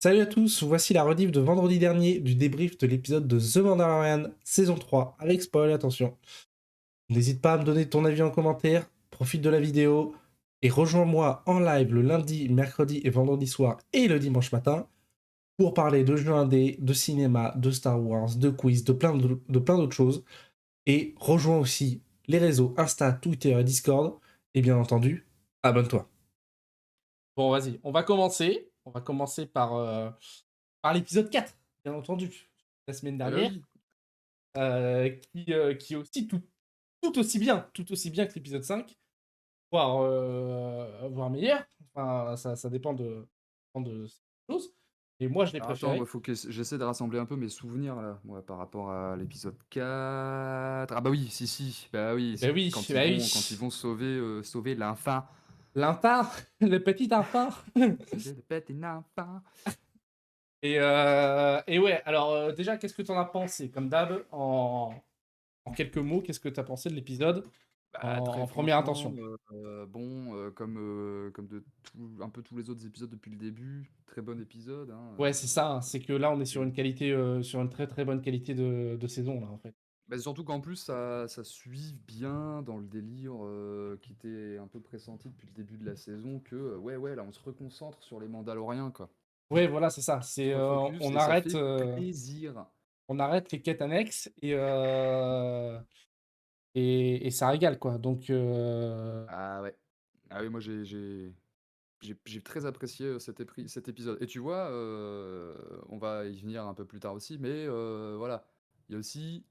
Salut à tous, voici la rediff de vendredi dernier du débrief de l'épisode de The Mandalorian saison 3, avec spoil, attention. N'hésite pas à me donner ton avis en commentaire, profite de la vidéo et rejoins-moi en live le lundi, mercredi et vendredi soir et le dimanche matin pour parler de jeux indés, de cinéma, de Star Wars, de quiz, de plein d'autres choses. Et rejoins aussi les réseaux Insta, Twitter et Discord. Et bien entendu, abonne-toi. Bon, vas-y, on va commencer. On va commencer par l'épisode 4, bien entendu, la semaine Ah bah dernière, oui. qui est aussi tout aussi bien que l'épisode 5, voire meilleur. Enfin, ça dépend de ces choses. Et moi, je l'ai Alors attends, préféré. moi faut que j'essaie de rassembler un peu mes souvenirs là, moi, par rapport à l'épisode 4. Ah bah oui, si, bah oui, Ben oui, quand ils ben vont, quand ils oui. vont sauver l'enfant. L'infin, le petit infin. C'est le petit enfant. Et ouais, alors déjà, qu'est-ce que t'en as pensé? Comme d'hab, en quelques mots, qu'est-ce que t'as pensé de l'épisode en, Bah très en première franchement, intention? bon, comme de un peu tous les autres épisodes depuis le début, très bon épisode, hein, Ouais, c'est ça, hein. C'est que là, on est sur c'est une qualité, sur une très très bonne qualité de saison, là, en fait. bah, surtout qu'en plus ça suive bien dans le délire qui était un peu pressenti depuis le début de la saison que ouais, là on se reconcentre sur les Mandaloriens quoi. Ouais, voilà, c'est ça. On se refocus On et ça arrête, fait plaisir. les quêtes annexes et ça régale, quoi. Donc, Ah ouais. Ah oui, moi j'ai très apprécié, cet épisode et tu vois, on va y venir un peu plus tard aussi, mais voilà, il y a aussi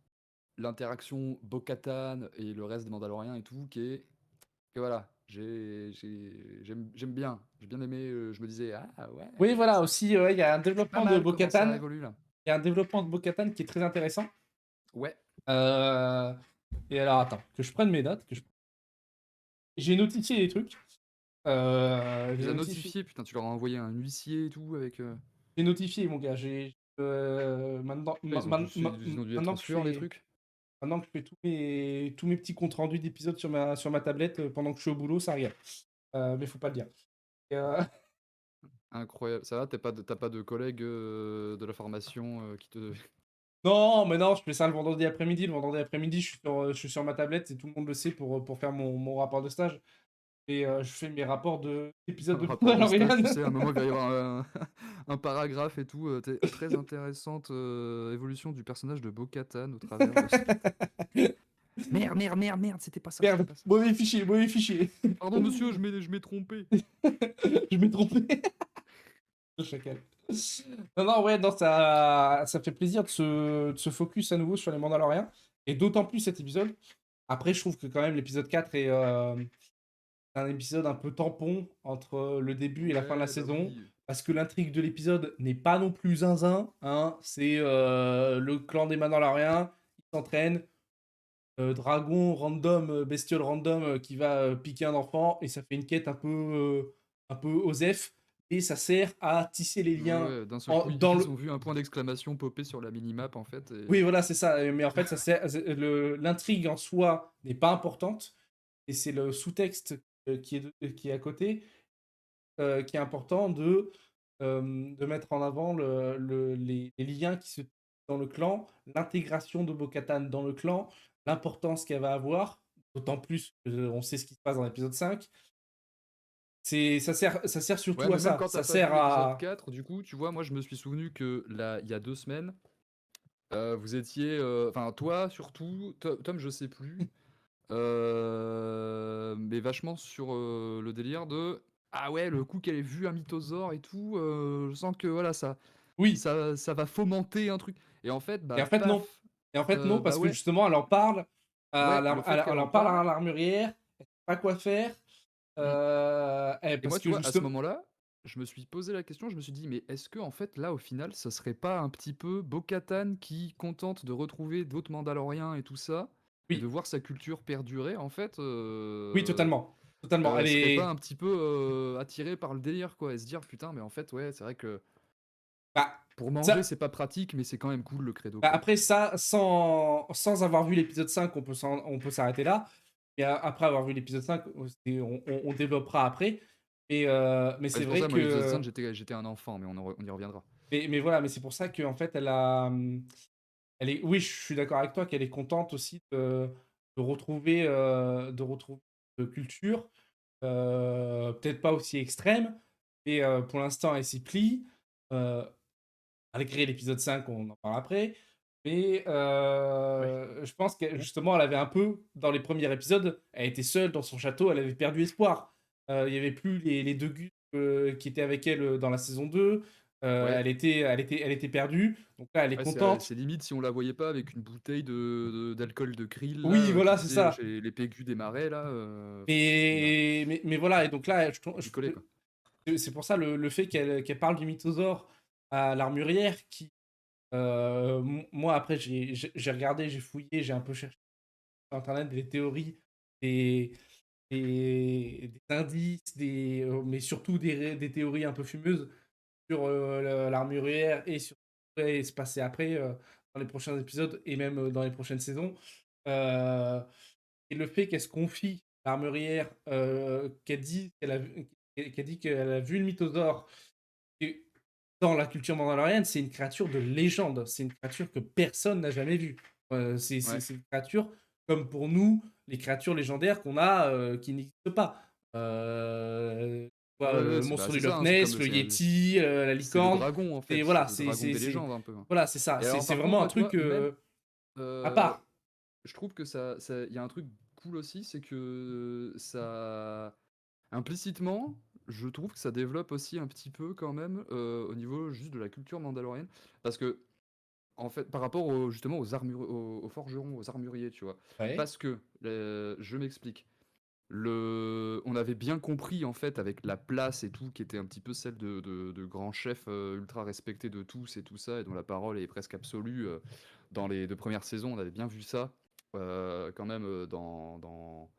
l'interaction Bo-Katan et le reste des Mandaloriens et tout que voilà, j'aime bien. J'ai bien aimé, je me disais: «Ah ouais, oui, voilà, ça aussi, ouais, il y a un c'est pas développement de mal comment ça Bo-Katan. évolue là». Il y a un développement de Bo-Katan qui est très intéressant. Ouais, Euh, et alors, attends, que je prenne mes notes. J'ai notifié les trucs. tu les J'ai as notifié. notifiés, putain, tu leur as envoyé un huissier et tout avec, J'ai notifié, mon gars. putain, ils ont dû être Maintenant en que je sueur les fais. trucs. Maintenant que je fais tous mes petits comptes rendus d'épisodes sur ma tablette pendant que je suis au boulot, ça regarde. Mais faut pas le dire. Et, Incroyable. Ça va, tu pas de collègues, de la formation, qui te non, mais non, je fais ça le vendredi après-midi. Le vendredi après-midi, je suis sur ma tablette et tout le monde le sait pour faire mon rapport de stage. Et je fais mes rapports d'épisodes un de rapport de stage, tu Mandalorian. sais, à un moment, il va y avoir un paragraphe et tout, très intéressante, évolution du personnage de Bo-Katan au travers de merde, c'était pas ça, c'était Merde, pas ça. mauvais fichier, mauvais fichier. Pardon monsieur, je m'ai trompé. Je m'ai trompé. Le chacal. Non, non, ouais, non, ça fait plaisir de se focus à nouveau sur les Mandaloriens. Et d'autant plus cet épisode. Après, je trouve que quand même l'épisode 4 est un épisode un peu tampon entre le début et la fin de la Ouais, bah saison. oui. Parce que l'intrigue de l'épisode n'est pas non plus zinzin, hein. C'est le clan des Mandaloriens, ils s'entraînent. Dragon random, bestiole random qui va piquer un enfant. Et ça fait une quête un peu osef. Et ça sert à tisser les liens Ouais, d'un seul coup, dans ils le. ont vu un point d'exclamation popper sur la minimap, en fait et Oui, voilà, c'est ça. Mais en fait, l'intrigue en soi n'est pas importante. Et c'est le sous-texte qui est à côté qui est important de mettre en avant les liens qui se tissent dans le clan, l'intégration de Bo-Katan dans le clan, l'importance qu'elle va avoir, d'autant plus qu'on sait ce qui se passe dans l'épisode 5. Ça sert ouais, surtout à mais même ça. quand Ça t'as pas vu sert l'épisode à. 4, du coup, tu vois, moi, je me suis souvenu que là, il y a 2 semaines, vous étiez, enfin, toi surtout, Tom, je sais plus. Mais vachement sur le délire de ah ouais, le coup qu'elle ait vu un mythosaure et tout, je sens que voilà, Oui. ça va fomenter un truc. Et en fait, Et bah en fait, non. paf, Et en fait, non, bah parce que ouais, justement, elle en parle. ouais, le fait qu'elle Elle en en parle parle. à l'armurière. Elle sait pas quoi faire. Mm. Et Parce moi, tu que vois, à ce justement. moment-là, je me suis posé la question, je me suis dit, mais est-ce que en fait, là, au final, ça serait pas un petit peu Bo-Katan qui contente de retrouver d'autres Mandaloriens et tout ça, et de Oui. voir sa culture perdurer, en fait, Oui, totalement. Totalement. Elle serait pas est. un petit peu attiré par le délire, quoi, et se dire putain, mais en fait, ouais, c'est vrai que Bah, pour manger, ça, c'est pas pratique, mais c'est quand même cool le credo, Bah, quoi. après ça, sans avoir vu l'épisode 5, on peut s'arrêter là. Et après avoir vu l'épisode 5, on développera après. Mais Ouais, c'est c'est pour vrai ça, moi, les Innocents, que... j'étais un enfant, mais on y reviendra. Mais voilà, mais c'est pour ça qu'en fait, elle est... Oui, je suis d'accord avec toi qu'elle est contente aussi de retrouver de culture, peut-être pas aussi extrême, mais pour l'instant, elle s'y plie, euh, malgré l'épisode 5, on en parle après. Mais Oui. je pense que justement, elle avait un peu, dans les premiers épisodes, elle était seule dans son château, elle avait perdu espoir. Il n'y avait plus les deux Gus qui étaient avec elle dans la saison 2. Ouais, Elle était perdue. Donc là, elle est ouais, contente. c'est limite si on la voyait pas avec une bouteille d'alcool de krill Oui, là, tu voilà, c'est sais, ça. chez les pégus des marais là, là, Mais voilà, et donc là, picolé quoi. c'est pour ça le fait qu'elle parle du mythosaure à l'armurière, qui, moi, après, j'ai regardé, j'ai fouillé, j'ai un peu cherché sur Internet des théories, des, des indices, mais surtout des théories un peu fumeuses sur l'armurière et sur ce qui pourrait se passer après, dans les prochains épisodes et même dans les prochaines saisons. Euh, et le fait qu'elle se confie à l'armurière, qu'elle dit qu'elle a vu le mythosaure, et dans la culture mandalorienne, c'est une créature de légende. C'est une créature que personne n'a jamais vue. Ouais. C'est une créature comme pour nous, les créatures légendaires qu'on a, qui n'existent pas. Ouais, ouais, Le monstre du c'est ça, Loch hein, c'est Ness, comme le Yeti, la c'est le licorne. dragon en Et fait, c'est voilà, le dragon des légendes un peu, hein. voilà, c'est ça. Et alors C'est par contre, vraiment un moi, tu truc vois, même, à heu, part. je trouve que ça il y a un truc cool aussi, c'est que ça implicitement, je trouve que ça développe aussi un petit peu quand même, au niveau juste de la culture mandalorienne. Parce que en fait, par rapport justement aux forgerons, aux armuriers, tu vois? Ouais. Parce que, je m'explique. On avait bien compris en fait avec la place et tout, qui était un petit peu celle de grands chefs ultra respectés de tous et tout ça, et dont la parole est presque absolue dans les 2 premières saisons, on avait bien vu ça quand même dans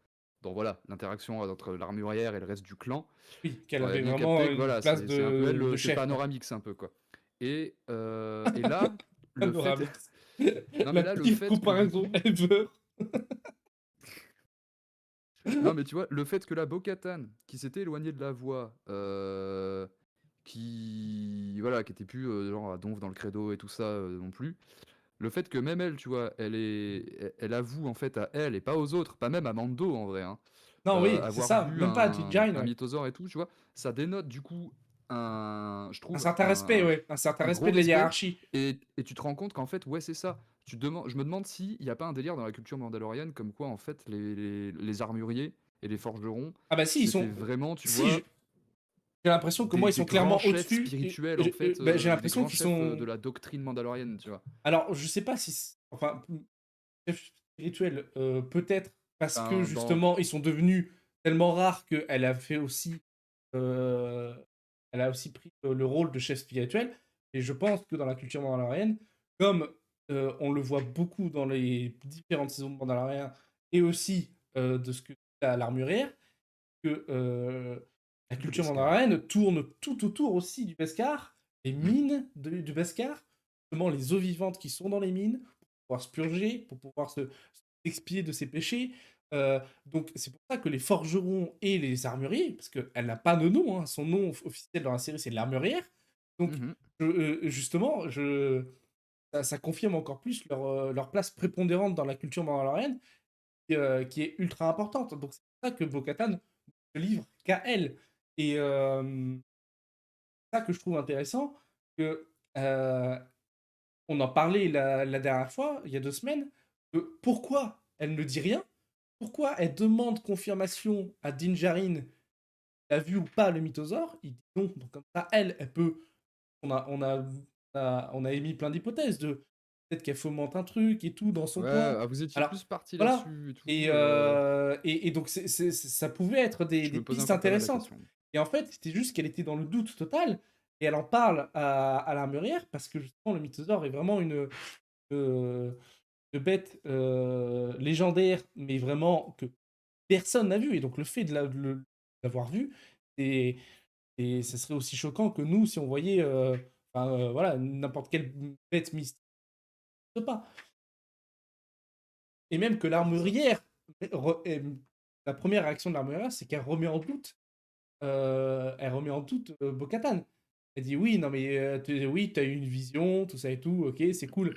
voilà, l'interaction entre l'armurière et le reste du clan. Oui, qu'elle On avait avait bien vraiment capté que une voilà, place c'est un peu elle, de c'est le chef, quoi. panoramix un peu quoi. Et là, le fait, Panoramix. non mais La là, le pire fait que du comparaison coup, ever. non, mais tu vois, le fait que la Bo-Katan, qui s'était éloignée de la voie, qui était plus genre à donf dans le credo et tout ça non plus, le fait que même elle, tu vois, elle avoue en fait à elle et pas aux autres, pas même à Mando en vrai, hein, Non, oui, c'est avoir ça. vu Même pas à Twitch, un ouais. mythosaure et tout, tu vois, ça dénote du coup je Un trouve certain respect, ouais. Un certain un gros respect de la respect, hiérarchie. et tu te rends compte qu'en fait, ouais, c'est ça. Je me demande s'il n'y a pas un délire dans la culture mandalorienne comme quoi, en fait, les armuriers et les forgerons, Ah bah si, ils c'était sont... vraiment, tu Si, vois, j'ai l'impression que moi, ils des sont grands clairement chefs au-dessus. spirituels, en fait, Bah, j'ai des l'impression grands qu'ils chefs de sont... la doctrine mandalorienne, tu vois. Alors, je sais pas si... Enfin, chef spirituel, peut-être parce que, Enfin, justement, ils sont devenus tellement rares qu'elle a fait aussi... euh, elle a aussi pris le rôle de chef spirituel. Et je pense que dans la culture mandalorienne, comme on le voit beaucoup dans les différentes saisons de Mandalorian, et aussi de ce que l'armurière, que la le culture Beskar. mandalorienne tourne tout autour aussi du Beskar, les Mm. mines du Beskar, justement les eaux vivantes qui sont dans les mines, pour pouvoir se purger, pour pouvoir s'expier de ses péchés. Donc c'est pour ça que les forgerons et les armuriers, parce qu'elle n'a pas de nom, hein, son nom officiel dans la série c'est l'armurière, donc Mhm. justement, ça confirme encore plus leur place prépondérante dans la culture mandalorienne, qui est ultra importante. Donc c'est pour ça que Bo-Katan ne livre qu'à elle. Et ça que je trouve intéressant, que on en parlait la dernière fois, il y a 2 semaines, que pourquoi elle ne dit rien, pourquoi elle demande confirmation à Din Djarin, a vu ou pas le mythosaure, il dit non, donc comme ça, elle peut, on a émis plein d'hypothèses de peut-être qu'elle fomente un truc et tout dans son Ouais, coin. vous étiez Alors, plus parti voilà. là-dessus et tout. Et donc, ça pouvait être Je des me posais pistes encore pas mal la intéressantes. question. Et en fait, c'était juste qu'elle était dans le doute total. Et elle en parle à l'armurière parce que justement, le mythosaure est vraiment euh, une bête légendaire, mais vraiment que personne n'a vu. Et donc, le fait de l'avoir vu, et, et ça serait aussi choquant que nous, si on voyait enfin, voilà, n'importe quelle bête mystique pas. Et même que Ouais, c'est ça. l'armurière, la première réaction de l'armurière, c'est qu'elle remet en doute elle remet en doute Bo-Katan. Elle dit oui, non mais oui, t'as eu une vision, tout ça et tout, ok, c'est cool.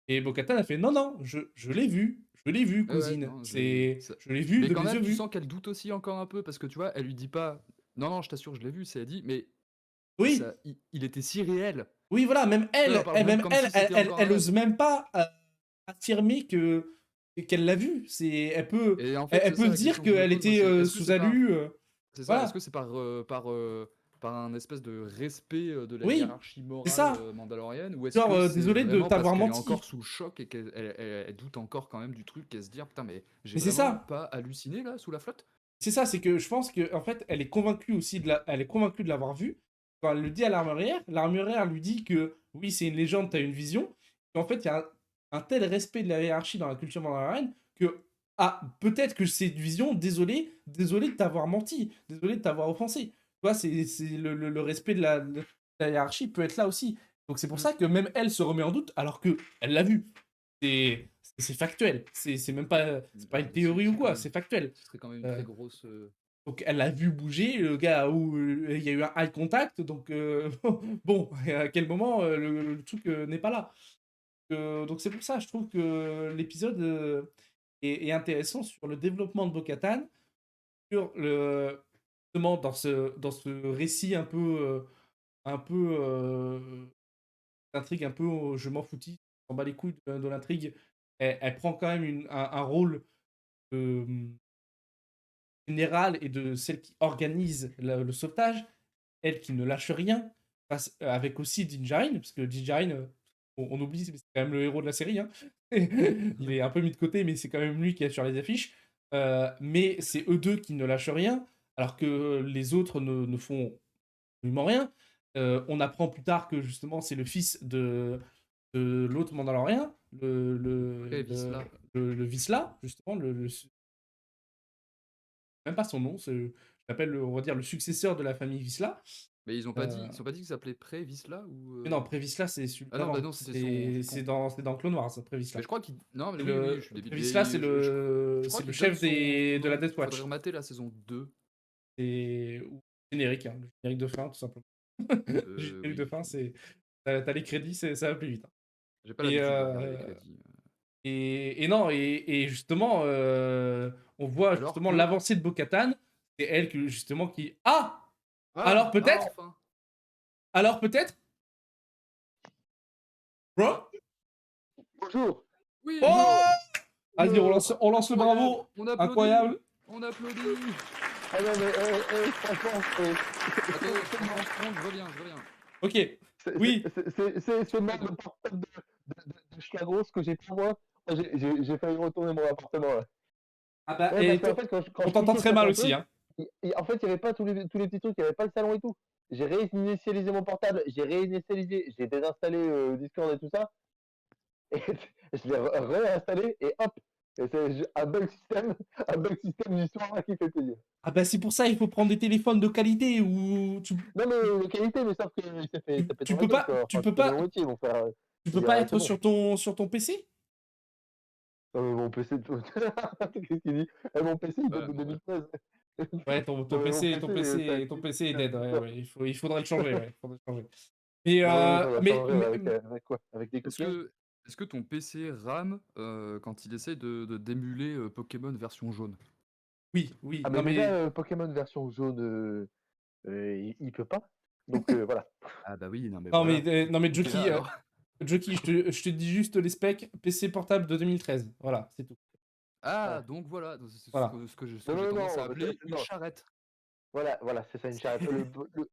Et Bo-Katan a fait non, non, je l'ai vu, Ouais, cousine. non, Je l'ai vu mais de quand mes même, yeux tu vus. sens qu'elle doute aussi encore un peu parce que tu vois, elle lui dit pas non, non, je t'assure, je l'ai vu, c'est elle dit, mais Oui, ça, il était si réel. oui, voilà, même Elle en elle, parle elle, même même comme si c'était encore un elle rêve. ose même pas affirmer qu'elle l'a vu. Et en fait, Elle c'est ça peut la dire question que je me qu'elle pose, moi, était c'est est-ce que sous c'est par alu. c'est ça, est-ce Voilà. que c'est par un espèce de respect de la Oui, hiérarchie c'est morale ça. mandalorienne, ou est-ce Genre, que c'est désolé de vraiment parce t'avoir qu'elle est menti. encore sous le choc et qu'elle doute encore quand même du truc et se dire putain, mais j'ai Mais c'est vraiment ça. pas halluciné là sous la flotte? C'est ça, c'est que je pense que en fait, elle est convaincue aussi elle est convaincue de l'avoir vu. Quand elle le dit à l'armurière lui dit que oui, c'est une légende, t'as une vision. En fait, il y a un tel respect de la hiérarchie dans la culture mandalorienne que ah, peut-être que cette vision, désolé de t'avoir menti, désolé de t'avoir offensé. Tu vois, c'est le respect de la hiérarchie peut être là aussi. Donc c'est pour Mm. ça que même elle se remet en doute alors que elle l'a vu. C'est factuel. C'est même pas, c'est pas une théorie ou C'est quand quoi, même, c'est factuel. ce serait quand même une Euh, très grosse. donc elle a vu bouger le gars où il y a eu un eye contact. Donc bon, à quel moment le truc n'est pas là. Donc c'est pour ça, je trouve que l'épisode est intéressant sur le développement de Bo-Katan, sur le justement dans ce récit un peu intrigue un peu je m'en foutis, je m'en bats les couilles de l'intrigue. Elle prend quand même un rôle de générale et de celle qui organise le sauvetage, elle qui ne lâche rien, avec aussi Dinjarin, parce que Dinjarin, on oublie, c'est quand même le héros de la série. Hein. Il est un peu mis de côté, mais c'est quand même lui qui est sur les affiches. Mais c'est eux deux qui ne lâchent rien, alors que les autres ne font absolument rien. On apprend plus tard que justement c'est le fils de l'autre Mandalorien, Après, Visla. le Visla, justement, même pas son nom, je l'appelle, on va dire, le successeur de la famille Visla. Mais Euh, ils ont pas dit que ça s'appelait Pré-Visla ou. mais non, Prévisla, c'est celui Ah non, bah d'avant. non, c'était son. C'est dans Clone Wars, Mais Prévisla. je crois qu'il. Non, mais C'est oui, oui, je le suis débile. Prévisla, Mais je crois c'est le qu'il donne chef son de la nom. Death Faudrait Watch. remater la saison 2. C'est ou générique, hein, le générique de fin, tout simplement. Le générique de Oui. fin, c'est t'as les crédits, ça va plus vite. Hein. J'ai pas Et, l'habitude de regarder les crédits. et non, et justement, on voit Alors justement que. l'avancée de Bo-Katan. C'est elle que, justement qui. Ah! Alors Ah! Ah, peut-être? enfin! Alors peut-être? Bro? Bonjour. Oui, bonjour! Oh! Vas-y, Bonjour. on lance le Incroyable! bravo. On applaudit! Incroyable. On applaudit! Ah non, mais franchement, Attends, je prends 30 secondes, je reviens. Ok. Oui. c'est ce mec de portable de Schlagos que j'ai pour moi. J'ai failli retourner mon appartement là. Ah bah, Ouais, parce qu'en fait, quand on je t'entend cliquais très sur mal ton aussi, truc, hein. en fait, il n'y avait pas tous les petits trucs, il n'y avait pas le salon et tout. J'ai réinitialisé mon portable, j'ai réinitialisé, j'ai désinstallé Discord et tout ça, et je l'ai réinstallé et hop, et c'est un bug système d'histoire là qui fait plaisir. Ah bah, c'est pour ça il faut prendre des téléphones de qualité ou Non, mais de qualité, mais sauf que ça fait taper tu dans la peux gueule, pas, quoi. tu Enfin, peux tu fais pas, mon métier, mon frère. tu Je peux veux pas dire, être c'est bon. sur ton PC? Mon PC, qu'est-ce qu'il dit? Mon PC, il date Voilà, de bon, ouais. 2013. Ouais, Non, mais mon PC, ton PC est dead. Ouais, ouais, il faudrait le changer. Ouais, il faudrait le changer. Oui, il faudra changer Mais, avec quoi? Avec des Est-ce coquillages? que, est-ce que ton PC rame quand il essaie d'émuler Pokémon version jaune? oui, oui. Ah, mais Non, déjà, mais, Pokémon version jaune, il peut pas. Donc, voilà. Ah bah oui, non mais voilà. non, mais Tout est là Joki, alors. Joki, je te dis juste les specs. PC portable de 2013. Voilà, c'est tout. Ah, Voilà. donc voilà, donc c'est Voilà. ce que Non, j'ai non, tendance à non, appeler une non. charrette. Voilà, c'est ça, une charrette.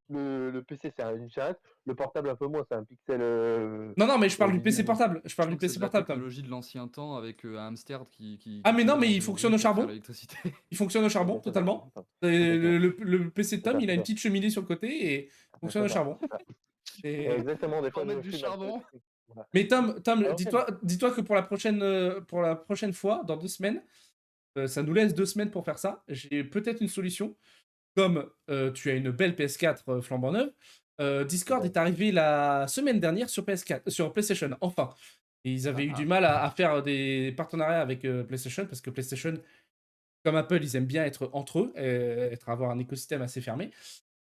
Le PC, c'est une charrette. Le portable, un peu moins, c'est un Pixel Non, non, mais je parle du PC mini. portable. Je Je parle sens du que c'est PC de la portable, quand même. technologie de l'ancien temps avec un hamster Ah, qui mais non, tourne mais dans il une fonctionne roue au pour faire charbon. l'électricité. Il fonctionne au charbon, C'est ça. totalement. Exactement. Le PC de C'est Tom, ça, il a c'est une ça. petite cheminée sur le côté et il fonctionne au C'est ça, charbon. c'est ça. Et- Exactement, des Faut fois, je mettre du fume un peu. charbon. Voilà. Mais Tom, À l'ancienne. dis-toi que pour la prochaine fois, dans 2 semaines, ça nous laisse 2 semaines pour faire ça. J'ai peut-être une solution. Comme tu as une belle PS4 flambant neuve, Discord Ouais. est arrivé la semaine dernière sur PS4, sur PlayStation, enfin. Et ils avaient eu du Ah, mal à faire des partenariats avec PlayStation parce que PlayStation comme Apple, ils aiment bien être entre eux, avoir un écosystème assez fermé.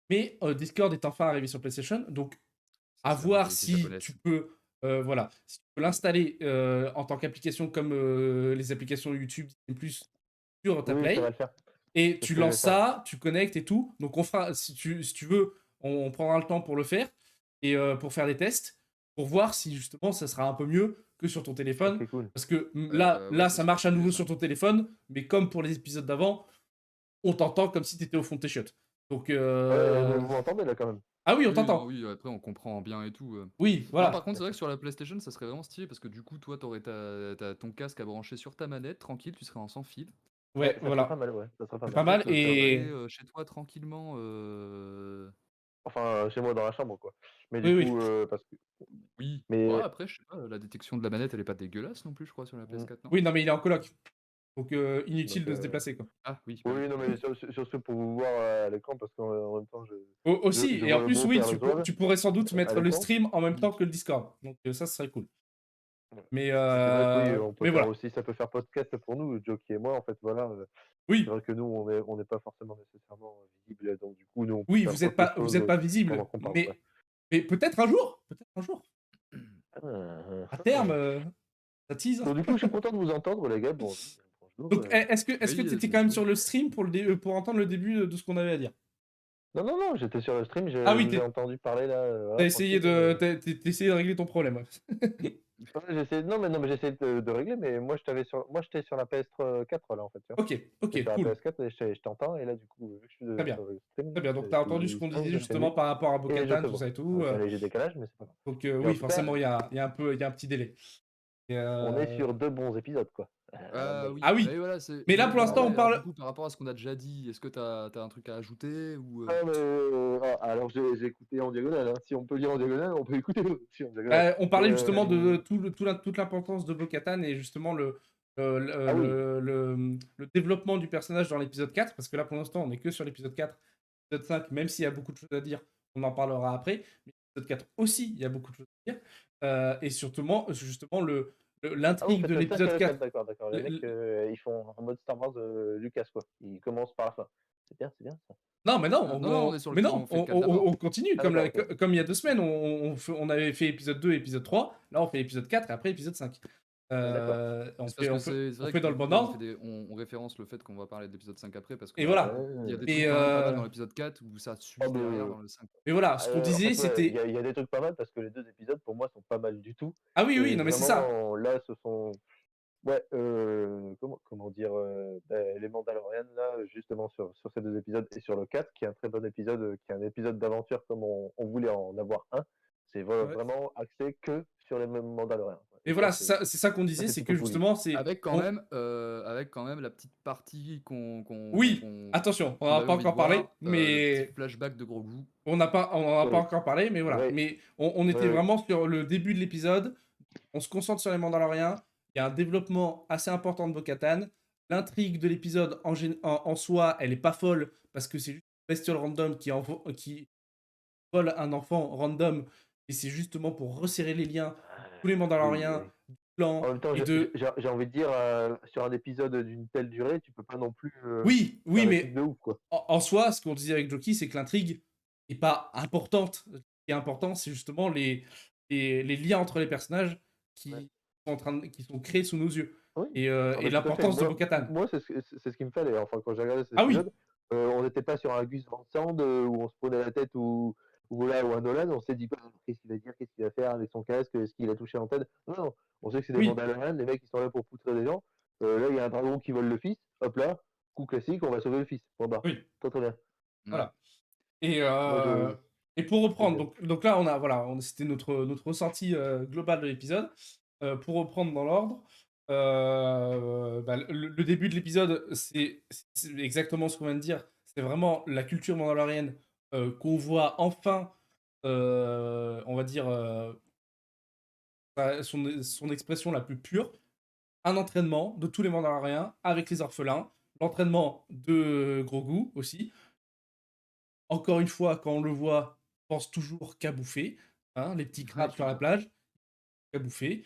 Mais Discord est enfin arrivé sur PlayStation, donc Ça, à c'est la voir mentalité si japonaise. tu peux, voilà, si tu peux l'installer en tant qu'application comme les applications YouTube Disney+ sur ta Oui, ça va Play, le faire. et C'est ce tu que je vais lances faire. ça, tu connectes et tout. Donc on fera, si tu veux, on prendra le temps pour le faire et pour faire des tests, pour voir si justement ça sera un peu mieux que sur ton téléphone. Ok, cool. Parce que Ouais, là, ça ça serait marche à stylé, nouveau ça. sur ton téléphone, mais comme pour les épisodes d'avant, on t'entend comme si tu étais au fond de tes chiottes. Donc, Ouais, mais vous m'entendez là quand même. ah oui, on Oui, non, t'entend. oui, après, on comprend bien et tout. Oui, Non, voilà. par contre, c'est vrai D'accord. que sur la PlayStation, ça serait vraiment stylé parce que du coup, toi, t'aurais ton casque à brancher sur ta manette, tranquille, tu serais en sans fil. Ouais, Ouais, ça serait pas voilà. mal, ouais. Ça serait pas C'est mal. pas Après, mal. t'aurais Et chez toi tranquillement. Enfin, chez moi dans la chambre, quoi. Mais du oui, oui. coup, parce que. Oui. Ouais, Mais. après, je sais pas, la détection de la manette, elle est pas dégueulasse non plus, je crois, sur la Mm, PS4, non? Oui, non, mais il est en coloc. Donc, inutile Donc, de se déplacer, quoi. Ah oui, bah oui. oui, non, mais surtout pour vous voir à l'écran, parce qu'en même temps, Aussi, je et en vois le plus, gros oui, faire le joueur tu pourrais sans doute à mettre le l'écran. stream en même temps Oui. que le Discord. Donc, ça, ce serait cool. Ouais. Mais, Et c'est vrai que oui, on peut mais faire voilà. aussi, ça peut faire podcast pour nous, Joki et moi, en fait, voilà. C'est Oui, vrai que nous, on n'est pas forcément nécessairement visibles, donc du coup, nous, on peut oui, faire autre vous chose êtes pas pendant visible. qu'on parle, quoi. Mais peut-être un jour. Peut-être un jour. À terme, Ah. ça tease. Donc du coup, je suis content de vous entendre, les gars. Bonjour. Bonjour. Donc, est-ce que Oui, tu étais quand même bonjour. sur le stream pour entendre le début de ce qu'on avait à dire? Non, non, non, j'étais sur le stream, Ah je oui, vous ai entendu parler là, t'as voilà, essayé tranquille. t'as essayé de régler ton problème. Ouais, non, mais j'essaie de régler, mais moi j'étais sur la PS4 là en fait, tu vois. Ok, J'étais ok, sur la cool. PS4 et je t'entends, et là du coup, vu que je suis Très bien. sur le stream, Très bien. Donc, t'as entendu ce qu'on disait j'ai fait justement mute par rapport à et je Bo-Katan, te tout ça vois. et tout. Avec un léger décalage, mais c'est pas grave. Donc, Mais en oui, tout cas, forcément, il y a un petit délai. Et, on est sur 2 bons épisodes, quoi. À la Ah moyenne. oui, ah oui, mais voilà, c'est. mais là, Mais, pour mais Ah l'instant, ouais. on ouais, alors du parle. coup, par rapport à ce qu'on a déjà dit, est-ce que t'as un truc à ajouter ou Ah, mais, alors j'ai écouté en diagonale, hein. Si on peut lire en diagonale, on peut écouter aussi en diagonale. On Mais parlait justement de toute l'importance de Bo-Katan et justement ah oui, le développement du personnage dans l'épisode 4, parce que là, pour l'instant, on est que sur l'épisode 4. L'épisode 5, même s'il y a beaucoup de choses à dire, on en parlera après. Mais l'épisode 4 aussi, il y a beaucoup de choses à dire. Et surtout, justement, ah vous l'intrigue de faites le 5 et l'épisode le 4, 4. d'accord, d'accord. Les mecs, ils font en mode Star Wars Lucas, quoi. Ils commencent par la fin. C'est bien ça. Non, mais non, Ah, non, non, on est sur mais non, on fait le 4 d'abord. on continue. Ah d'accord, ok. Comme il y a 2 semaines, on avait fait épisode 2 et épisode 3. Là, on fait épisode 4 et après épisode 5. D'accord. C'est parce que c'est On vrai fait que dans du le bon coup, ordre. on référence le fait qu'on va parler de l'épisode 5 après parce Et qu'il voilà. y a des Et, trucs quand même pas mal dans l'épisode 4 où ça Ah suit derrière bah, dans le 5. et voilà, ce qu'on en disait, fait, ouais, il y c'était. a, il y a des trucs pas mal parce que les 2 épisodes, pour moi, sont pas mal du tout. Ah oui, oui, Et non, mais c'est ça. vraiment, là, ce sont. Ouais, comment dire, les Mandalorians, là, justement, sur ces 2 épisodes et sur le 4, qui est un très bon épisode, qui est un épisode d'aventure comme on voulait en avoir un, c'est Ouais. vraiment axé que sur les mêmes Mandaloriens, quoi. Et Et voilà, ça, c'est ça qu'on ça, disait, c'est c'est que plutôt cool. justement, c'est. Avec quand même la petite partie Oui, attention, on qu'on n'en a avait pas envie de encore parlé, voir, le petit mais. flashback de Grogu. On n'en a pas Oui, encore parlé, mais voilà. oui, Mais on oui, était oui. vraiment sur le début de l'épisode. On se concentre sur les Mandaloriens. Il y a un développement assez important de Bo-Katan. L'intrigue de l'épisode en soi, elle est pas folle parce que c'est juste une bestiole random qui vole un enfant random. Et c'est justement pour resserrer les liens de tous les Oui, Mandaloriens, oui. du En clan même temps, et de. j'ai envie de dire, sur un épisode d'une telle durée, tu peux pas non plus Oui, oui, faire des trucs mais de ouf, quoi. en soi, ce qu'on disait avec Joki, c'est que l'intrigue est pas importante. Ce qui est important, c'est justement les liens entre les personnages Ouais. qui qui sont créés sous nos yeux. Oui, ah Et bah, tout à fait. l'importance de Moi, Bo-Katan. moi c'est ce qui me fallait. Enfin, quand j'ai regardé cet Ah oui, épisode, on n'était pas sur un Gus Van Sant où on se prenait la tête, ou là, ou un Nolan. On s'est dit pas qu'est-ce qu'il va dire, qu'est-ce qu'il va faire avec son casque, est-ce qu'il a touché en tête. Non, non, on sait que c'est des oui, Mandalorians, les mecs qui sont là pour poutrer des gens. Là, il y a un dragon qui vole le fils. Hop là, coup classique, on va sauver le fils. Bon bah, oui, très très bien. Ouais. voilà. Et, Moi, euh, et pour j'aime reprendre, bien. donc là, c'était notre ressenti global de l'épisode. Pour reprendre dans l'ordre, bah, le début de l'épisode, c'est exactement ce qu'on vient de dire. C'est vraiment la culture mandalorienne qu'on voit enfin, on va dire, son expression la plus pure. Un entraînement de tous les Mandaloriens avec les orphelins. L'entraînement de Grogu aussi. Encore une fois, quand on le voit, on pense toujours qu'à bouffer. Hein, les petits crabes sur la plage, qu'à bouffer.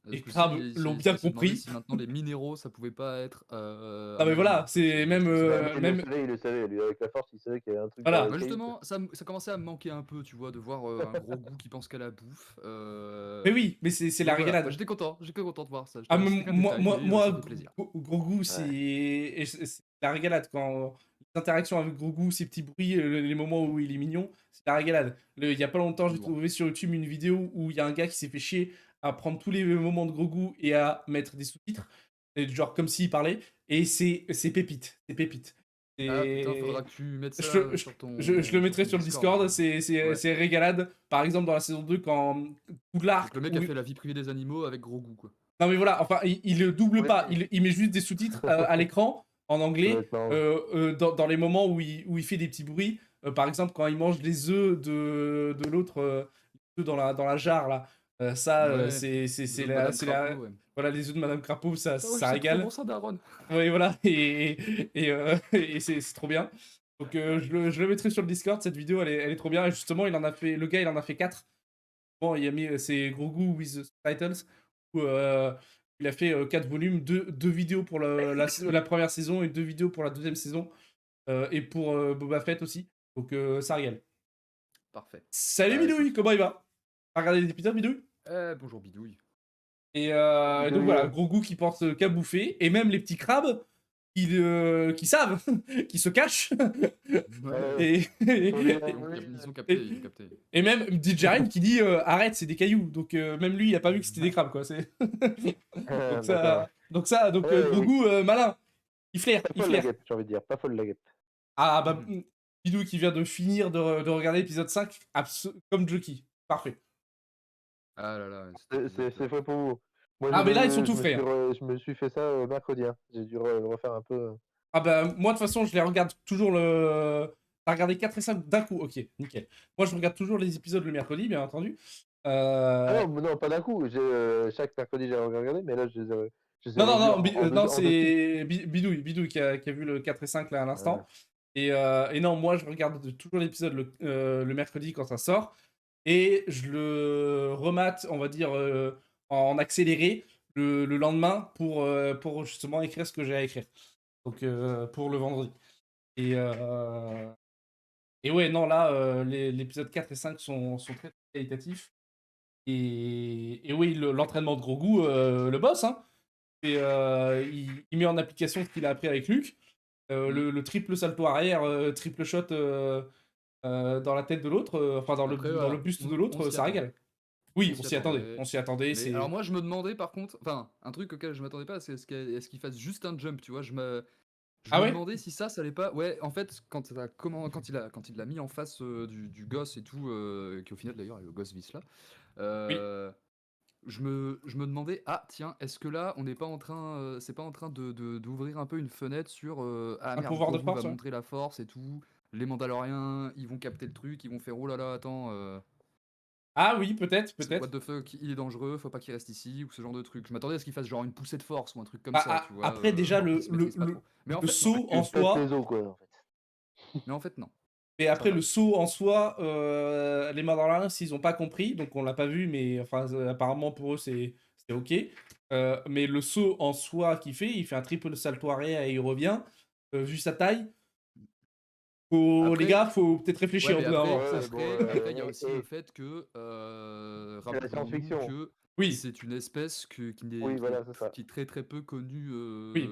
Et Les ce coup-ci, crabes il l'ont s'est bien il s'est demandé compris. si maintenant les minéraux, ça pouvait pas être Ah mais voilà, amalgamé. c'est même, Je sais Bah, pas. mais même, il le savait, lui, avec la force, il savait qu'il y avait un truc dans voilà. les Moi cailloux. justement, ça commençait à me manquer un peu, tu vois, de voir un gros goût qui pense qu'à la bouffe. Mais oui, mais c'est la Donc voilà, bah, régalade. j'étais content de voir ça. Ah, C'était qu'un détail, mais ça fait plaisir. Gros goût, c'est la régalade. Quand les interactions avec Gros goût, ces petits bruits, les moments où il est mignon, c'est la régalade. Il y a pas longtemps, j'ai Lourd. trouvé sur YouTube une vidéo où il y a un gars qui s'est fait chier à prendre tous les moments de Gros goût et à mettre des sous-titres, et genre comme s'il parlait, et c'est pépite. C'est pépite. Ah putain, Et faudra que tu mettes ça sur je le mettrai ton sur le Discord, Ouais. c'est régalade. Par exemple, dans la saison 2, quand Poudlard. Donc le mec a fait la vie privée des animaux avec gros goût, quoi. Non mais voilà, enfin, il le double Oui. pas, il met juste des sous-titres à l'écran en anglais Complètement. dans les moments où il fait des petits bruits. Par exemple, quand il mange les œufs de l'autre, les œufs dans la jarre là. Ouais, C'est les œufs de la, Madame c'est la- Crapaud, ouais. voilà, les œufs de Madame Crapaud, Ah ouais, ça c'est trop régale. bon ça, Daron. Oui, voilà, et c'est trop bien. Donc je le mettrai sur le Discord, cette vidéo, elle est trop bien. Et justement, le gars, il en a fait 4. Bon, il a mis ses gros goûts with titles, où il a fait 4 volumes, 2 vidéos pour la première saison et 2 vidéos pour la deuxième saison, et pour Boba Fett aussi. Donc ça régale. Parfait. Salut Bah, Bidouille, écoute. comment il va? T'as regardé les épisodes, Bidouille? Bonjour Bidouille. Et donc voilà, gros goût qui pense qu'à bouffer, et même les petits crabes qui savent, qui se cachent. Ouais. Et, Ils ont capté, ils ont capté. et même Djarin qui dit arrête, c'est des cailloux. Donc même lui, il a pas vu que c'était des crabes, quoi. Donc gros goût malin. Il flaire, Pas il folle la flaire. guêpe, j'ai envie de dire. Pas folle la guêpe. Ah bah, Bidou qui vient de finir de regarder l'épisode 5, comme Jockey. Parfait. Ah là là. C'est fait pour vous. Moi, Ah mais là, ils sont tout faits. je me suis fait ça mercredi. Hein. J'ai dû refaire un peu. Ah bah, moi, de toute façon, je les regarde toujours T'as regardé 4 et 5 d'un coup, ok, nickel. Moi, je regarde toujours les épisodes le mercredi, bien entendu. Ah non, pas d'un coup. Chaque mercredi, j'ai regardé, mais là, je les ai Non, c'est Bidouille qui a vu le 4 et 5 là à l'instant. Et non, moi, je regarde toujours l'épisode le mercredi quand ça sort. Et je le remate, on va dire, en accéléré le lendemain pour justement écrire ce que j'ai à écrire. Donc, pour le vendredi. Et ouais, non, là, l'épisode 4 et 5 sont très, très qualitatifs. Et oui, l'entraînement de gros goût, le boss, hein. Et il met en application ce qu'il a appris avec Luke. Le triple salto arrière, triple shot dans la tête de l'autre, enfin dans le buste de l'autre, ça régale. Oui, on s'y attendait. On s'y attendait. Alors moi, je me demandais par contre, enfin, un truc auquel je m'attendais pas, c'est est-ce qu'il fasse juste un jump, tu vois. Je me demandais si ça allait pas. Ouais, en fait, quand il l'a mis en face du gosse et tout, qui au final d'ailleurs est le gosse Visla. Je me demandais, ah tiens, est-ce que là, on n'est pas en train, c'est pas en train d'ouvrir un peu une fenêtre sur ah un merde, pouvoir de Grogu force, va montrer la force et tout, les Mandaloriens, ils vont capter le truc, ils vont faire oh là là, attends, Ah oui, peut-être. what the fuck, il est dangereux, faut pas qu'il reste ici ou ce genre de truc. Je m'attendais à ce qu'il fasse genre une poussée de force ou un truc comme ça, tu vois. Après, déjà, qu'il se maîtrise pas trop. Mais en fait, saut non. en soi. Les os, quoi, en fait. Mais en fait, non. Et après, le saut en soi, les Mandalorians, ils ont pas compris, donc on l'a pas vu, mais enfin, apparemment pour eux, c'est ok. Mais le saut en soi qu'il fait, il fait un triple salto arrière et il revient. Vu sa taille, les gars, faut peut-être réfléchir. Ouais, mais après, après, il y a aussi le fait que la science-fiction. que oui, c'est une espèce qui est très très peu connue. Oui.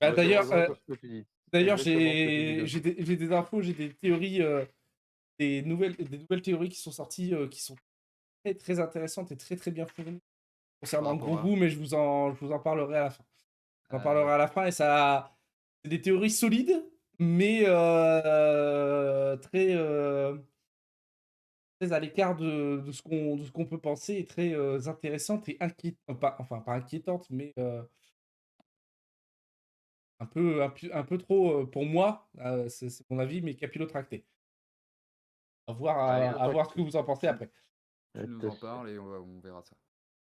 Bah, d'ailleurs, Exactement j'ai des infos, j'ai des théories, des nouvelles théories qui sont sorties, qui sont très très intéressantes et très très bien fournies concernant le gros goût, mais je vous en parlerai à la fin. J'en parlerai à la fin, et ça, c'est des théories solides, mais très très à l'écart de ce qu'on peut penser, et très intéressantes et inquiétantes, pas inquiétantes, mais un peu trop pour moi, c'est mon avis, mais capillotracté. À voir ce que vous en pensez après. Tu nous en parles et on verra ça.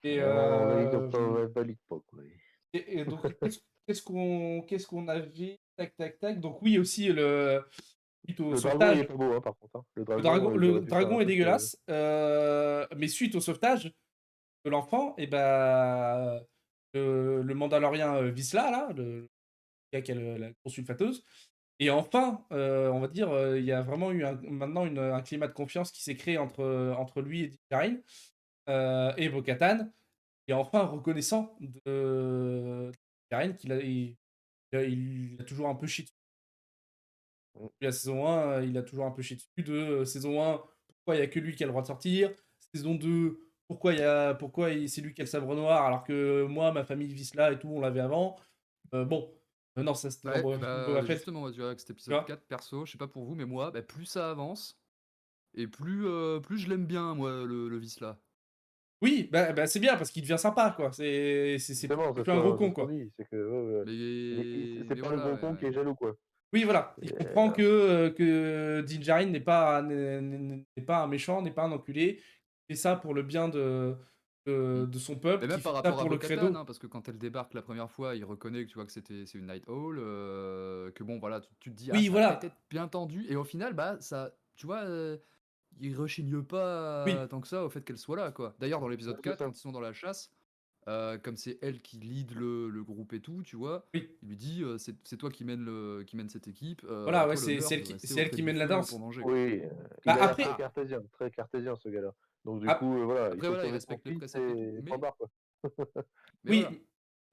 Et donc, qu'est-ce qu'on avait? Tac. Donc oui, aussi suite au sauvetage. Dragon, il est pas beau, hein, par contre. Hein. Le dragon est dégueulasse. Mais suite au sauvetage, de l'enfant, et bah, le Mandalorien Vizsla, là, le gars qui a la grosse sulfateuse. Et enfin, on va dire, il y a vraiment eu maintenant un climat de confiance qui s'est créé entre lui et Din Djarin, et Bo-Katan, et enfin reconnaissant de Djarin qu'il a toujours un peu chié dessus. La saison 1, il a toujours un peu chié dessus. Saison 1, pourquoi il n'y a que lui qui a le droit de sortir. Saison 2, c'est lui qui a le sabre noir alors que moi, ma famille vit cela et tout, on l'avait avant. Bon, non, ça c'était dans Ouais, Boba Fett, justement, moi, tu vois, avec cet tu épisode vois. 4, perso, je sais pas pour vous, mais moi, bah, plus ça avance, et plus je l'aime bien, moi, le Vizsla. Oui, bah, c'est bien parce qu'il devient sympa, quoi. C'est Justement, plus un gros con, c'est ce qu'on quoi. dit, c'est que ouais, ouais. C'est Mais pas le voilà, gros con qui est jaloux, quoi. Oui, voilà. Il Et, comprend que Din Djarin n'est pas un méchant, n'est pas un enculé. Il fait ça pour le bien mmh. de son peuple, Mais qui même fait par ça rapport à pour le Bo-Katan, credo. hein, parce que quand elle débarque la première fois, il reconnaît que tu vois que c'est une Night Owl, que bon, voilà, tu te dis: «Ah, Oui, ça va peut-être voilà. être bien tendu», et au final, bah, ça tu vois, il rechigne pas Oui, tant que ça au fait qu'elle soit là, quoi. D'ailleurs, dans ouais, l'épisode c'est 4, ça. quand ils sont dans la chasse, comme c'est elle qui lead le groupe et tout, tu vois? oui. Il lui dit, «C'est toi qui mène cette équipe, à Voilà, ouais, toi l'honneur de rester c'est elle auprès qui du mène la feu pour danse. manger», quoi. Oui, Bah, il a l'air après, très cartésien, ce gars-là. Donc du ap- coup, voilà, il Après faut voilà, il sauver son respecte les fils préceptes et tout, et point barre, quoi. voilà. oui,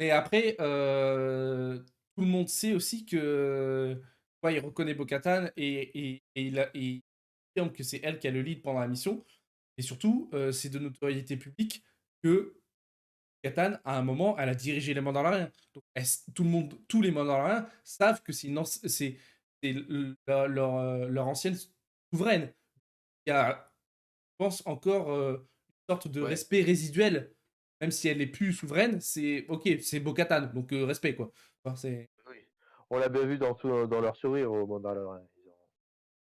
mais après, tout le monde sait aussi que, ouais, il reconnaît Bo-Katan, et il affirme que c'est elle qui a le lead pendant la mission. Et surtout, c'est de notoriété publique que Katan, à un moment, elle a dirigé les Mandaloriens. Donc, tout le monde, tous les Mandaloriens savent que leur ancienne souveraine. Il y a, je pense, encore une sorte de Ouais. respect résiduel, même si elle n'est plus souveraine. C'est ok, c'est Bo-Katan, donc respect, quoi. Enfin, Oui. On l'a bien vu dans leur sourire au Mandalorian.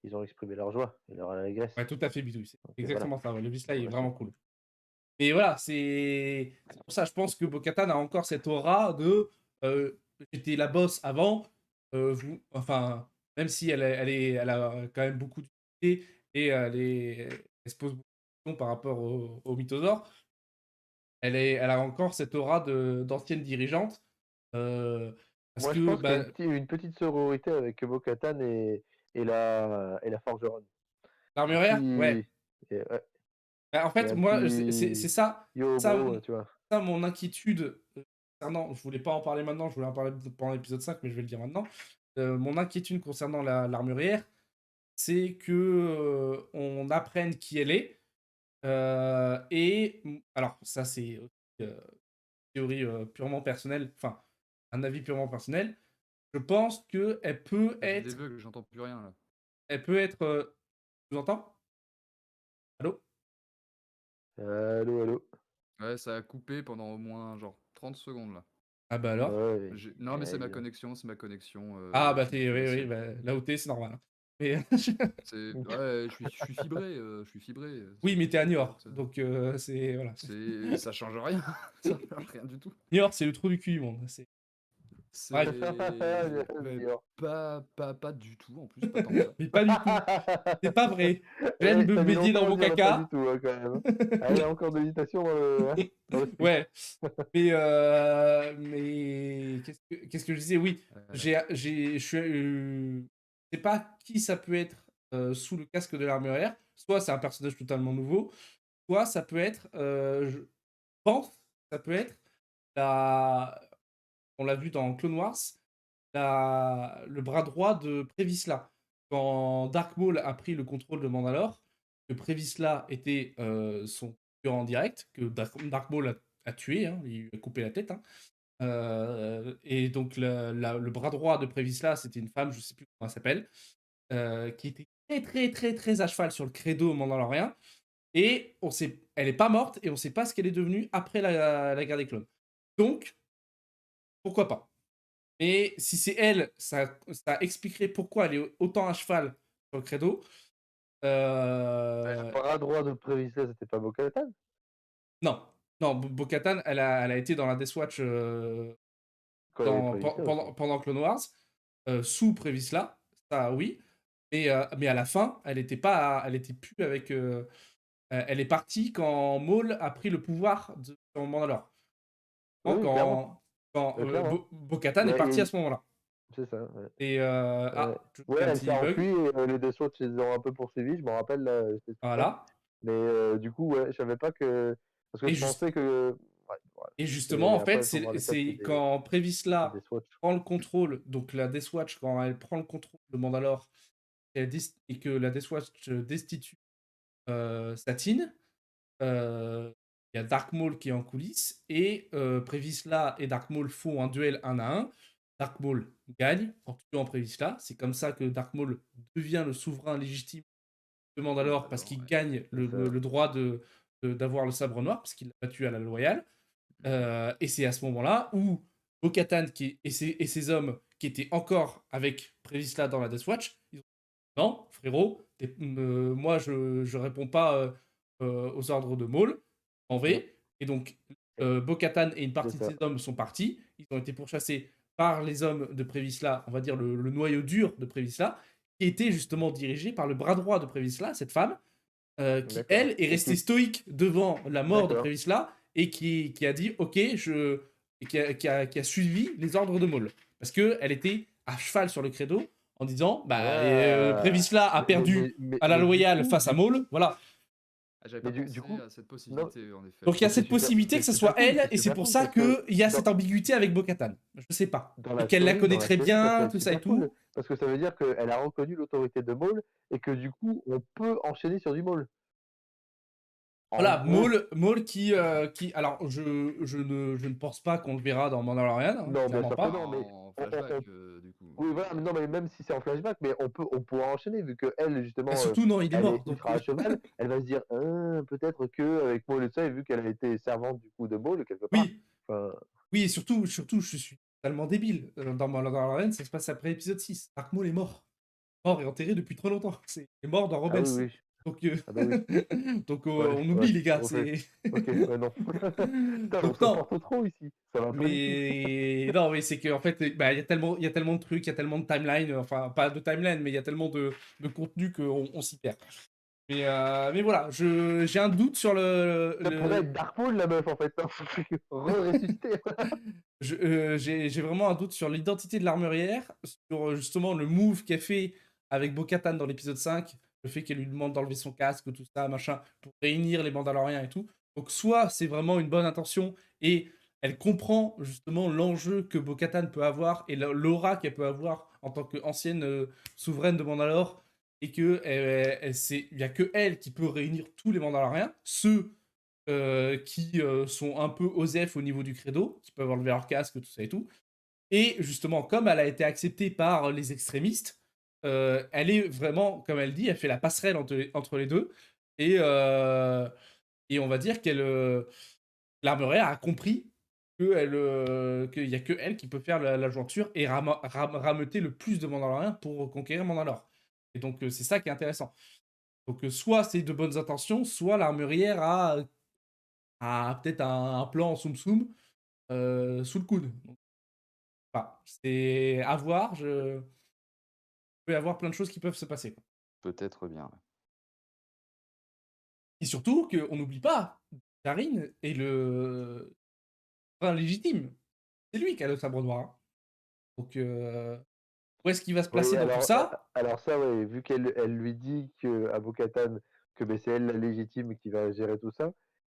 Ils ont exprimé leur joie et leur allégresse. ouais, tout à fait, Bidouille. C'est Donc voilà, exactement ça. Ouais, le Vizsla faut est respect. vraiment cool. Et voilà, c'est pour ça, je pense que Bo-Katan a encore cette aura de j'étais la boss avant, enfin, même si elle a quand même beaucoup d'utilité, et elle se pose beaucoup de questions par rapport au mythosaure, elle a encore cette aura d'ancienne dirigeante, euh, parce Moi, je que pense qu'il y a bah, une petite sororité avec Bo-Katan et la forgeronne. Un l'armurière, ouais. petit, ouais, Bah, en il y a fait, un moi, c'est petit ça, yo ça, bro, tu vois. ça mon inquiétude concernant, je voulais pas en parler maintenant, je voulais en parler pendant l'épisode 5, mais je vais le dire maintenant. Mon inquiétude concernant l'armurière, c'est que on apprenne qui elle est. Alors, ça, c'est aussi théorie purement personnelle, enfin, un avis purement personnel. Je pense que Ah, j'ai des bugs, j'entends plus rien là. elle peut être. Tu m'entends? Allô? Allô, allô. Ouais, ça a coupé pendant au moins genre 30 secondes là. Ah bah alors? Ouais, Non mais c'est ma évidemment. connexion, c'est ma connexion Ah bah du oui, oui, logiciel. bah, là où t'es, c'est normal, hein. Mais Ouais, je suis fibré, je suis fibré, oui, mais t'es à c'est pour Niort, ça. donc c'est voilà. Ça change rien, ça change rien du tout. Niort, c'est le trou du cul du monde. Bref, Mais Junior. pas du tout en plus, pas tant que ça. mais pas du tout. C'est pas vrai. Je viens de Ouais, me t'as mis baigner longtemps dans à mon dire le pas du caca. tout, hein, quand même. Ah, il y a encore de l'hésitation hein, dans le speech. Ouais, mais qu'est-ce que je disais? Oui, Ouais. je suis, je sais pas qui ça peut être sous le casque de l'armurière. Soit c'est un personnage totalement nouveau, soit ça peut être, je pense, ça peut être la, on l'a vu dans Clone Wars, le bras droit de Prévisla. Quand Dark Maul a pris le contrôle de Mandalore, que Prévisla était son concurrent direct, que Dark Maul a tué, hein, il lui a coupé la tête. Hein. Et donc le bras droit de Prévisla, c'était une femme, je sais plus comment elle s'appelle, qui était très très très très à cheval sur le credo mandalorien. Et elle est pas morte et on sait pas ce qu'elle est devenue après la guerre des clones. Donc, pourquoi pas. Et si c'est elle, ça expliquerait pourquoi elle est autant à cheval sur le credo. Le bras droit de Prévisla, c'était pas Bo-Katan? Non, non, Bo-Katan, elle a été dans la Death Watch Quand il y avait Prévisla aussi. pendant Clone Wars, sous Prévisla, ça oui. Mais à la fin, elle était plus avec elle est partie quand Maul a pris le pouvoir sur Mandalore. Oui, clairement. Quand Clairement. Bo-Katan Il y est a- parti à il- ce moment-là. C'est ça, ouais. Et Ouais. je Ouais, fais un elle s'est petit enfuie bug. et les Death Watch les ont un peu poursuivis, je me rappelle, là, cette histoire. Voilà. Mais du coup, ouais, je savais pas que. Parce que Et, je pensais que. Ouais, et justement, en fait, après, faut voir les cas, c'est quand c'est Previsla des Swatch. prend le contrôle, donc la Death Watch, quand elle prend le contrôle de Mandalore et que la Death Watch destitue Satine, il y a Dark Maul qui est en coulisses, et Previsla et Dark Maul font un duel 1 à 1. Dark Maul gagne en tuant Previsla. C'est comme ça que Dark Maul devient le souverain légitime de Mandalore parce qu'il gagne le droit d'avoir le sabre noir, parce qu'il l'a battu à la loyale. Et c'est à ce moment-là où Bo-Katan et ses hommes qui étaient encore avec Previsla dans la Death Watch, ils ont dit non, frérot, moi je réponds pas aux ordres de Maul, en V. Et donc Bo-Katan et une partie de ses hommes sont partis. Ils ont été pourchassés par les hommes de Previsla, on va dire le noyau dur de Previsla, qui était justement dirigé par le bras droit de Previsla, cette femme, qui elle est restée stoïque devant la mort de Previsla et qui a dit ok, qui a suivi les ordres de Maul parce que elle était à cheval sur le credo en disant Previsla a perdu à la loyale face à Maul, voilà. J'avais pas pensé à cette possibilité, en effet. Donc il y a cette possibilité que ce soit elle, et c'est pour ça qu'il y a cette ambiguïté avec Bo-Katan. Je sais pas. Et qu'elle la connaît très bien, tout ça et tout. Parce que ça veut dire qu'elle a reconnu l'autorité de Maul et que du coup, on peut enchaîner sur du Maul. Voilà, Maul qui alors je ne pense pas qu'on le verra dans Mandalorian, hein, non, bien clairement sûr pas. que non, mais en flashback, du coup. Oui, voilà, mais non, mais même si c'est en flashback, mais on pourra enchaîner vu que elle justement. Et surtout non, il est mort. Elle sera à cheval, elle va se dire peut-être que avec Maul et tout ça, et vu qu'elle a été servante du coup de Maul quelque part. Oui. Oui, et surtout, je suis totalement débile. Dans Mandalorian, ça se passe après épisode 6. Dark Maul est mort. Mort et enterré depuis trop longtemps. Il est mort dans Rebels. Ah oui, oui. Donc, donc on oublie les gars. Ok, non. Putain, on se porte trop ici. Ça va mais non, mais c'est qu'en fait, il y a tellement de trucs, il y a tellement de timeline, enfin pas de timeline, mais il y a tellement de contenu qu'on s'y perd. Mais voilà, j'ai un doute sur Ça pourrait être Dark Maul la meuf en fait. Ressuscité. J'ai vraiment un doute sur l'identité de l'armurière, sur justement le move qu'elle fait avec Bo-Katan dans l'épisode 5, le fait qu'elle lui demande d'enlever son casque, tout ça, machin, pour réunir les Mandaloriens et tout. Donc soit c'est vraiment une bonne intention et elle comprend justement l'enjeu que Bo-Katan peut avoir et l'aura qu'elle peut avoir en tant qu'ancienne souveraine de Mandalore, et que il n'y a que elle qui peut réunir tous les Mandaloriens, ceux qui sont un peu OSEF au niveau du credo, qui peuvent enlever leur casque, tout ça et tout. Et justement, comme elle a été acceptée par les extrémistes, elle est vraiment, comme elle dit, elle fait la passerelle entre les deux. Et on va dire qu'elle l'armurière a compris qu'il n'y a que elle qui peut faire la jointure et rameuter le plus de Mandaloriens pour conquérir Mandalore. Et donc, c'est ça qui est intéressant. Donc, soit c'est de bonnes intentions, soit l'armurière a peut-être un plan en soum-soum sous le coude. Enfin, c'est à voir. Il peut y avoir plein de choses qui peuvent se passer. Peut-être bien. Et surtout qu'on n'oublie pas, Darin est le légitime. C'est lui qui a le sabre noir. Hein. Donc, où est-ce qu'il va se placer dans tout ça? Alors ça, ouais, vu qu'elle lui dit à Bo-Katan que c'est elle la légitime qui va gérer tout ça.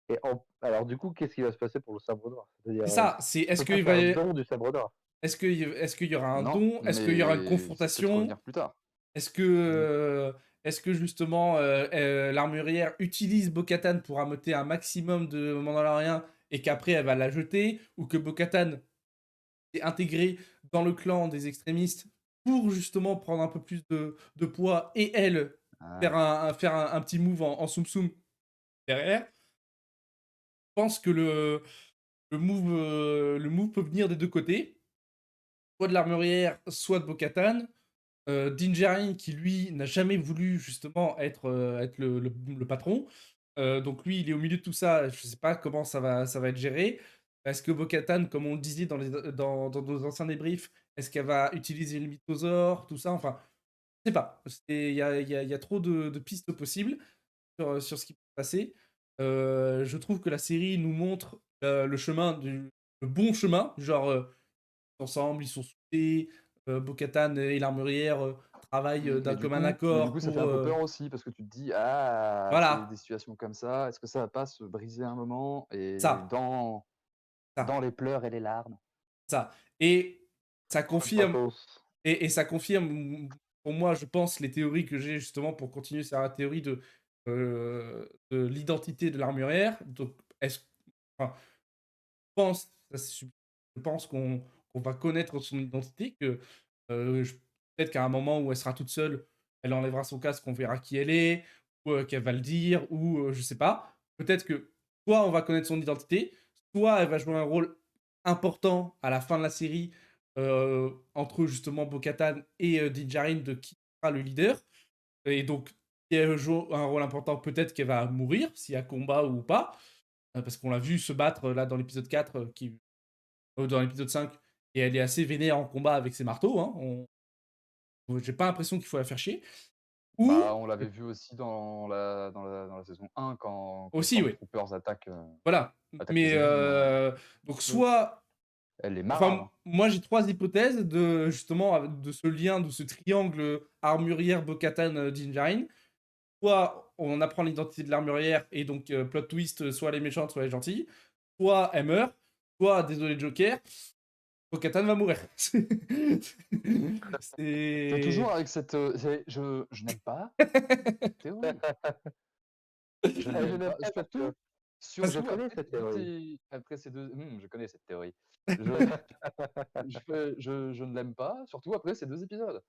Et alors du coup, qu'est-ce qui va se passer pour le sabre noir? C'est ça. C'est est-ce qu'il va y avoir un don du sabre noir? Est-ce qu'il y aura un don? Est-ce qu'il y aura une confrontation? Plus tard. Est-ce que justement l'armurière utilise Bo-Katan pour ameuter un maximum de Mandaloriens et qu'après elle va la jeter, ou que Bo-Katan est intégré dans le clan des extrémistes pour justement prendre un peu plus de poids et elle faire un petit move en soum-soum derrière? Je pense que le move peut venir des deux côtés, soit de l'armurière, soit de Bo-Katan. Din Djarin qui lui n'a jamais voulu justement être le patron, donc lui il est au milieu de tout ça. Je sais pas comment ça va être géré. Est-ce que Bo-Katan, comme on le disait dans nos anciens débriefs, est-ce qu'elle va utiliser le mythosaure, tout ça, enfin je sais pas, il y a trop de pistes possibles sur ce qui peut passé. Je trouve que la série nous montre le bon chemin. Genre, ensemble, ils sont soudés. Bo-Katan et l'armurière travaillent Mais d'un du commun coup, accord ça fait pour. un peu peur aussi parce que tu te dis: «Ah, c'est des Voilà, situations comme ça, est-ce que ça va pas se briser un moment?» et ça, dans ça, les pleurs et les larmes. ça. Et ça Le confirme, pathos. et ça confirme, pour moi, je pense, les théories que j'ai justement pour continuer sur la théorie de l'identité de l'armurière. Donc, enfin, pense, je pense qu'on va connaître son identité, que peut-être qu'à un moment où elle sera toute seule, elle enlèvera son casque, on verra qui elle est, ou qu'elle va le dire, ou je sais pas. Peut-être que soit on va connaître son identité, soit elle va jouer un rôle important à la fin de la série entre justement Bo-Katan et Din Djarin de qui sera le leader. Et donc, si elle joue un rôle important, peut-être qu'elle va mourir, s'il y a combat ou pas. Parce qu'on l'a vu se battre là dans l'épisode 4, dans l'épisode 5, et elle est assez vénère en combat avec ses marteaux. Hein. J'ai pas l'impression qu'il faut la faire chier. Ou, Bah, on l'avait vu aussi dans la saison 1 quand les aussi, oui, Stormtroopers voilà. attaquent Mais les ennemis, hein. donc, Mm. soit. Elle les Enfin, marave, hein. moi j'ai trois hypothèses de justement de ce lien, de ce triangle armurière Bo-Katan Din Djarin. Soit on apprend l'identité de l'armurière et donc plot twist, soit elle est méchante, soit elle est gentille. Soit elle meurt. Soit, désolé Joker, Bo-Katan va mourir. C'est toujours C'est. avec cette, je n'aime pas cette théorie. Je ne Ah, je l'aime n'aime pas, pas parce que je surtout connais cette théorie. après ces 2 je connais cette théorie. Je je ne l'aime pas, surtout après ces 2 épisodes.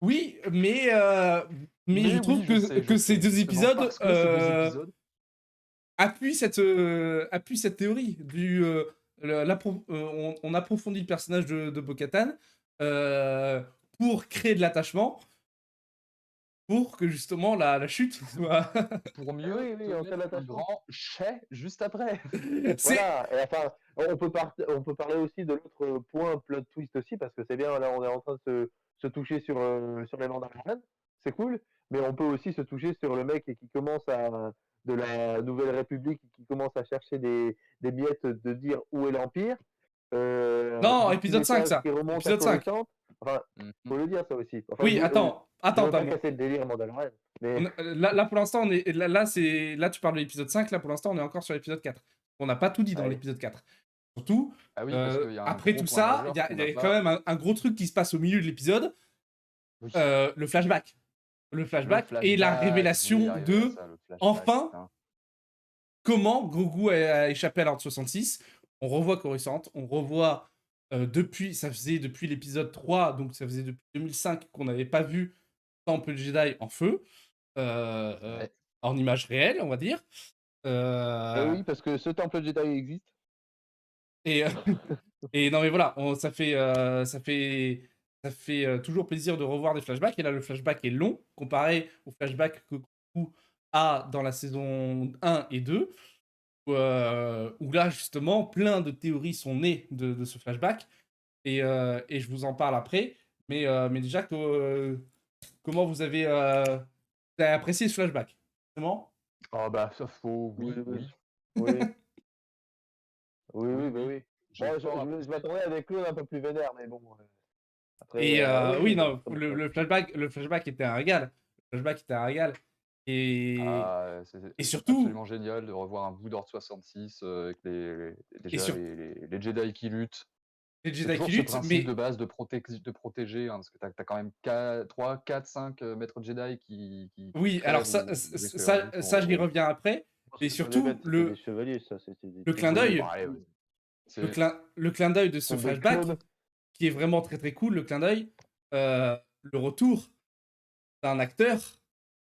Oui, mais je Mais trouve oui, je que ces sais, deux justement épisodes parce que ces 2 épisodes appuient cette théorie. On approfondit le personnage de Bo-Katan euh, pour créer de l'attachement, pour que justement la chute soit. pour Eh mieux oui, te oui, on fait mettre un l'attachement. grand chais juste après. C'est. Voilà, et enfin, on peut parler aussi de l'autre point plot twist aussi, parce que c'est bien, là on est en train de se toucher sur les Mandalorians, c'est cool, mais on peut aussi se toucher sur le mec qui commence de la Nouvelle République, qui commence à chercher des miettes de dire où est l'Empire, Non, du petit épisode 5, message ça. qui remonte à Épisode 5. Coruscant, enfin, faut Mmh. le dire ça aussi. Enfin, Oui, je attends, veux pas Tam. casser le délire Mandalorian, mais Là, pour l'instant, là, tu parles de l'épisode 5, là, pour l'instant, on est encore sur l'épisode 4. On n'a pas tout dit dans allez. l'épisode 4. Surtout, Ah oui, parce qu'il y a un après gros tout point ça, majeur qu'on il y n'a a quand pas. même un gros truc qui se passe au milieu de l'épisode, Oui, le flashback. Le le flashback et la flashback, je voulais y révélation arriver à de, ça, le flashback, enfin, putain. comment Grogu a échappé à l'Ordre 66. On revoit Coruscant, on revoit ça faisait depuis l'épisode 3, donc ça faisait depuis 2005 qu'on n'avait pas vu Temple Jedi en feu, euh, euh, Ouais. en image réelle, on va dire. Oui, parce que ce temple Jedi existe. Et, et non mais voilà, ça fait toujours plaisir de revoir des flashbacks. Et là, le flashback est long comparé au flashback que Goku a dans la saison 1 et 2, où là, justement, plein de théories sont nées de ce flashback. Et je vous en parle après. Mais déjà, comment vous avez apprécié ce flashback? Vraiment? Ah bah ça faut, Oui, oui, oui. oui, Oui, oui, bah oui. oui. J'ai Bon, fort je apprécié. m'attendais à des clones un peu plus vénères, mais bon. Après, Et oui, oui, oui, non, très bon. le flashback était un régal. Le flashback était un régal. Et, Ah, c'est et surtout, absolument génial de revoir un bout d'Ordre 66 avec et déjà sur, les Jedi qui luttent. les C'est Jedi qui toujours ce luttent, principe de mais base de protéger, hein, parce que tu as quand même 3, 4, 5 maîtres Jedi qui oui, alors crèvent ou risquent leur vie ça je y pour. reviens après. Bon, Et c'était pas des surtout, bêtes, c'était des chevaliers, ça, c'était des le trucs clin de Oui, haut. d'œil, bah, allez, ouais. C'est le clin d'œil de Ce ce sont des flashback, clones. qui est vraiment très très cool, le clin d'œil, le retour d'un acteur,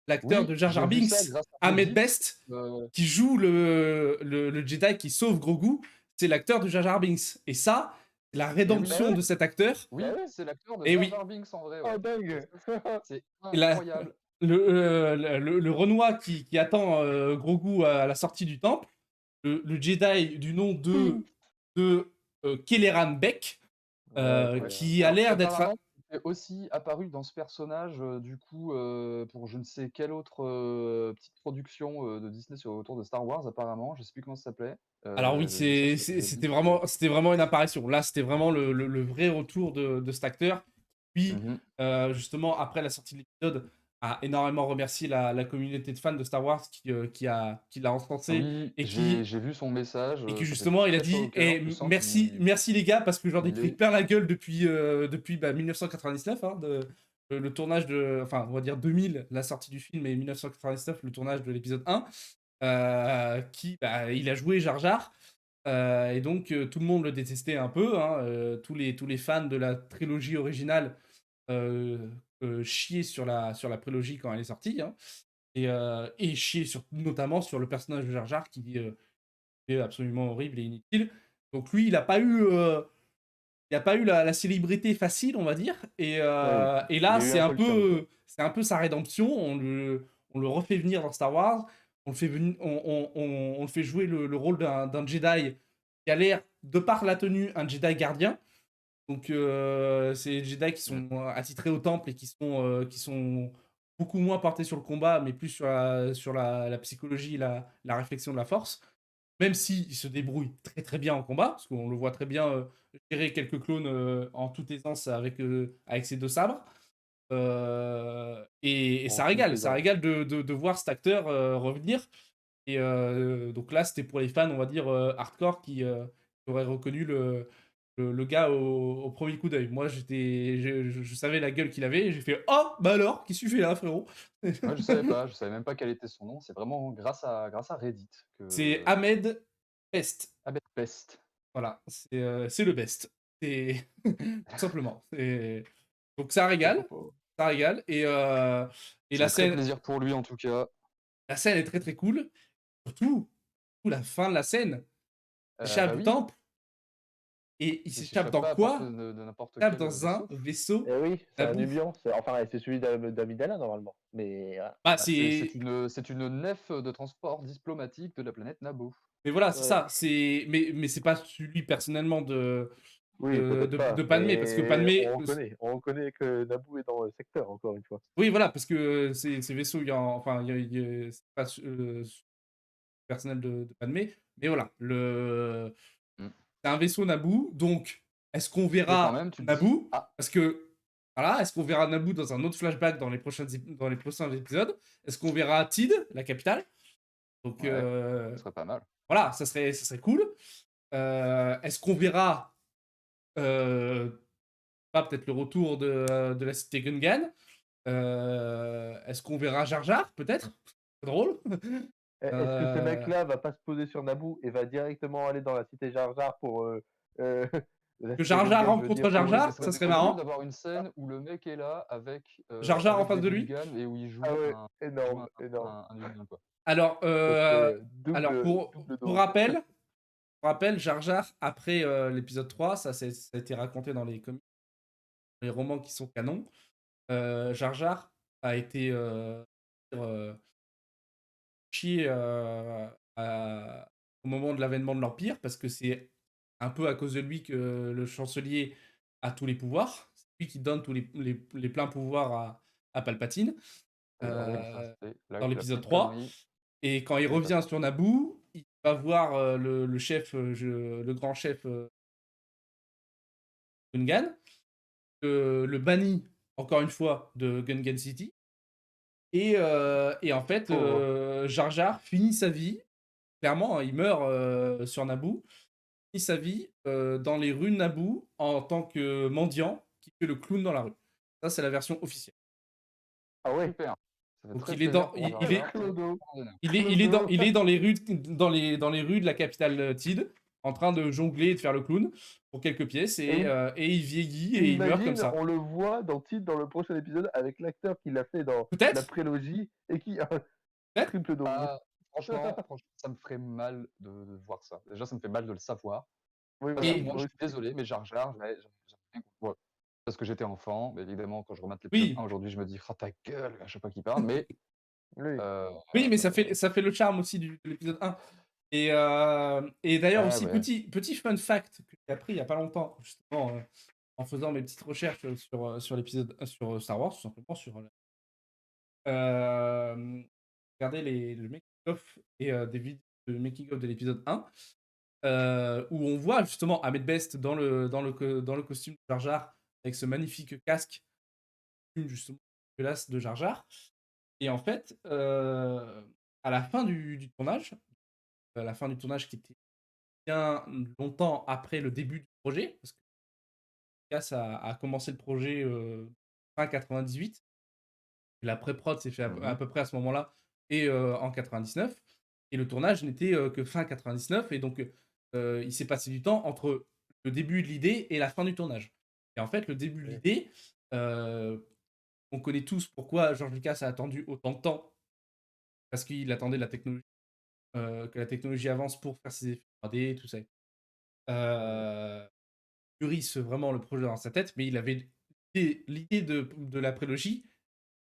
l'acteur de Oui, Jar j'ai Jar vu ça Binks, grâce à Ahmed Maudit. Best, qui joue le Jedi qui sauve Grogu, c'est l'acteur de Jar Jar Binks. Et ça, c'est la Et oui, Bah rédemption ouais, de cet acteur. oui, bah ouais. c'est l'acteur de Et Jar oui, Jar Binks en vrai, Oh, ouais. Et dingue. ça, c'est et incroyable. le Renoir qui attend Grogu à la sortie du temple, le Jedi du nom de Kelleran Beck, Ouais, Ouais. qui a Alors l'air d'être qu'apparemment, est aussi apparu dans ce personnage, du coup, pour je ne sais quelle autre, petite production, de Disney autour de Star Wars apparemment, je sais plus comment ça s'appelait. Alors oui, Ça je c'était lis que vraiment une apparition. Là, c'était vraiment le vrai retour de cet acteur. Puis, mmh justement, après la sortie de l'épisode, a énormément remercié la communauté de fans de Star Wars qui l'a encensé Oui, et j'ai vu son message, que ça fait justement, il a très chaud au dit cœur. eh, Tu sens merci, merci les gars, parce que j'en ai il pris est plein la gueule depuis 1999, hein, le tournage enfin, on va dire 2000, la sortie du film, et 1999, le tournage de l'épisode 1, il a joué Jar Jar. Et donc, tout le monde le détestait un peu, hein, tous les fans de la trilogie originale chiaient sur la prélogie quand elle est sortie, hein, et chiaient notamment sur le personnage de Jar Jar qui est absolument horrible et inutile. Donc lui, il a pas eu la célébrité facile, on va dire. Ouais, Et il là, a eu un peu le seum, quoi. c'est un peu sa rédemption. On le refait venir dans Star Wars. On le fait, on le fait jouer le rôle d'un Jedi qui a l'air, de par la tenue, un Jedi gardien. Donc, c'est des Jedi qui sont attitrés au temple et qui sont beaucoup moins portés sur le combat, mais plus sur la psychologie, la réflexion de la force. Même s'il se débrouille très très bien en combat, parce qu'on le voit très bien gérer quelques clones en toute aisance avec ses deux sabres. Et En ça toute régale, ça aisance. régale de voir cet acteur revenir. Et donc là, c'était pour les fans, on va dire, hardcore qui auraient reconnu le gars au premier coup d'œil. Moi, je savais la gueule qu'il avait, et j'ai fait oh, bah alors, qu'est-ce que tu fais là, frérot? Moi je savais même pas quel était son nom, c'est vraiment grâce à Reddit C'est que Ahmed Best. Abed Pest. Voilà, c'est le best. C'est tout simplement. Donc ça Oh, oh, régale, oh. ça régale. Et Ça la fait très scène, plaisir pour lui en tout cas. la scène est très très cool. Surtout, la fin de la scène, il s'échappe Bah du oui, temple. Et il il s'échappe s'échappe dans pas à porte quoi? de n'importe Il s'échappe quel, dans un vaisseau. vaisseau Eh oui, c'est un Naboo. Nubian. Enfin, c'est celui d'Amidala, normalement. Mais voilà. Bah, Bah, c'est une nef de transport diplomatique de la planète Naboo. mais voilà, c'est Ouais. ça. Mais c'est pas celui personnellement Oui, peut-être de pas. Padmé, parce que Mais Padmé. on reconnaît que Naboo est dans le secteur, encore une fois. Oui, voilà, parce que ces vaisseaux, enfin, c'est pas personnel de Padmé. Mais voilà, Mmh. c'est un vaisseau Naboo. Donc, est-ce qu'on Mais quand verra même, tu te dis: Naboo? «Ah, Parce que, voilà, est-ce qu'on verra Naboo dans un autre flashback dans les prochains épisodes? Est-ce qu'on verra Tid, la capitale? Donc, ouais, ce serait pas mal». voilà, ça serait cool. Est-ce qu'on verra, euh, pas peut-être le retour de la cité Gungan? Est-ce qu'on verra Jar Jar, peut-être? C'est drôle. Est-ce que ce Euh, mec-là va pas se poser sur Naboo et va directement aller dans la cité Jar Jar pour euh, la que cité Jar Jar Gungan, je veux rencontre dire, Jar Ah oui, ce Jar, serait ça serait trop drôle marrant. d'avoir une scène où le mec est là avec, Jar Jar en avec face des de lui. hooligans et où il Ah joue ouais, un énorme, énorme. hooligan, quoi. Alors, Ça euh, serait alors double pour dose. rappel, Jar Jar, après l'épisode 3, ça a été raconté dans les comics, les romans qui sont canons. Jar Jar a été euh, chié au moment de l'avènement de l'Empire, parce que c'est un peu à cause de lui que le chancelier a tous les pouvoirs. C'est lui qui donne tous les pleins pouvoirs à Palpatine Oui, ça euh, c'est la dans la l'épisode petite 3. connerie Et quand il que j'ai pas revient faite. sur Naboo, il va voir le chef, le grand chef Gungan, le banni, encore une fois, de Gungan City. Et en fait, Pauvre. Jar Jar finit sa vie, clairement, hein, il meurt sur Naboo, finit sa vie dans les rues de Naboo en tant que mendiant qui fait le clown dans la rue. Ça, c'est la version officielle. Ah ouais, Super. Ça fait Donc très il est plaisir dans, pour Jar il est, Jar, c'est Clodo, extraordinaire. il est Clodo. dans les rues, dans les rues de la capitale Tid, en train de jongler et de faire le clown pour quelques pièces, Et, et il vieillit et et il meurt comme imagine, ça. on le voit dans le prochain épisode avec l'acteur qui l'a fait dans la Peut-être, prélogie et qui a un peut-être. triple dose. Ah, franchement, ça me ferait mal de voir ça. Déjà, ça me fait mal de le savoir. Oui, Parce que voilà, Et moi, moi je suis aussi. désolé, mais Jar Jar, j'avais rien contre. Ouais, parce que j'étais enfant, mais évidemment, quand je remate l'épisode oui, 1 aujourd'hui, je me dis: «Ah ta gueule!» à chaque fois qu'il parle, mais Oui. heu, oui, mais ça fait le charme aussi de l'épisode 1. Et d'ailleurs ah aussi, ouais. petit fun fact que j'ai appris il y a pas longtemps, justement, en faisant mes petites recherches sur l'épisode, sur Star Wars, tout simplement, regarder le making-of et des vidéos de making-of de l'épisode 1, où on voit justement Ahmed Best dans le costume de Jar Jar, avec ce magnifique casque, justement, dégueulasse de Jar Jar. Et en fait, à la fin du tournage, à la fin du tournage qui était bien longtemps après le début du projet, parce que Lucas a commencé le projet fin 98, et la pré-prod s'est fait à peu près à ce moment-là, et en 99, et le tournage n'était que fin 99, et donc il s'est passé du temps entre le début de l'idée et la fin du tournage. Et en fait, le début de l'idée, on connaît tous pourquoi George Lucas a attendu autant de temps, parce qu'il attendait la technologie, que la technologie avance pour faire ses effets 3D, tout ça. Mûrisse vraiment le projet dans sa tête, mais il avait l'idée de la prélogie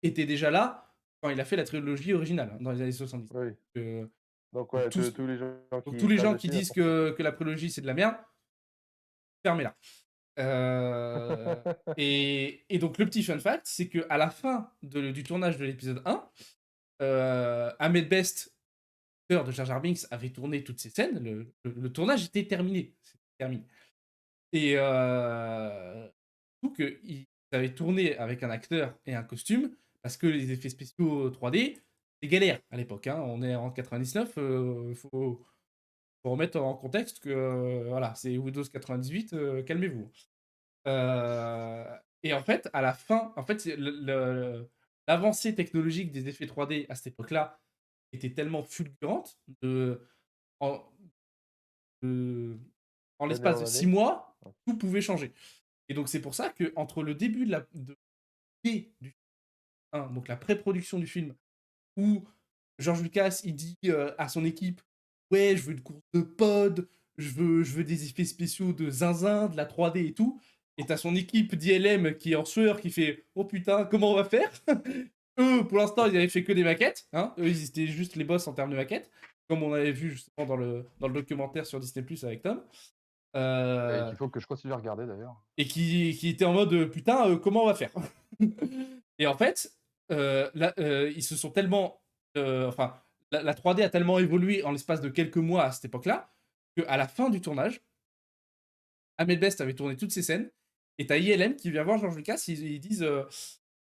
était déjà là quand il a fait la trilogie originale, hein, dans les années 70. Oui. Euh, Donc, ouais, tous, tous les gens donc qui tous les gens crachent qui dessus, disent que la prélogie c'est de la merde, fermez-la. Et donc le petit fun fact, c'est qu'à la fin du tournage de l'épisode 1, Ahmed Best, acteur de Jar Jar Binks, avait tourné toutes ces scènes. Le tournage était terminé. C'était terminé. Et surtout qu'il avait tourné avec un acteur et un costume, parce que les effets spéciaux 3D, c'est galère à l'époque. Hein. On est en 99, faut remettre en contexte que voilà, c'est Windows 98, calmez-vous. Et en fait, à la fin, en fait, l'avancée technologique des effets 3D à cette époque-là était tellement fulgurante en, en l'espace de 6 mois, tout pouvait changer. Et donc c'est pour ça que entre le début de du film, donc la pré-production du film, où George Lucas il dit à son équipe, ouais, je veux une course de pod, je veux des effets spéciaux de zinzin, de la 3D et tout. Et t'as son équipe d'ILM qui est en sueur, qui fait, oh putain, comment on va faire? Eux, pour l'instant, ils avaient fait que des maquettes. Hein. Eux, ils étaient juste les boss en termes de maquettes, comme on avait vu justement dans le documentaire sur Disney Plus avec Tom. Et qu'il faut que je continue à regarder d'ailleurs. Et qui était en mode putain, comment on va faire? Et en fait, là, ils se sont tellement. Enfin, la 3D a tellement évolué en l'espace de quelques mois à cette époque-là, qu'à la fin du tournage, Ahmed Best avait tourné toutes ces scènes, et t'as ILM qui vient voir George Lucas, ils disent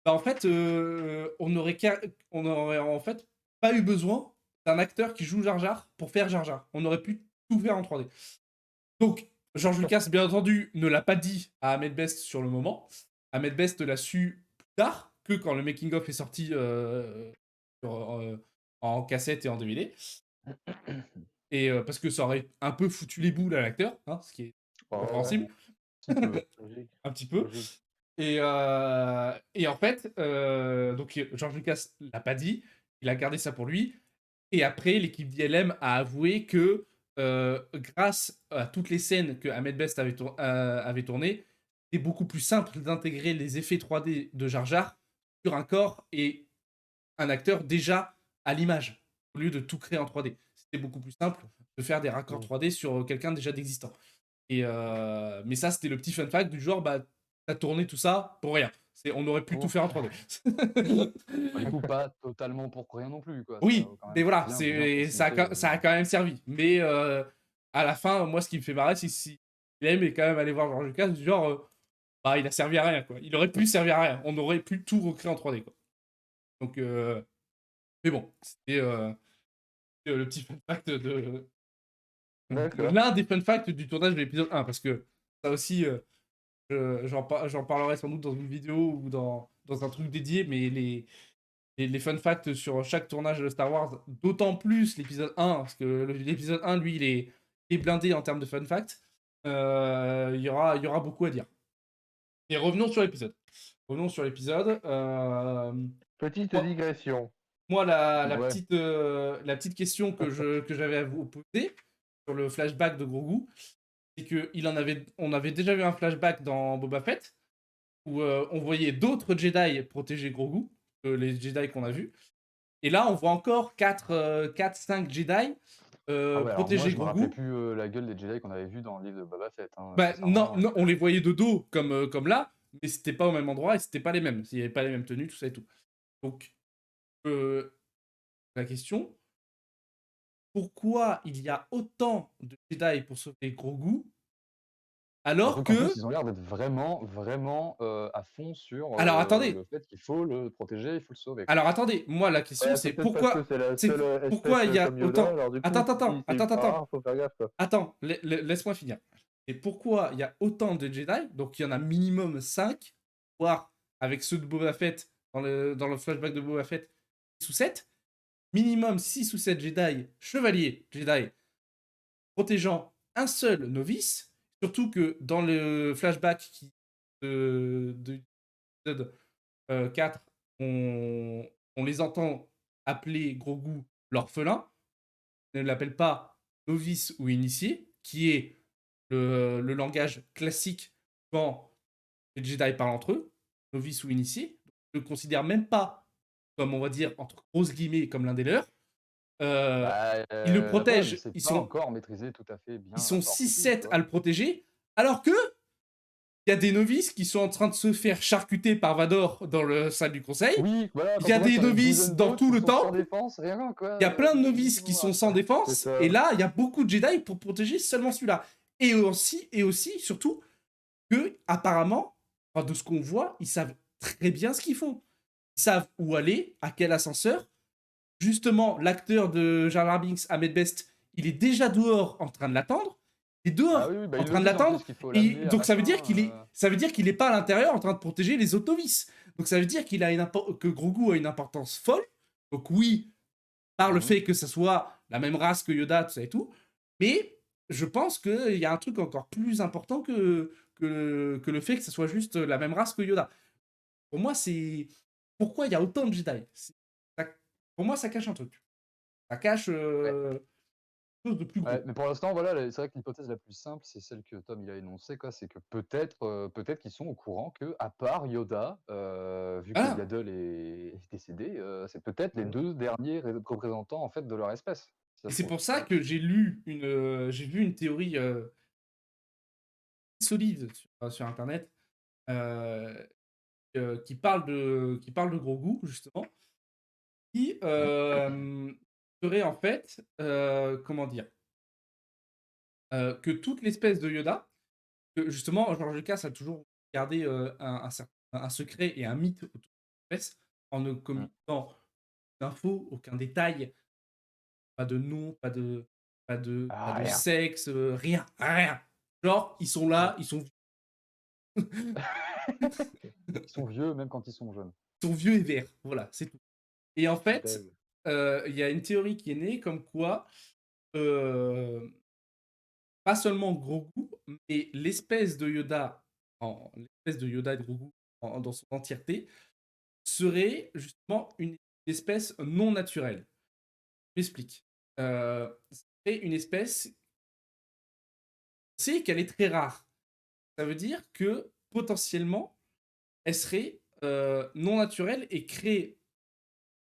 bah en fait, on aurait en fait pas eu besoin d'un acteur qui joue Jar Jar pour faire Jar Jar. On aurait pu tout faire en 3D. Donc, George Lucas, bien entendu, ne l'a pas dit à Ahmed Best sur le moment. Ahmed Best l'a su plus tard, que quand le making-of est sorti en cassette et en DVD. Et parce que ça aurait un peu foutu les boules à l'acteur, hein, ce qui est compréhensible. Un petit peu. Et en fait, donc George Lucas l'a pas dit, il a gardé ça pour lui. Et après, l'équipe d'ILM a avoué que grâce à toutes les scènes que Ahmed Best avait tournées, c'était beaucoup plus simple d'intégrer les effets 3D de Jar Jar sur un corps et un acteur déjà à l'image, au lieu de tout créer en 3D. C'était beaucoup plus simple de faire des raccords 3D sur quelqu'un déjà d'existant. Et mais ça, c'était le petit fun fact du genre, bah, t'as tourné tout ça pour rien. On aurait pu tout faire en 3D. Du coup, pas totalement pour rien non plus, quoi. Oui, mais voilà, ça a quand quand même servi. Mais à la fin, moi, ce qui me fait marrer, c'est si il est quand même allé voir George Lucas, du genre, bah, il a servi à rien, quoi. Il aurait pu servir à rien. On aurait pu tout recréer en 3D, quoi. Donc, mais bon, c'était le petit fun fact l'un des fun facts du tournage de l'épisode 1, parce que ça aussi, j'en parlerai sans doute dans une vidéo ou dans un truc dédié, mais les fun facts sur chaque tournage de Star Wars, d'autant plus l'épisode 1, parce que l'épisode 1, lui, il est blindé en termes de fun facts. Il y aura beaucoup à dire. Et revenons sur l'épisode. Petite Moi, digression. Moi, la Ouais. petite question que j'avais à vous poser sur le flashback de Grogu, c'est qu'on avait déjà vu un flashback dans Boba Fett, où on voyait d'autres Jedi protéger Grogu, les Jedi qu'on a vus. Et là, on voit encore 4-5 Jedi Ah ouais, alors moi, protéger je me rappelais Grogu. plus la gueule des Jedi qu'on avait vu dans le livre de Boba Fett, hein, Bah, non, sincèrement. non, on les voyait de dos comme là, mais c'était pas au même endroit et c'était pas les mêmes. Il n'y avait pas les mêmes tenues, tout ça et tout. Donc, la question, pourquoi il y a autant de Jedi pour sauver Grogu, alors Surtout qu'en plus, que... ils ont l'air d'être vraiment, vraiment à fond sur Alors, le attendez, fait qu'il faut le protéger, il faut le sauver, quoi. alors attendez, moi, la question, Ouais, c'est peut-être parce que c'est la seule pourquoi espèce il y a comme Yoda, autant... alors du Attends, coup, attends, si c'est ultra attends, rare, faut faire gaffe, quoi. attends, laisse-moi finir. Et pourquoi il y a autant de Jedi, donc il y en a minimum 5, voire avec ceux de Boba Fett, dans le flashback de Boba Fett, 6 ou 7, minimum 6 ou 7 Jedi, chevaliers Jedi, protégeant un seul novice, surtout que dans le flashback de l'épisode 4, on les entend appeler Grogu l'orphelin, ne l'appelle pas novice ou initié, qui est le langage classique quand les Jedi parlent entre eux, novice ou initié. Ne le considère même pas comme, on va dire, entre grosses guillemets, comme l'un des leurs. Euh, Bah, ils le ouais, mais protègent, c'est pas encore maîtrisé tout à fait ils bien la sont Force non plus, tu 6-7 à vois? le protéger, alors que il y a des novices qui sont en train de se faire charcuter par Vador dans le salle du conseil. Oui, voilà, Il quand y a on voit des qu'il y en a une novices douzaine dans d'autres tout qui le sont sans temple. défense, rien quoi, Il y a plein de novices qui sont dis-moi. sans C'est défense. ça. Et là, il y a beaucoup de Jedi pour protéger seulement celui-là. Et aussi, surtout, que apparemment, enfin, de ce qu'on voit, ils savent très bien ce qu'ils font. Ils savent où aller, à quel ascenseur. Justement, l'acteur de Jar Jar Binks, Ahmed Best, il est déjà dehors en train de l'attendre. Il est Ah dehors oui, oui, bah, en ils le train de disent en l'attendre. plus qu'il faut Et l'amener à donc ça veut machin, dire qu'il est pas à l'intérieur en train de protéger les autres novices. Donc ça veut dire que Grogu a une importance folle. Donc oui, par le mmh. fait que ça soit la même race que Yoda, tout ça et tout. Mais je pense qu'il y a un truc encore plus important que le fait que ça soit juste la même race que Yoda. Pour moi, c'est... Pourquoi il y a autant de Jedi? Pour moi, ça cache un truc. Ça cache Ouais. quelque chose de plus Ouais, gros. mais pour l'instant, voilà, c'est vrai que l'hypothèse la plus simple, c'est celle que Tom il a énoncée, quoi. C'est que peut-être qu'ils sont au courant que, à part Yoda, vu que Voilà. Yaddle est décédé, c'est peut-être les Voilà. 2 derniers représentants en fait de leur espèce, si ça Et se c'est trouve. pour ça que j'ai vu une théorie solide sur Internet euh, qui parle de Grogu, justement, qui serait en fait, comment dire, que toute l'espèce de Yoda, que justement, George Lucas a toujours gardé un secret et un mythe autour de l'espèce en ne Mmh. communiquant d'infos, aucun détail, pas de nom, pas Ah, de rien. sexe, rien, rien. Genre, ils sont Mmh. là, Ils sont vieux même quand ils sont jeunes. ils sont vieux et verts. Voilà, c'est tout. Et en fait, Belle. il y a une théorie qui est née comme quoi, euh, pas seulement Grogu, mais l'espèce de Yoda, l'espèce de Yoda et de Grogu dans son entièreté, serait justement une espèce non naturelle. Je m'explique. C'est une espèce, on sait qu'elle est très rare. Ça veut dire que potentiellement, elle serait non naturelle et créée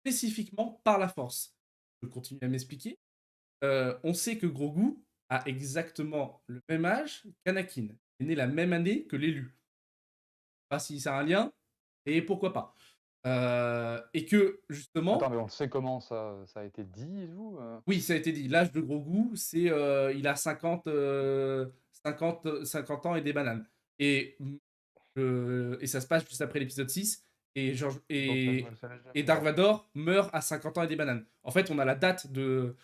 spécifiquement par la force. Je continue à m'expliquer. On sait que Grogu a exactement le même âge qu'Anakin. Il est né la même année que l'élu. Je sais pas si ça a un lien, et pourquoi pas. Et que, Attends, justement, mais on le sait comment ça a été dit et tout, oui, ça a été dit, l'âge de Grogu, c'est il a 50 ans et des bananes. Et, et ça se passe juste après l'épisode 6. Donc ça, je me le savais déjà, Et mais Dark bon. Vador meurt à 50 ans et des bananes. En fait, on a la date de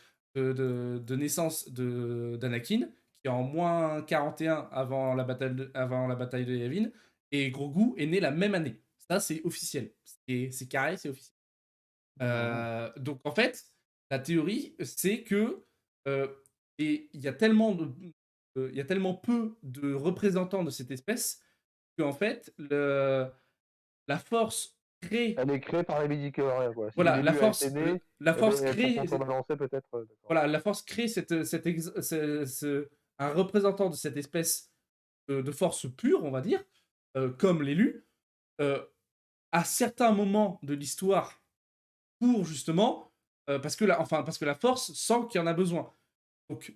naissance d'Anakin, qui est en moins 41 avant la bataille de Yavin. Et Grogu est né la même année. Ça, c'est officiel. C'est carré, c'est officiel. Mmh. Donc en fait, la théorie, c'est que euh, et il y a tellement peu de représentants de cette espèce qu'en fait, la force crée, Elle est créée par les midi-chloriens, quoi. Si voilà, l'élu a été né, la eh ben, force elles sont crée, contrebalancées peut-être. D'accord. voilà, la force crée un représentant de cette espèce de force pure, on va dire, comme l'élu, euh, à certains moments de l'histoire pour justement parce que la force sent qu'il y en a besoin. Donc,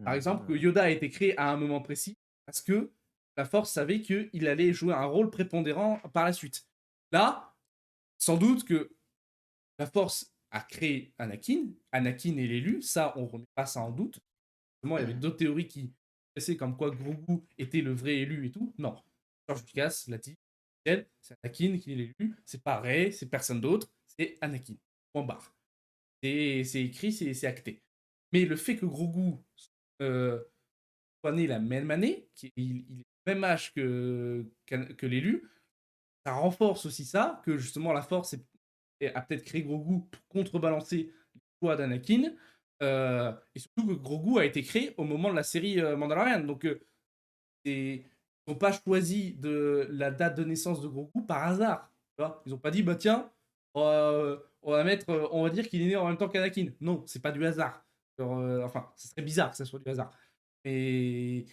par exemple, que Yoda a été créé à un moment précis parce que la Force savait qu'il allait jouer un rôle prépondérant par la suite. Là, sans doute que la Force a créé Anakin est l'élu, ça, on remet pas ça en doute. Justement, il y avait d'autres théories qui passaient comme quoi Grogu était le vrai élu et tout. Non, George Lucas l'a dit, c'est Anakin qui est l'élu, c'est pas Rey, c'est personne d'autre, c'est Anakin. Point barre. C'est écrit, c'est acté. Mais le fait que Grogu soit né la même année, il est au même âge que l'élu, ça renforce aussi ça, que justement la Force a peut-être créé Grogu pour contrebalancer les choix d'Anakin, et surtout que Grogu a été créé au moment de la série Mandalorian. Donc, ils n'ont pas choisi la date de naissance de Grogu par hasard. Tu vois, ils n'ont pas dit, bah tiens, on va dire qu'il est né en même temps qu'Anakin. Non, c'est pas du hasard. Enfin, ce serait bizarre que ça soit du hasard. Et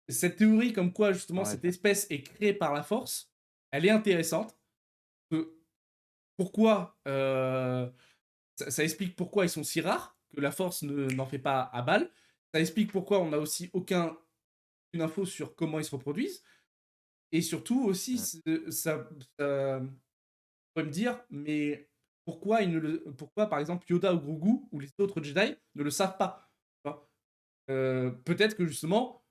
cette théorie comme quoi justement cette espèce est créée par la Force, elle est intéressante. Pourquoi ça explique pourquoi ils sont si rares, que la Force n'en fait pas à balle. Ça explique pourquoi on n'a aussi aucune info sur comment ils se reproduisent. Et surtout aussi, ça pourrait me dire, mais pourquoi, pourquoi par exemple Yoda ou Grogu ou les autres Jedi ne le savent pas? Peut-être que justement,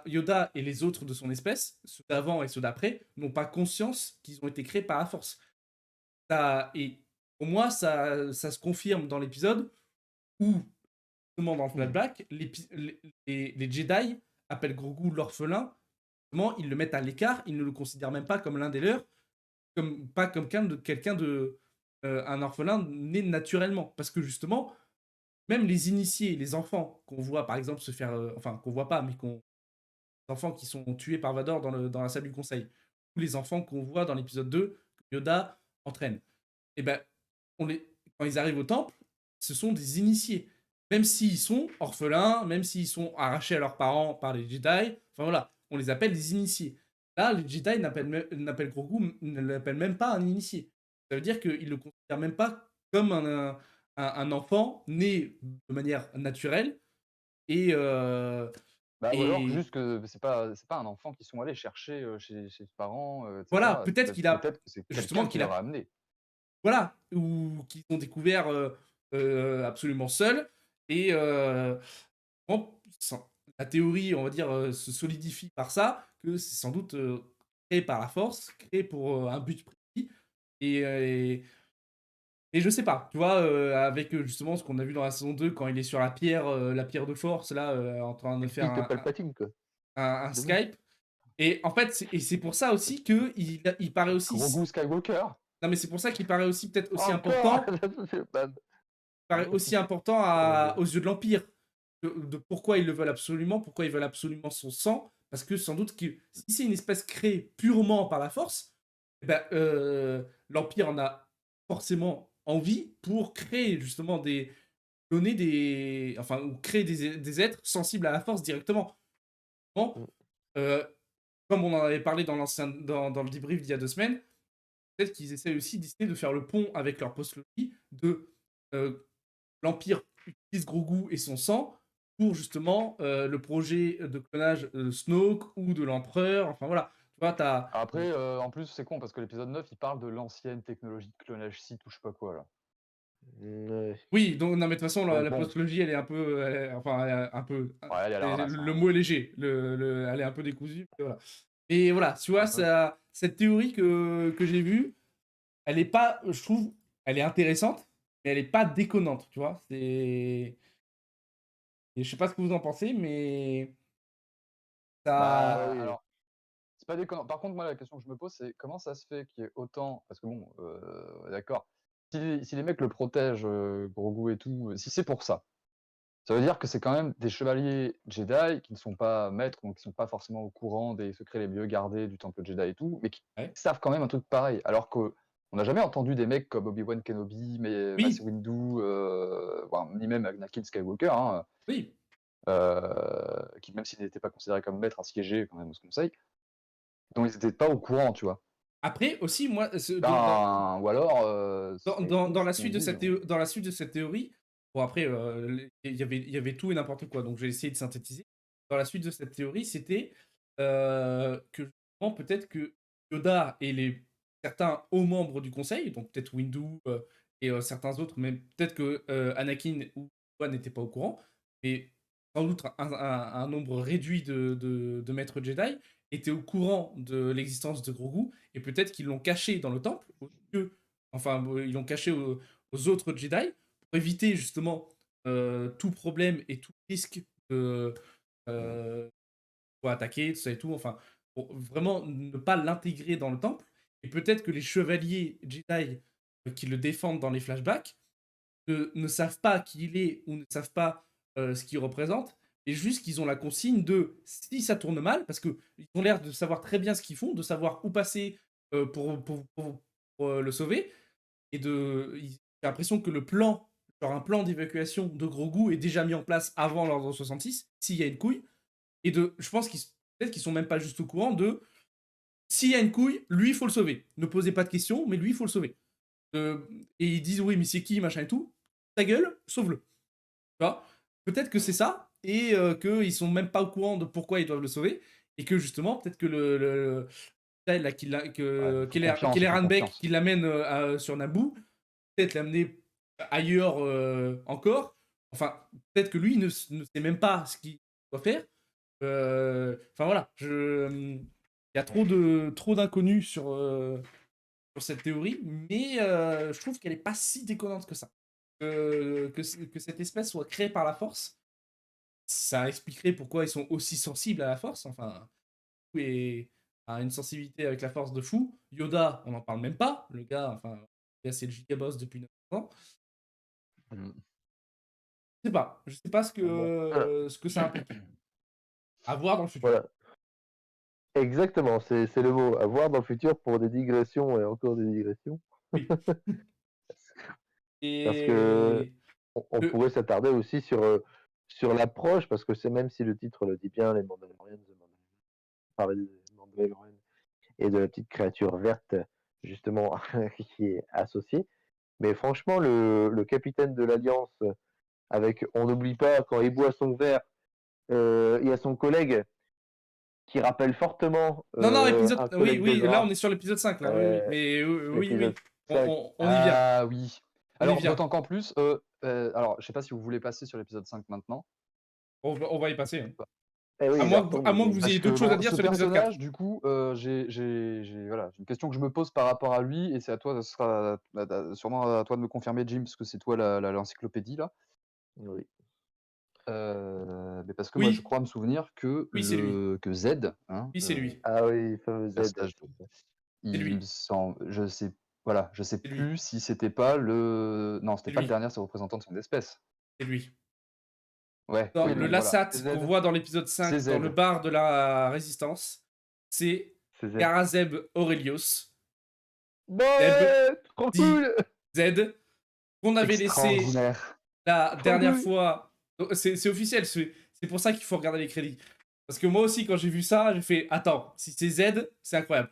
Yoda et les autres de son espèce, ceux d'avant et ceux d'après, n'ont pas conscience qu'ils ont été créés par la Force. Et pour moi, ça se confirme dans l'épisode où, justement dans le flashback, les Jedi appellent Grogu l'orphelin. Ils le mettent à l'écart, ils ne le considèrent même pas comme l'un des leurs, pas comme quelqu'un de un orphelin né naturellement. Parce que justement, même les initiés, les enfants qu'on voit par exemple se faire, enfin qu'on voit pas, mais les enfants qui sont tués par Vador dans la salle du conseil, ou les enfants qu'on voit dans l'épisode 2 que Yoda entraîne. Et ben, quand ils arrivent au temple, ce sont des initiés. Même s'ils sont orphelins, même s'ils sont arrachés à leurs parents par les Jedi, enfin voilà, on les appelle des initiés. Là, les Jedi n'appellent Grogu, ne l'appellent même pas un initié. Ça veut dire qu'ils ne le considèrent même pas comme un enfant né de manière naturelle. Et, ou alors juste que c'est pas un enfant qu'ils sont allés chercher chez ses parents, etc. Voilà, peut-être que c'est justement quelqu'un qui leur a amené. Voilà, ou qu'ils ont découvert absolument seuls. Et la théorie, on va dire, se solidifie par ça, que c'est sans doute créé par la Force, créé pour un but précis. Et je sais pas, tu vois, avec justement ce qu'on a vu dans la saison 2, quand il est sur la pierre de Force, là, en train de faire un Skype. Et en fait, c'est pour ça aussi qu'il paraît aussi... Grogu Skywalker. Non, mais c'est pour ça qu'il paraît aussi peut-être aussi important. Paraît aussi important aux yeux de l'Empire. De pourquoi ils le veulent absolument, pourquoi ils veulent absolument son sang. Parce que sans doute que si c'est une espèce créée purement par la Force, eh ben, l'Empire en a forcément envie pour créer justement ou créer des êtres sensibles à la Force directement. Bon, comme on en avait parlé dans le debrief d'il y a 2 semaines, peut-être qu'ils essayent aussi de faire le pont avec leur postlogie de l'Empire utilise Grogu et son sang pour justement le projet de clonage de Snoke ou de l'Empereur. Enfin voilà. Tu vois, Après, en plus, c'est con parce que l'épisode 9, il parle de l'ancienne technologie de clonage site ou je sais pas quoi là. Oui, donc non mais de toute façon la postlogie elle est un peu, un peu. Ouais, elle est à la ramasse, le mot est léger. Elle est un peu décousue. Voilà. Et voilà, tu vois, cette théorie que j'ai vue, elle est pas, je trouve, elle est intéressante, mais elle est pas déconnante, tu vois. Et je sais pas ce que vous en pensez, mais ça. Alors, c'est pas déconnant. Par contre, moi, la question que je me pose, c'est comment ça se fait qu'il y ait autant. Parce que bon, d'accord. Si les mecs le protègent, Grogu et tout, si c'est pour ça, ça veut dire que c'est quand même des chevaliers Jedi qui ne sont pas maîtres, donc qui sont pas forcément au courant des secrets les mieux gardés du temple Jedi et tout, mais qui savent quand même un truc pareil. Alors qu'on n'a jamais entendu des mecs comme Obi-Wan Kenobi, mais Mace Windu, ni même Anakin Skywalker, hein, qui, même s'il n'était pas considéré comme maître, assiégé quand même au conseil, dont ils n'étaient pas au courant, tu vois. Après, aussi, moi... ou alors... dans la suite de cette théorie, Bon, après, il y avait tout et n'importe quoi, donc j'ai essayé de synthétiser. Dans la suite de cette théorie, c'était que justement, peut-être que Yoda et certains hauts membres du conseil, donc peut-être Windu et certains autres, mais peut-être que Anakin ou Obi-Wan n'étaient pas au courant, mais sans doute un nombre réduit de maîtres Jedi étaient au courant de l'existence de Grogu, et peut-être qu'ils l'ont caché dans le temple, enfin, ils l'ont caché aux autres Jedi, pour éviter justement tout problème et tout risque de soit attaquer, tout ça et tout, enfin, pour vraiment ne pas l'intégrer dans le temple. Et peut-être que les chevaliers Jedi qui le défendent dans les flashbacks ne savent pas qui il est ou ne savent pas ce qu'il représente, et juste qu'ils ont la consigne de si ça tourne mal, parce qu'ils ont l'air de savoir très bien ce qu'ils font, de savoir où passer pour le sauver, et j'ai l'impression que le plan, genre un plan d'évacuation de Grogu est déjà mis en place avant l'ordre 66, s'il y a une couille, et je pense peut-être qu'ils sont même pas juste au courant de s'il y a une couille, lui il faut le sauver. Ne posez pas de questions, mais lui il faut le sauver. Et ils disent oui mais c'est qui machin et tout, ta gueule, sauve-le. Tu vois. Peut-être que c'est ça, et qu'ils sont même pas au courant de pourquoi ils doivent le sauver, et que justement peut-être que là, Kelleran Beck qui l'amène sur Naboo, peut-être l'amener ailleurs encore. Enfin, peut-être que lui ne sait même pas ce qu'il doit faire. Enfin voilà, il y a trop d'inconnus sur cette théorie, mais je trouve qu'elle est pas si déconnante que ça. Que cette espèce soit créée par la Force, ça expliquerait pourquoi ils sont aussi sensibles à la Force. Enfin, et a une sensibilité avec la Force de fou. Yoda, on n'en parle même pas. Le gars, enfin, c'est le gigaboss depuis 9 ans. Je sais pas ce que ça implique. À voir dans le futur. Voilà. Exactement, c'est le mot. À voir dans le futur pour des digressions et encore des digressions. Oui. Parce que on pourrait s'attarder aussi sur l'approche, parce que c'est même si le titre le dit bien, les Mandalorians, parler des Mandalorians et de la petite créature verte, justement, qui est associée. Mais franchement, le capitaine de l'Alliance, avec, on n'oublie pas, quand il boit son verre, il y a son collègue qui rappelle fortement. Non, épisode. un Oui, collègue de là Gras. on est sur l'épisode 5, là. Oui. Mais oui. L'épisode On 5. y vient. Ah oui. On y Alors, vient. d'autant qu'en plus, alors, je sais pas si vous voulez passer sur l'épisode 5 maintenant. On va y passer. Hein. Eh oui, À moins que vous Parce ayez que d'autres choses à bon, dire ce sur l'épisode 4. personnage, du coup, j'ai voilà, une question que je me pose par rapport à lui, et c'est à toi, ce sera sûrement à toi de me confirmer, Jim, parce que c'est toi l'encyclopédie là. Oui. Mais parce que moi, Oui. je crois me souvenir que Oui, c'est lui. que Z, hein, Oui, c'est lui. Ah oui, fameux Z. personnage, C'est lui. il me semble, je sais C'est lui. plus si c'était pas non, c'était C'est pas lui. le dernier représentant de son espèce. C'est lui. Ouais. Dans oui, le donc Lassat voilà. qu'on voit dans l'épisode 5, C'est dans Z. le bar de la Résistance, c'est C'est Z. Garazeb Aurelius. Ouais, trop dit cool. Z, qu'on avait laissé Extraordinaire. la Trop dernière cool. fois. C'est officiel, c'est pour ça qu'il faut regarder les crédits. Parce que moi aussi, quand j'ai vu ça, j'ai fait attends, si c'est Z, c'est incroyable.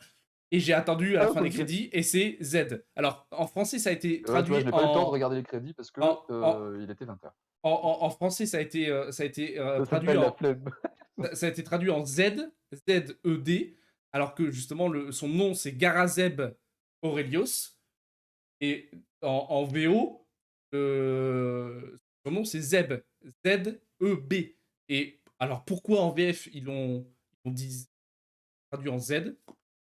Et j'ai attendu à la fin des crédits et c'est Z. Alors en français, ça a été traduit. Ouais, je n'ai pas eu le temps de regarder les crédits parce que il était 20h. En français, ça a été traduit la flemme. ça a été traduit en Z, Z-E-D, alors que justement son nom c'est Garazeb Aurelius. Et en VO, son nom c'est Zeb, Z-E-B. Et alors pourquoi en VF ils l'ont dit traduit en Z, je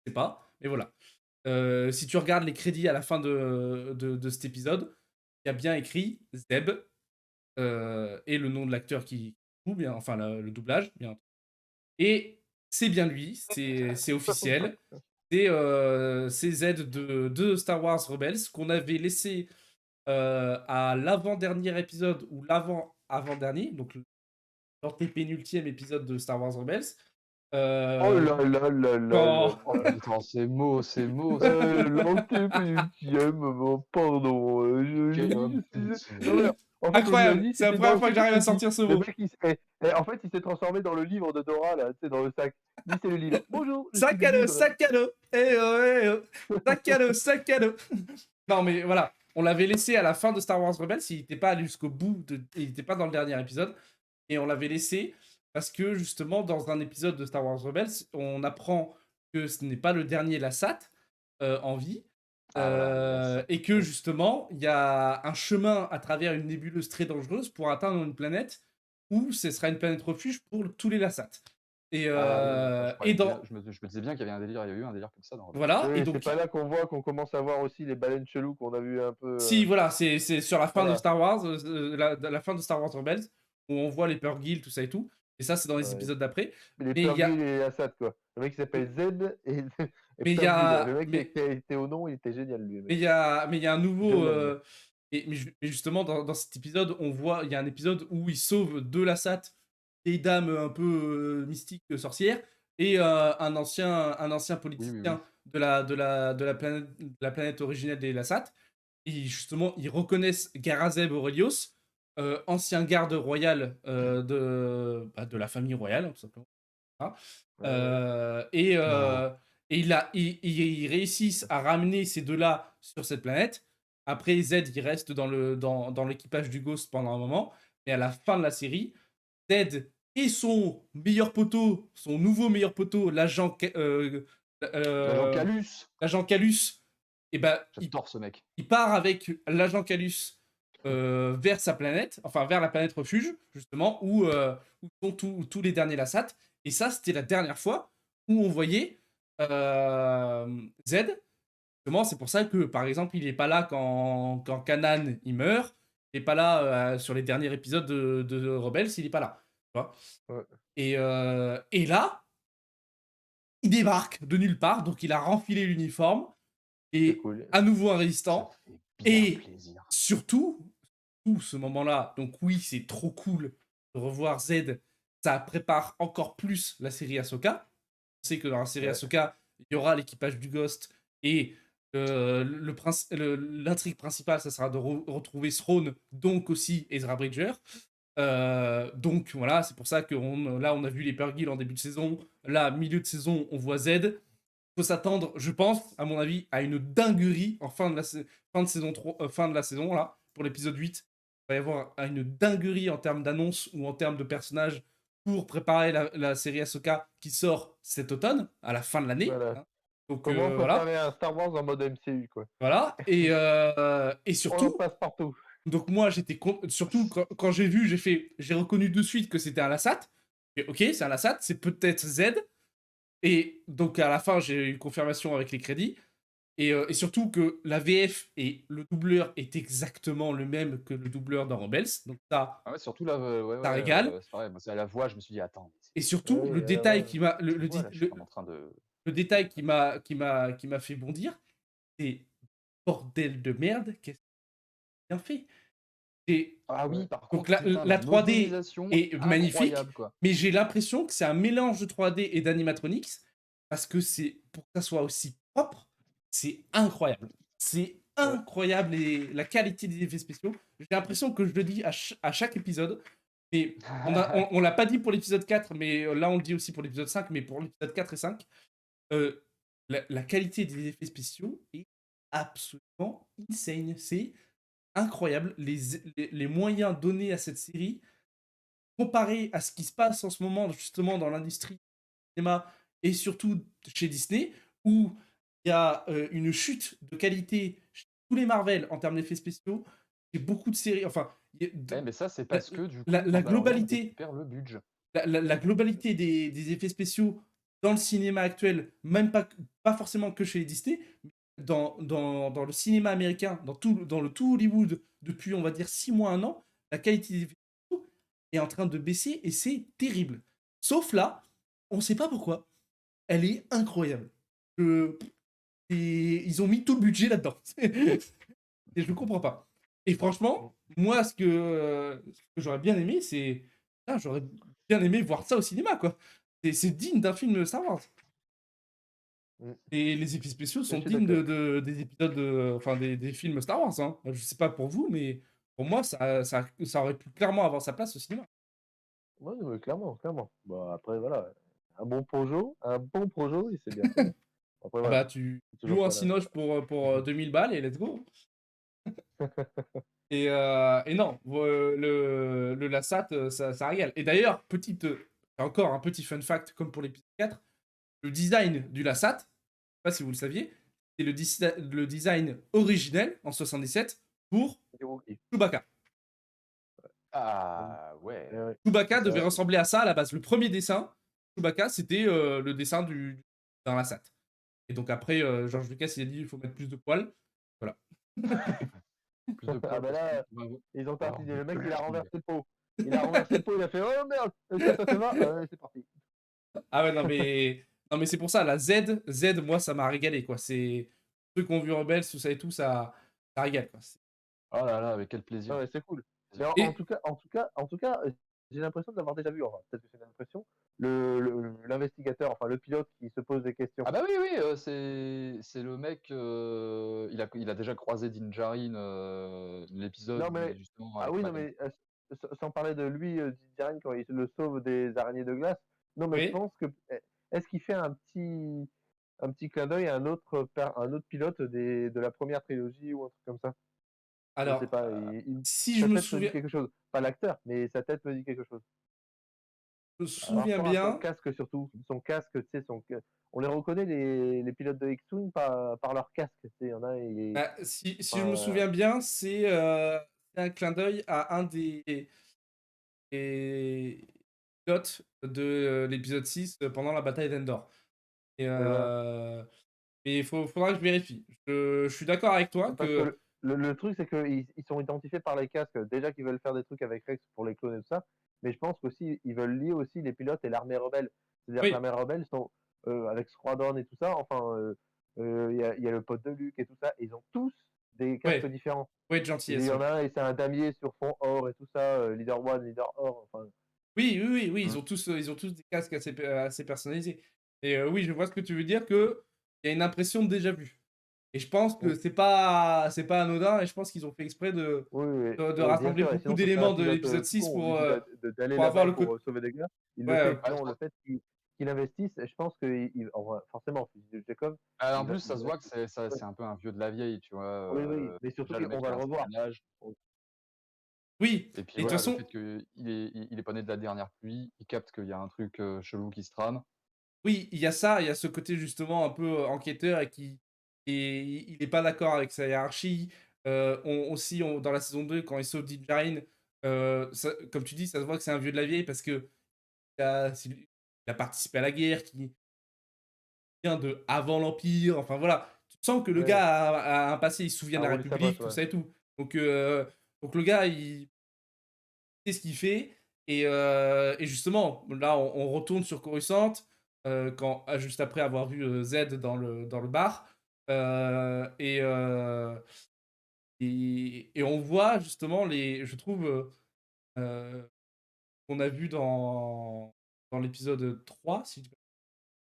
sais pas, mais voilà. Si tu regardes les crédits à la fin de cet épisode, il y a bien écrit Zeb et le nom de l'acteur qui joue, bien, enfin le doublage, bien. Et c'est bien lui, c'est officiel. C'est Z de Star Wars Rebels qu'on avait laissé à l'avant-dernier épisode ou l'avant-avant-dernier, donc l'antépénultième épisode de Star Wars Rebels. Oh là là là là. Oh putain, c'est beau. L'antépénultième, pardon. En fait, Incroyable, c'est la première fois que j'arrive à sortir ce mot. En fait, il s'est transformé dans le livre de Dora, là, tu sais, dans le sac. Lui, c'est le livre. Bonjour. Sac à dos. Eh oh. Sac à dos. Non, mais voilà. on l'avait laissé à la fin de Star Wars Rebels, il n'était pas allé jusqu'au bout, il n'était pas dans le dernier épisode, et on l'avait laissé parce que justement, dans un épisode de Star Wars Rebels, on apprend que ce n'est pas le dernier Lassat en vie, Ah, voilà, Lassat. et que justement, il y a un chemin à travers une nébuleuse très dangereuse pour atteindre une planète où ce sera une planète refuge pour tous les Lassat. Et, Ah oui, et je dans... me disais bien qu'il y avait un délire, il y a eu un délire comme ça dans Rebels. Voilà, et Oui, c'est donc... pas là qu'on voit qu'on commence à voir aussi les baleines cheloues qu'on a vu un peu. Si, voilà, c'est sur la fin de Voilà. Star Wars, la fin de Star Wars Rebels, où on voit les Purrgil, tout ça et tout. Et ça, c'est dans les Ouais. épisodes d'après. Les Mais il y a- Purgil et Assad, quoi. Le mec qui s'appelle Z et Mais il y a- Purgil. Le mec mais- qui était au nom, il était génial, lui. Mais il y a un nouveau. Jeune homme. Mais justement, dans cet épisode, on voit, il y a un épisode où il sauve deux Lassat, des dames un peu mystiques, sorcières, et un ancien politicien de la planète originelle des Lassat. Et justement, ils reconnaissent Garazeb Aurelios, ancien garde royal de la famille royale, tout simplement. Voilà. Et ils réussissent à ramener ces deux-là sur cette planète. Après, Z, il reste dans l'équipage du Ghost pendant un moment. Mais à la fin de la série, Z et son meilleur poteau, son nouveau meilleur poteau, l'agent Calus. Calus, et ben, J'adore ce mec. il part avec l'agent Calus vers sa planète, enfin vers la planète refuge, justement, où sont tous les derniers Lassat. Et ça, c'était la dernière fois où on voyait Z. Justement, c'est pour ça que, par exemple, il n'est pas là quand Kanan il meurt. Il n'est pas là sur les derniers épisodes de Rebels, il n'est pas là. Tu vois. Ouais. Et là, il débarque de nulle part, donc il a renfilé l'uniforme. C'est Et cool. à nouveau un Ça résistant. fait bien Et plaisir. surtout, tout ce moment-là, donc oui, c'est trop cool de revoir Z. Ça prépare encore plus la série Ahsoka. On sait que dans la série Ouais. Ahsoka, il y aura l'équipage du Ghost et l'intrigue principale, ça sera de retrouver Thrawn, donc aussi Ezra Bridger. Donc voilà, c'est pour ça que là, on a vu les Purrgil en début de saison. Là, milieu de saison, on voit Z. Faut s'attendre, je pense, à mon avis, à une dinguerie en fin de saison 3, fin de la saison, là, pour l'épisode 8. Il va y avoir une dinguerie en termes d'annonces ou en termes de personnages pour préparer la série Ahsoka qui sort cet automne, à la fin de l'année. Voilà. Hein. Donc Comment voilà. préparer un Star Wars en mode MCU, quoi. Voilà. Et On en surtout, passe partout. donc moi, surtout quand j'ai vu, j'ai reconnu de suite que c'était un Lassat. Et ok, c'est un Lassat, c'est peut-être Z. Et donc à la fin, j'ai eu confirmation avec les crédits. Et surtout que la VF et le doubleur est exactement le même que le doubleur dans Rebels. Donc ça, Ah ouais, surtout là, ça régale. c'est pareil. Moi, c'est à la voix, je me suis dit, attends. Et surtout, Ouais, le détail qui m'a... Je suis en train de. Le détail qui m'a fait bondir, c'est bordel de merde, qu'est-ce que bien fait. Ah oui, par Donc contre, putain, la 3D modélisation est magnifique, incroyable, quoi. mais j'ai l'impression que c'est un mélange de 3D et d'animatronics, parce que pour que ça soit aussi propre, c'est incroyable. C'est incroyable la qualité des effets spéciaux. J'ai l'impression que je le dis à chaque épisode. Et on l'a pas dit pour l'épisode 4, mais là on le dit aussi pour l'épisode 5, mais pour l'épisode 4 et 5, la qualité des effets spéciaux est absolument insane. C'est incroyable. Les moyens donnés à cette série, comparé à ce qui se passe en ce moment, justement, dans l'industrie du cinéma et surtout chez Disney, où il y a une chute de qualité chez tous les Marvel en termes d'effets spéciaux, et beaucoup de séries. Enfin, mais ça, c'est parce que du coup, la globalité. perd le budget. La globalité des effets spéciaux dans le cinéma actuel, même pas forcément que chez les Disney, dans le cinéma américain, dans le tout Hollywood, depuis, on va dire, 6 mois, 1 an, la qualité des effets spéciaux est en train de baisser et c'est terrible. Sauf là, on ne sait pas pourquoi. Elle est incroyable. Et ils ont mis tout le budget là-dedans. Et je ne comprends pas. Et franchement, moi, ce que j'aurais bien aimé, c'est... J'aurais bien aimé voir ça au cinéma, quoi. C'est digne d'un film Star Wars. Et les effets spéciaux sont dignes des épisodes, enfin des films Star Wars. Hein. Je sais pas pour vous, mais pour moi, ça aurait pu clairement avoir sa place au cinéma. Ouais, clairement. Bon, après, voilà. Un bon projo, et c'est bien fait. Après, voilà. Bah, tu loues un Cinoche pour 2000 balles et let's go. Et non, le Lassat, ça régale. Et d'ailleurs, encore un petit fun fact, comme pour l'épisode 4, le design du Lassat, je sais pas si vous le saviez, c'est le design originel en 77 pour C'est Wookie. Chewbacca. Ah ouais. Ouais. Chewbacca C'est devait ça. ressembler à ça à la base. Le premier dessin, Chewbacca, c'était le dessin d'un Lassat. Et donc après, George Lucas, il a dit il faut mettre plus de poils. Voilà. Plus de Ah poils bah parce là, qu'on va ils ont avoir tartiné. des Le mec, il a peluches longues. renversé le pot. Il a renversé le pot, il a fait oh merde, ça te va? C'est parti. Ah ouais, non mais c'est pour ça, la Z, moi, ça m'a régalé, quoi. C'est ceux qui ont vu Rebels, tout ça et tout, ça régale, quoi. Oh là là, avec quel plaisir. Ah ouais, c'est cool. Mais Et en tout cas, j'ai l'impression d'avoir déjà vu, enfin, peut-être que c'est une impression, l'investigateur, enfin le pilote qui se pose des questions. Ah bah oui, oui, c'est le mec, il a déjà croisé Din Djarin, l'épisode Non où il est mais justement ah avec oui, non Madame. mais sans parler de lui, Djarin, quand il le sauve des araignées de glace. Non mais je oui, pense que est-ce qu'il fait un petit clin d'œil à un autre pilote de la première trilogie ou un truc comme ça? Je sais alors, pas. si je Sa me tête me dit souviens, quelque chose. Pas l'acteur, mais sa tête me dit quelque chose. je me Par souviens rapport à son bien, casque surtout. Son casque, tu sais, on les reconnaît les pilotes de X-Wing par leur casque. Tu sais, il y en a, si je me enfin, souviens bien, c'est un clin d'œil à un des pilotes de l'épisode 6 pendant la bataille d'Endor. Et, et voilà. mais faudra que je vérifie. Je suis d'accord avec toi Parce que que le truc, c'est qu'ils sont identifiés par les casques. Déjà qu'ils veulent faire des trucs avec Rex pour les clones et tout ça, mais je pense qu'aussi, ils veulent lier aussi les pilotes et l'armée rebelle. C'est-à-dire que oui, l'armée rebelle sont, avec Squadron et tout ça, enfin, il y a le pote de Luke et tout ça, ils ont tous des casques ouais, différents. ouais, de Il gentillesse, y oui. en a un, et c'est un damier sur fond or et tout ça, leader one, leader or, enfin. Oui, oui, oui, oui, Mmh. ils ont tous des casques assez personnalisés. Et oui, je vois ce que tu veux dire, que il y a une impression de déjà vu. Et je pense que Oui, c'est pas anodin, et je pense qu'ils ont fait exprès oui, oui, de oui, bien rassembler sûr, et beaucoup sinon ce serait un d'éléments de pilote l'épisode tout 6 con. Au lieu d'aller pour avoir là-bas le pour côté. sauver des gars, il le Ouais, fait. Ah, je Non, le pense fait qu'il investisse, je pense que forcément, fusil de Jacob, ah, en il va, plus, ça se voit que ouais. c'est un peu un vieux de la vieille, tu vois? Oui, oui, mais surtout Déjà le qu'on mec va il a le un revoir. certain âge oui, et puis et de toute voilà, le façon, fait qu'il est pas né de la dernière pluie, il capte qu'il y a un truc, chelou qui se trame. oui, il y a ça, il y a ce côté justement un peu enquêteur et il est pas d'accord avec sa hiérarchie. Dans la saison 2, quand il sauve Din Djarin, comme tu dis, ça se voit que c'est un vieux de la vieille parce que il a participé à la guerre, qui vient de avant l'Empire. Enfin voilà, tu sens que le Ouais, gars a un passé, il se souvient a de la roulé sa bosse, République, tout ouais. ça et tout. Donc le gars, il sait ce qu'il fait. Et justement, là, on retourne sur Coruscant, juste après avoir vu Z dans le bar. Et on voit justement je trouve, euh, qu'on a vu dans l'épisode 3, si je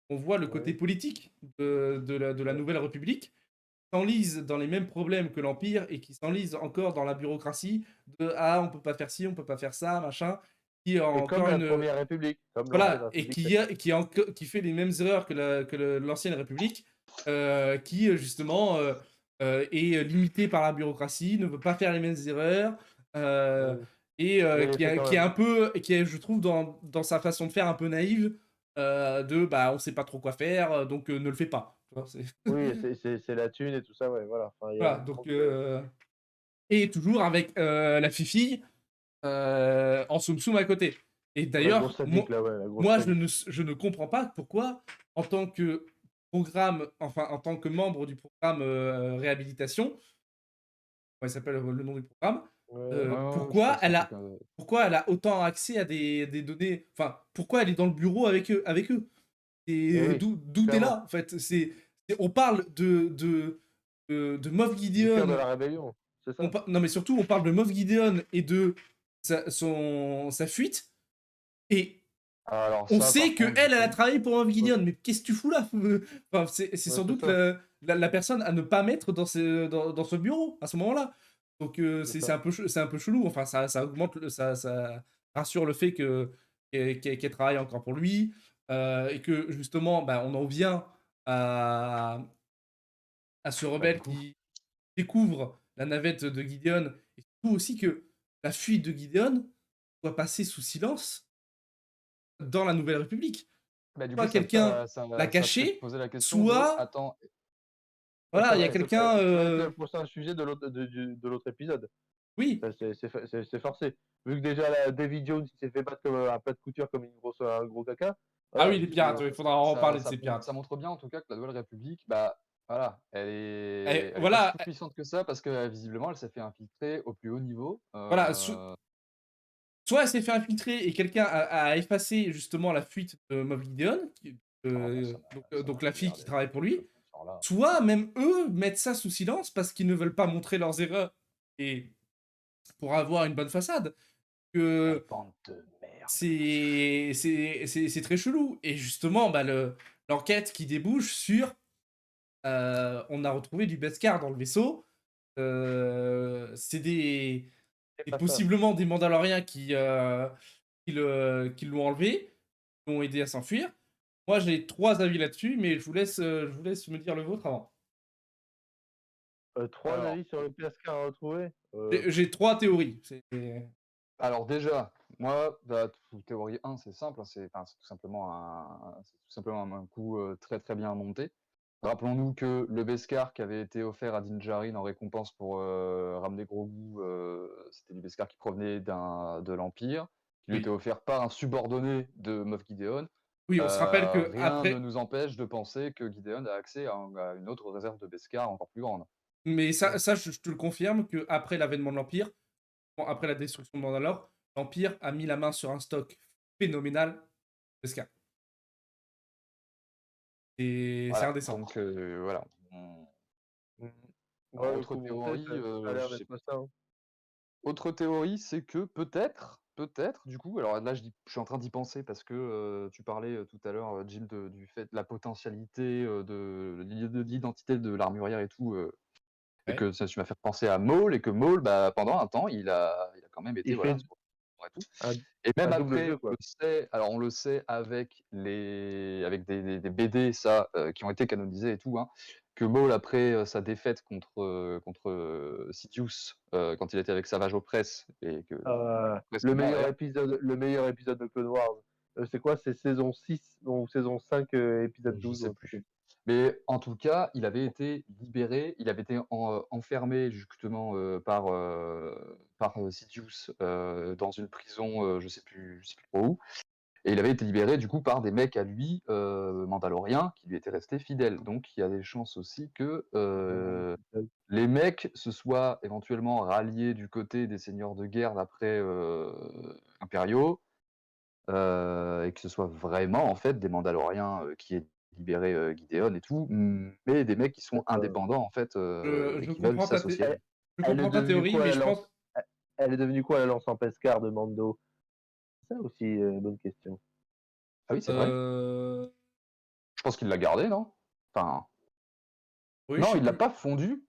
on voit le côté Oui, politique de la ouais. Nouvelle République, s'enlise dans les mêmes problèmes que l'Empire et qui s'enlise encore dans la bureaucratie de ah, on peut pas faire ci, on peut pas faire ça, machin, qui a Et comme encore la une. première République, comme l'ancienne Voilà, et République, qui fait les mêmes erreurs que l'ancienne République, qui justement est limité par la bureaucratie, ne veut pas faire les mêmes erreurs, euh, oui, et mais il les fait quand qui est même. un peu, qui est, je trouve, dans sa façon de faire un peu naïve, de bah on sait pas trop quoi faire, donc ne le fais pas. Tu vois, Oui, c'est la thune et tout ça, ouais, voilà. Enfin, voilà, je donc trouve que et toujours avec la fifille en soum soum à côté. Et la grosse d'ailleurs, sadique là, ouais, la grosse moi sadique. je ne comprends pas pourquoi, en tant que en tant que membre du programme réhabilitation, comment il s'appelle le nom du programme, Ouais, Ouais, ouais, ouais, je crois pourquoi que c'est un elle truc, a pourquoi elle a autant accès à des données, enfin pourquoi elle est dans le bureau avec eux, et et oui, d'où t'es clairement. là en fait, on parle de Moff Du cœur de Gideon. la rébellion, c'est ça. Non mais surtout on parle de Moff Gideon et de sa fuite, et alors on ça, sait par que contre, elle du a coup, travaillé pour Moff Ouais, Gideon, mais qu'est-ce que tu fous là? Enfin, c'est ouais, sans c'est doute ça, la personne à ne pas mettre dans ce bureau à ce moment-là. Donc c'est c'est ça. c'est un peu chelou. Enfin, ça augmente, ça rassure le fait qu'elle travaille encore pour lui, et que justement, bah, on en vient à ce bah, du rebelle coup, qui découvre la navette de Gideon, et surtout aussi que la fuite de Gideon soit passée sous silence dans la Nouvelle République. Bah, du Soit coup, ça quelqu'un ça l'a ça te fait te caché, poser la question de: soit «Attends». voilà, il y a Ouais, quelqu'un. ça va être le prochain sujet de l'autre épisode. Oui, C'est forcé. Vu que déjà Davy Jones il s'est fait battre comme un plat de couture comme un gros caca. ah Voilà, oui, les pirates, il faudra en Ça reparler de ça ces montre pirates. ça montre bien en tout cas que la Nouvelle République, bah, voilà, Et elle est pas si voilà, puissante que ça parce que, visiblement, elle s'est fait infiltrer au plus haut niveau, voilà, soit elle s'est fait infiltrer et quelqu'un a effacé justement la fuite de Moff Gideon, alors moi ça ça m'a donc la pas fille l'air qui d'être travaille pour lui, ce genre-là. soit même eux mettent ça sous silence parce qu'ils ne veulent pas montrer leurs erreurs et pour avoir une bonne façade. La Que bande de merde. c'est très chelou. Et justement, bah, l'enquête qui débouche sur on a retrouvé du Beskar dans le vaisseau. C'est C'est et pas ça. possiblement des Mandaloriens qui l'ont enlevé, qui l'ont aidé à s'enfuir. Moi, j'ai 3 avis là-dessus, mais je vous laisse me dire le vôtre avant. 3 Alors avis sur le PSK à retrouver. J'ai 3 théories. alors déjà, moi, bah, théorie 1, c'est simple, hein, c'est tout simplement un coup, très, très bien monté. Rappelons-nous que le Beskar qui avait été offert à Din Djarin en récompense pour, ramener Grogu, c'était du Beskar qui provenait de l'Empire, qui lui était Oui. offert par un subordonné de Moff Gideon. Oui, on se rappelle que Rien ne après, nous empêche de penser que Gideon a accès à une autre réserve de Beskar encore plus grande. mais ça je te le confirme que après l'avènement de l'Empire, après la destruction de Mandalore, l'Empire a mis la main sur un stock phénoménal de Scar. Et c'est Voilà, indécent. donc voilà. On alors Ouais, le autre coup monté, théorie, ça a l'air je sais d'être ça, hein. autre théorie, c'est que peut-être du coup, alors là je suis en train d'y penser parce que, tu parlais, tout à l'heure, Jim, du fait de la potentialité, de l'identité de l'armurière et tout, et Ouais. que ça tu m'as fait penser à Maul et que Maul, bah, pendant un temps, il a quand même été, Il voilà, fait sur et tout. un Et même un double après, jeu, quoi. on le sait avec des BD ça, qui ont été canonisés et tout, hein, que Maul après, sa défaite contre Sidious, quand il était avec Savage Opress et que Opress est mort d'ailleurs. Le meilleur épisode de Clone Wars. C'est quoi? C'est saison 6 ou saison 5, épisode Je 12 sais ou un truc plus. Mais en tout cas, il avait été libéré, il avait été enfermé justement, par Sidious, dans une prison, je sais plus trop où. Et il avait été libéré du coup par des mecs à lui, mandaloriens, qui lui étaient restés fidèles. Donc il y a des chances aussi que, les mecs se soient éventuellement ralliés du côté des seigneurs de guerre d'après, impériaux, et que ce soit vraiment en fait des Mandaloriens, qui aient libéré, Gideon et tout, mais des mecs qui sont heu, indépendants en fait, et Je qui veulent comprends s'associer. elle je elle est comprends ta devenue théorie, quoi mais la je pense. lance? Elle est devenue quoi la lance en pescar de Mando? C'est ça aussi, bonne question. Ah oui, c'est vrai. Euh... Je pense qu'il l'a gardé, non? Enfin, Oui, je non, sais il l'a plus. pas fondu?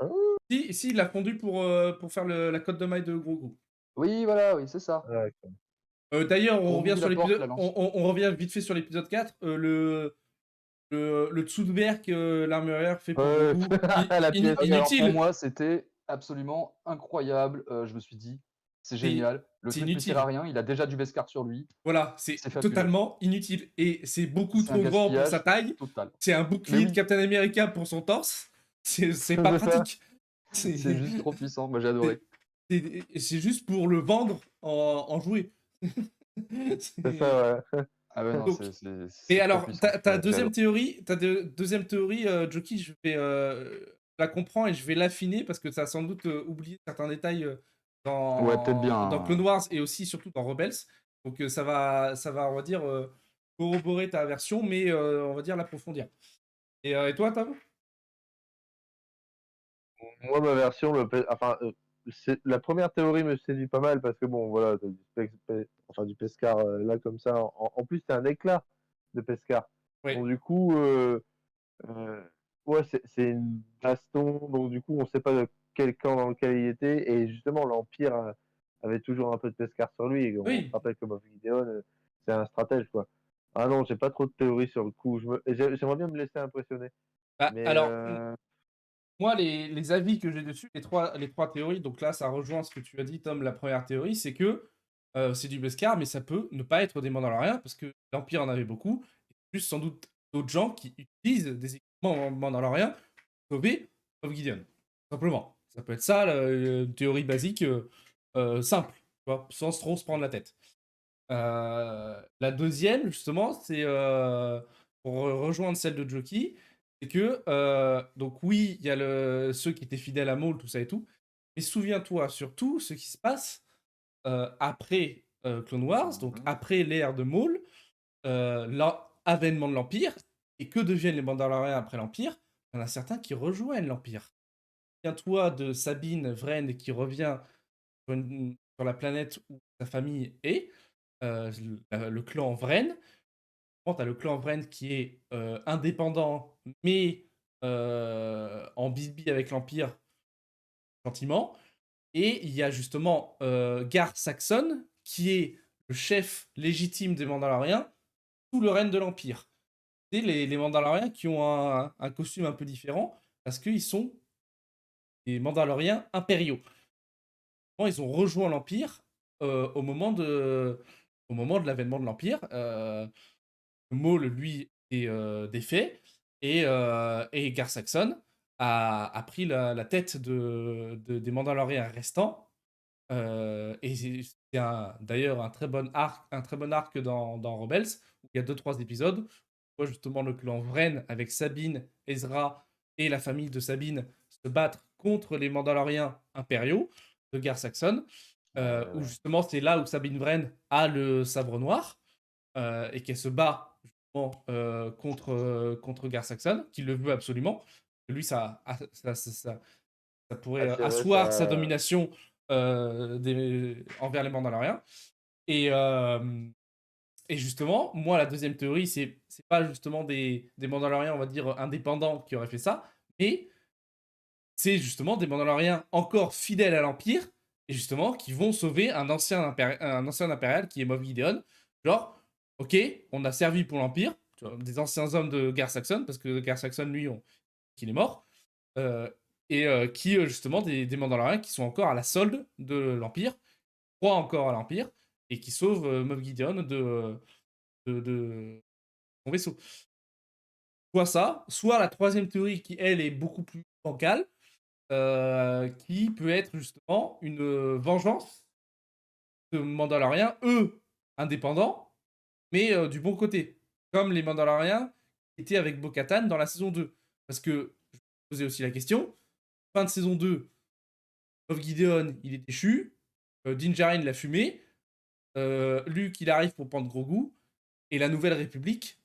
Hein? Si, il l'a fondu pour faire la cote de maille de Grogu. Oui, voilà, oui, c'est ça. Ah d'accord. D'ailleurs, on revient Grogu sur Laporte, l'épisode. la lance. On revient vite fait sur l'épisode 4. Le Tsuduber que l'armurière fait pour Ouais, Grogu, la pièce. Ah oui, alors pour inutile. moi, c'était absolument incroyable, je me suis dit: «C'est C'est génial, le c'est truc lui sert à inutile. rien, il a déjà du Beskar sur lui, Voilà, c'est c'est fabuleux». totalement inutile. Et c'est beaucoup C'est un trop grand pour sa gaspillage taille. total. C'est un Mais bouclier de oui, Captain America pour son torse. C'est pas C'est ça, pratique. C'est c'est juste trop puissant, moi j'ai adoré. c'est juste pour le vendre en jouet. c'est C'est- ça, ouais. Ah ouais, non, Donc, et c'est trop alors, puissant, ta j'ai deuxième adoré. théorie, deuxième théorie, Joki, je la comprends et je vais l'affiner parce que tu as sans doute oublié certains détails Ouais, peut-être bien, dans Clone hein. Wars et aussi surtout dans Rebels. Donc on va dire, corroborer ta version, mais on va dire l'approfondir. Et toi, Tom? Moi, ma version, enfin, la première théorie me séduit pas mal parce que bon, voilà, t'as enfin, du pescar là comme ça. En plus, c'est un éclat de pescar. Oui. Donc du coup, euh, ouais, c'est une baston. Donc du coup, on sait pas de quel camp dans lequel il était. Et justement, l'Empire avait toujours un peu de pescar sur lui. Et on se Oui. rappelle que Moff Gideon, c'est un stratège, quoi. Ah non, j'ai pas trop de théories sur le coup. J'aimerais bien me laisser impressionner. Bah, Mais alors, Moi, les avis que j'ai dessus, les trois théories, donc là, ça rejoint ce que tu as dit, Tom. La première théorie, c'est que c'est du Beskar, mais ça peut ne pas être des Mandaloriens, parce que l'Empire en avait beaucoup, et plus sans doute d'autres gens qui utilisent des équipements Mandaloriens pour sauver Moff Gideon. Simplement. Ça peut être ça, une théorie basique, simple, tu vois, sans trop se prendre la tête. La deuxième, justement, c'est pour rejoindre celle de Joki, c'est que, donc oui, il y a ceux qui étaient fidèles à Maul, tout ça et tout, mais souviens-toi surtout ce qui se passe après Clone Wars, donc Mhm. après l'ère de Maul, l'avènement de l'Empire, et que deviennent les Mandaloriens après l'Empire? Il y en a certains qui rejoignent l'Empire. Souviens-toi de Sabine Wren qui revient sur la planète où sa famille est, le clan Vren. Tu as le clan Vren qui est indépendant, mais en bisbille avec l'Empire, gentiment. Et il y a justement Gar Saxon, qui est le chef légitime des Mandaloriens, sous le règne de l'Empire. C'est les Mandaloriens qui ont un costume un peu différent, parce qu'ils sont des Mandaloriens impériaux. Ils ont rejoint l'Empire au moment de l'avènement de l'Empire. Maul, lui, est défait, et Gar Saxon a pris la tête des Mandaloriens restants. Et c'est d'ailleurs un très bon arc dans Rebels, où il y a 2-3 épisodes, où on voit justement le clan Vren avec Sabine, Ezra et la famille de Sabine se battre contre les Mandaloriens impériaux de Gar Saxon, où justement c'est là où Sabine Vren a le sabre noir, et qu'elle se bat justement contre Gar Saxon, qui le veut absolument. Lui, ça pourrait Assurer asseoir sa sa. domination envers les Mandaloriens. Et, et justement, moi, la deuxième théorie, c'est pas justement des Mandaloriens, on va dire, indépendants qui auraient fait ça, mais c'est justement des Mandaloriens encore fidèles à l'Empire, et justement, qui vont sauver un ancien impérial qui est Moff Gideon. Genre, ok, on a servi pour l'Empire, des anciens hommes de Gar Saxon, parce que Gar Saxon, lui, qu'il est mort, euh, et qui, justement, des Mandaloriens qui sont encore à la solde de l'Empire, croient encore à l'Empire, et qui sauvent Moff Gideon de son vaisseau. Soit ça, soit la troisième théorie qui, elle, est beaucoup plus bancale, qui peut être justement une vengeance de Mandaloriens, eux, indépendants, mais du bon côté. Comme les Mandaloriens étaient avec Bo-Katan dans la saison 2. Parce que, je me posais aussi la question, fin de saison 2, Moff Gideon, il est déchu, Din Djarin l'a fumé, Luke, il arrive pour prendre Grogu, et la Nouvelle République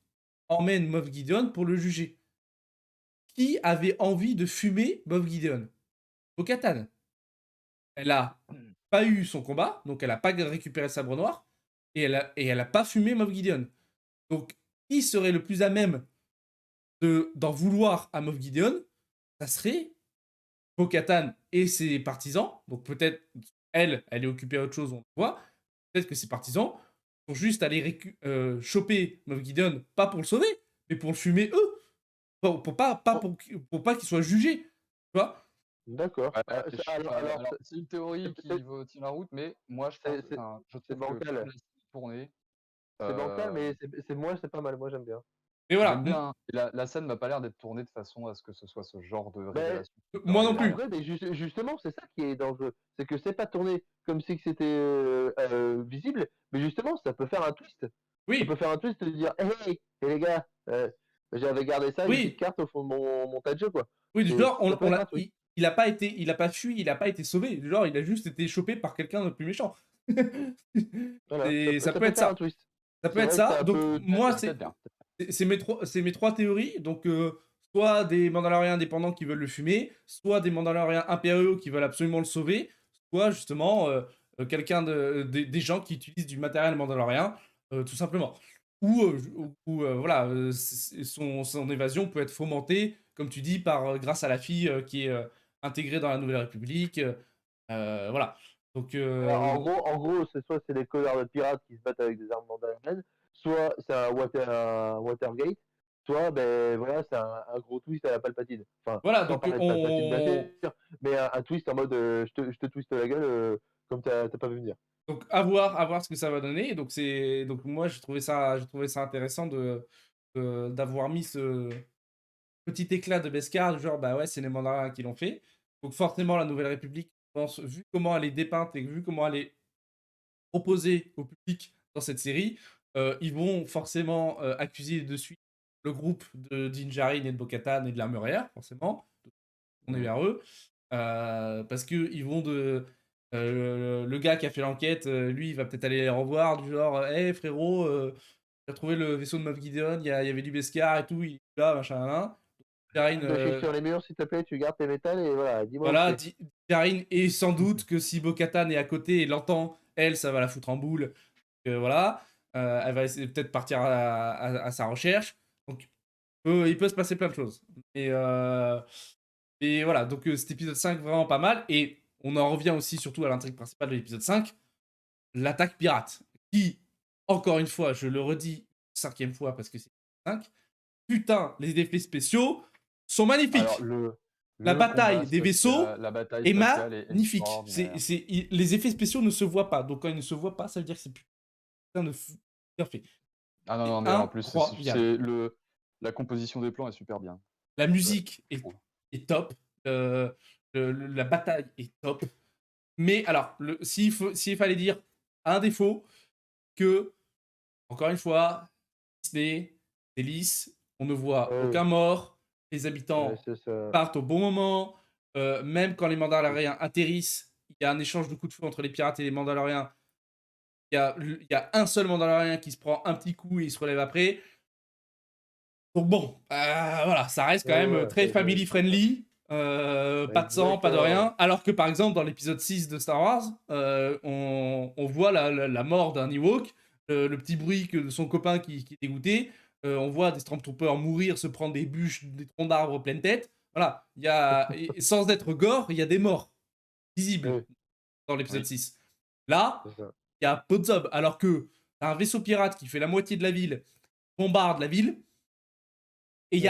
emmène Moff Gideon pour le juger. Qui avait envie de fumer Moff Gideon? Bo-Katan. Elle a pas eu son combat, donc elle a pas récupéré le sabre noir, et elle a pas fumé Moff Gideon. Donc, qui serait le plus à même d'en vouloir à Moff Gideon? Ça serait Bo-Katan et ses partisans. Donc peut-être elle est occupée à autre chose, on le voit. Peut-être que ses partisans sont juste allés choper Moff Gideon, pas pour le sauver, mais pour le fumer eux. Pour pas qu'il soit jugé. Tu vois? D'accord. Ouais, Alors, alors, c'est une théorie qui tient la route, mais moi, je pense, enfin, je c'est trouve que comme bancal. la série est tournée, C'est bancal, euh, mais c'est pas mal. Moi, j'aime bien. Mais voilà, j'aime bien. Et la scène m'a pas l'air d'être tournée de façon à ce que ce soit ce genre de Ben, révélation qui peut moi non arriver en plus. derrière. vrai, mais justement, c'est ça qui est dangereux. C'est que c'est pas tourné comme si c'était visible, mais justement, ça peut faire un twist. Ça peut Oui, faire un twist de dire, hey, les gars, j'avais gardé ça, une petite oui, carte au fond de mon tas de jeu, quoi. oui, du genre, Ça peut être un twist. il a pas été, il a pas fui, il a pas été sauvé. Du genre, il a juste été chopé par quelqu'un de plus méchant. Voilà, Et ça ça peut peut être faire un ça. twist. Ça peut C'est être vrai que ça. ça Donc, peut. moi, Peut-être bien. c'est mes trois théories. Donc, soit des Mandaloriens indépendants qui veulent le fumer, soit des Mandaloriens impériaux qui veulent absolument le sauver, soit justement des gens qui utilisent du matériel mandalorien, tout simplement. Voilà, son évasion peut être fomentée, comme tu dis, grâce à la fille qui est intégrée dans la Nouvelle République. Voilà. Donc, Alors, en gros, soit c'est des connards de pirates qui se battent avec des armes mandaloriennes, soit c'est un Watergate soit ben voilà, c'est un gros twist à la Palpatine. Enfin, Voilà, sans donc parler de Palpatine bien sûr, mais un twist en mode je te twiste la gueule comme t'as pas vu venir. donc à voir ce que ça va donner. Donc moi j'ai trouvé ça intéressant d'avoir mis ce petit éclat de Beskar, genre bah ouais, c'est les Mandaloriens qui l'ont fait. Donc forcément la Nouvelle République, je pense, vu comment elle est dépeinte et vu comment elle est proposée au public dans cette série, ils vont forcément accuser de suite le groupe de Din Djarin et de Bo-Katan et de l'Armure Arrière, forcément. On est vers eux. Parce que ils vont de. Le gars qui a fait l'enquête, lui, il va peut-être aller les revoir, du genre, hé frérot, j'ai trouvé le vaisseau de Moff Gideon, il y avait du Beskar et tout, il est là, machin, là. Djarin, De chiffres sur les murs, s'il te plaît, tu gardes tes métals et voilà, dis-moi. voilà, où c'est. Djarin, et sans doute que si Bo-Katan est à côté et l'entend, elle, ça va la foutre en boule. Voilà, elle va essayer peut-être partir à sa recherche. Donc, il peut se passer plein de choses. Et voilà, donc cet épisode 5, vraiment pas mal. Et on en revient aussi surtout à l'intrigue principale de l'épisode 5, l'attaque pirate. Qui, encore une fois, je le redis, 5e fois parce que c'est 5, putain, les effets spéciaux sont magnifiques. Alors, la bataille des vaisseaux la bataille est spatiale est magnifique. extraordinaire. Les effets spéciaux ne se voient pas. Donc quand ils ne se voient pas, ça veut dire que c'est putain de bien fait. Ah non, mais en plus, la composition des plans est super bien. La musique est top. La bataille est top. Mais alors, s'il fallait dire un défaut, que, encore une fois, Disney, c'est lisse, on ne voit aucun mort, les habitants partent au bon moment, même quand les Mandaloriens atterrissent, il y a un échange de coups de feu entre les pirates et les Mandaloriens. Il y a un seul Mandalorien qui se prend un petit coup et il se relève après. Donc bon, voilà, ça reste quand même très family friendly. Pas de sang, pas de rien. Alors que par exemple, dans l'épisode 6 de Star Wars, on voit la mort d'un Ewok, le petit bruit de son copain qui est dégoûté. On voit des Stormtroopers mourir, se prendre des bûches, des troncs d'arbres pleine tête. Voilà, sans être gore, il y a des morts visibles dans l'épisode 6. Là, il y a peu de zombies. Alors que t'as un vaisseau pirate qui fait la moitié de la ville, bombarde la ville, et,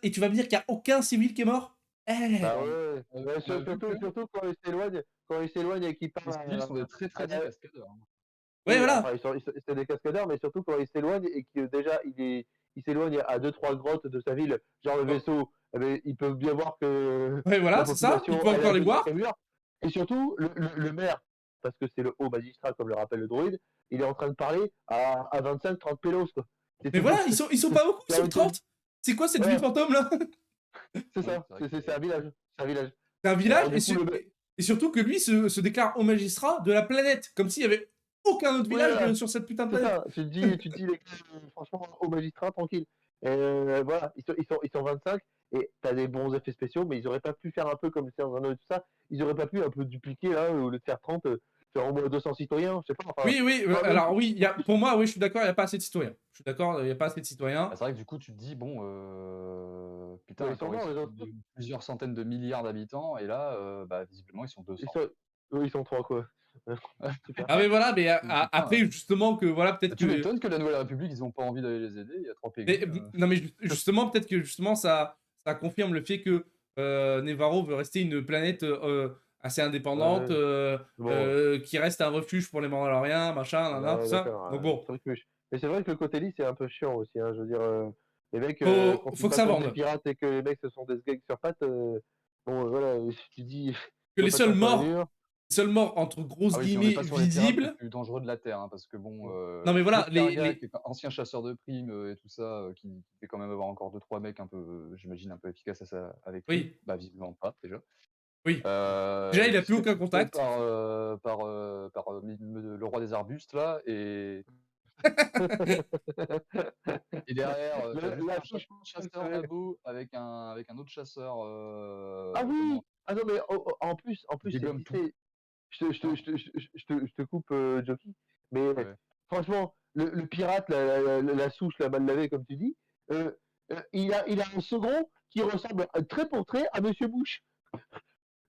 et tu vas me dire qu'il n'y a aucun civil qui est mort? Bah ouais. Surtout quand ils s'éloignent et qu'ils partent. Les civils sont des très bons cascadeurs. Ouais, voilà. Enfin, c'est des cascadeurs, mais surtout quand ils s'éloignent et que déjà ils s'éloignent à 2-3 grottes de sa ville, genre le vaisseau, ils peuvent bien voir que. Ouais, voilà, c'est ça. Ils peuvent encore les voir. Et surtout, le maire, parce que c'est le haut magistrat, comme le rappelle le droïde, il est en train de parler à 25-30 pélos, quoi. Mais voilà, ils sont pas beaucoup, ils sont 30. C'est quoi cette ville fantôme là? C'est ça, c'est un village. C'est un village, et surtout que lui se déclare au magistrat de la planète, comme s'il y avait aucun autre village sur cette putain de planète. Ça. Tu te dis les gars, franchement, au magistrat, tranquille. Et voilà, ils sont 25 et t'as des bons effets spéciaux, mais ils auraient pas pu faire un peu comme c'est dans un autre tout ça. Ils auraient pas pu un peu dupliquer là, au lieu de faire 30, faire au moins 200 citoyens, je sais pas. Enfin, oui, alors oui, pour moi, oui, je suis d'accord, il n'y a pas assez de citoyens. Je suis d'accord, il n'y a pas assez de citoyens. C'est vrai que du coup, tu te dis, bon, putain, plusieurs centaines de milliards d'habitants, et là, visiblement, ils sont 200. Ils sont 3, quoi. Ah mais voilà, mais après justement que voilà, peut-être tu m'étonnes que la Nouvelle République, ils ont pas envie d'aller les aider, il y a 3 pays. Non mais justement, peut-être que justement ça confirme le fait que Nevarro veut rester une planète assez indépendante, qui reste un refuge pour les Mandaloriens, machin, tout ça. Donc bon. Mais c'est vrai que le côté lisse c'est un peu chiant aussi, hein. Je veux dire, les mecs, faut que ça vende. Les pirates et que les mecs ce sont des gags sur pattes, bon voilà, tu dis. Que les seuls morts entre grosses guillemets visibles. Le plus dangereux de la Terre, hein, parce que bon. Non mais voilà, les anciens chasseurs de primes et tout ça, qui fait quand même avoir encore 2-3 mecs un peu, j'imagine, un peu efficaces avec lui. Bah visiblement pas déjà. Oui. Déjà il a plus aucun contact. Par le roi des arbustes là et. Et derrière, un chasseur Naboo avec un autre chasseur. Ah oui. Ah non mais en plus je te coupe, Jockey, mais franchement, le pirate, la souche, la mal lavée, comme tu dis, il a un second qui ressemble trait pour trait à Monsieur Bush.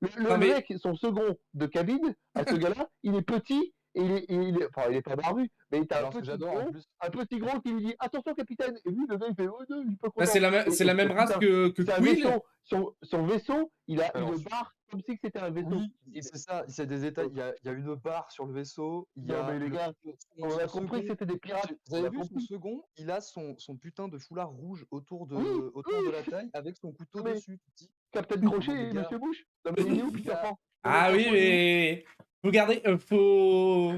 Le mec, son second de cabine, à ce gars-là, il est petit, et il est pas barbu, mais t'as un Alors, ce que j'adore en plus, un petit gros qui lui dit attention capitaine, et lui le gars il fait oh non, il est pas Bah, content. c'est la même race Putain, que c'est un Quill. vaisseau, son vaisseau, il a alors, une barre comme si c'était un vaisseau. oui, c'est ça, c'est des états. Il y a une barre sur le vaisseau. Il y Non a mais les le, gars, son, on a son compris que second. c'était des pirates, Vous on avez a vu son compris. second? Il a son putain de foulard rouge autour Oui, de la oui, taille avec son couteau non mais dessus. Tu te dis, Captain mais Crochet les et gars, Monsieur Bush. Non mais il est où les Peter gars, Pan? Non mais Ah Peter oui, Pan il est où? mais faut garder, faut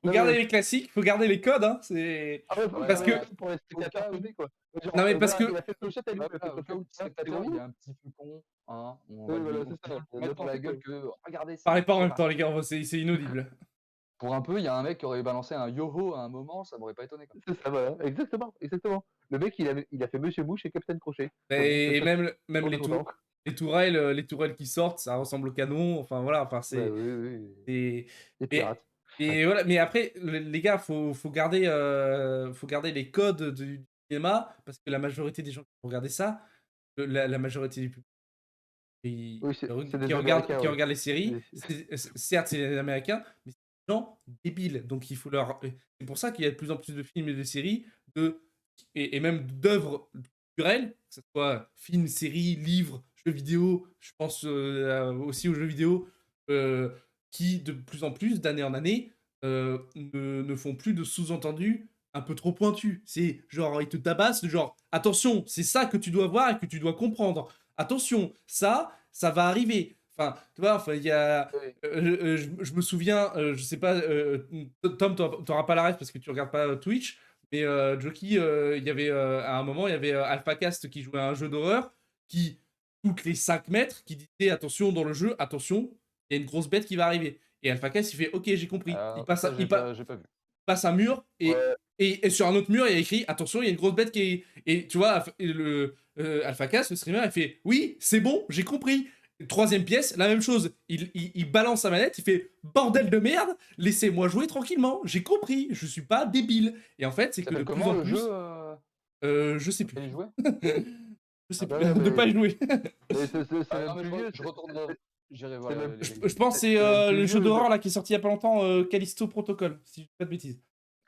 Non garder mais les classiques, faut garder les codes, hein. ah ouais, faut ouais, Parce garder que, les codes pour les au spectateurs cas où, teubés quoi. non Genre mais parce voilà, il que, a fait clochette, elle est où? ouais, Il a fait voilà, au cas clochette. où le Ah, c'est spectateur, il y gros? a un petit faucon, hein, on Oui va voilà, on c'est ça, va lui mettre dans la n'importe quoi. gueule que regardez parlez ça, pas en j'ai même temps, raté. les gars, c'est inaudible. Pour un peu, il y a un mec qui aurait balancé un yo-ho à un moment, ça m'aurait pas étonné quoi. C'est ça, voilà, exactement, exactement. Le mec il a fait Monsieur Mouche et Captain Crochet. C'est bon, Et même on est content. les tourelles qui sortent, ça ressemble au canon. Enfin voilà, enfin Bah oui, oui, c'est, les mais, pirates. et voilà. Mais après, les gars, faut garder les codes du cinéma parce que la majorité des gens qui vont regarder ça, la majorité du public Oui, c'est des Américains, qui oui. regardent les séries, Des- certes, c'est les Américains, mais c'est des gens débiles. Donc il faut leur. C'est pour ça qu'il y a de plus en plus de films et de séries et même d'œuvres culturelles, que ce soit films, séries, livres, jeux vidéo. Je pense aussi aux jeux vidéo euh, qui, de plus en plus, d'année en année, ne font plus de sous-entendus un peu trop pointus. C'est genre, ils te tabassent, genre, attention, c'est ça que tu dois voir et que tu dois comprendre. Attention, ça va arriver. Enfin, tu vois, enfin, il y a. oui. Je me souviens, je sais pas, Tom, t'auras pas la ref parce que tu regardes pas Twitch, mais Jockey, il y avait à un moment, il y avait AlphaCast qui jouait à un jeu d'horreur qui, toutes les 5 mètres, qui disait attention dans le jeu, attention, il y a une grosse bête qui va arriver. Et AlphaCast, il fait ok, j'ai compris. Ça, j'ai pas vu. Passe un mur Ouais, et sur un autre mur, il y a écrit attention, il y a une grosse bête qui est. Et tu vois, AlphaCast, le streamer, il fait oui, c'est bon, j'ai compris. Troisième pièce, la même chose. Il balance sa manette, il fait bordel de merde, laissez-moi jouer tranquillement. J'ai compris, je suis pas débile. Et en fait, c'est Il que de s'appelle plus comment en le plus. jeu Je sais plus. auquel il jouait? Je sais Ah plus. bah ouais, De pas y jouer. mais c'est Ah même non, mais plus vieux. je retournerai, j'irai voir C'est même, Je pense que c'est c'est même le plus jeu vieux. d'horreur là qui est sorti il y a pas longtemps, Callisto Protocol, si je dis pas de bêtises.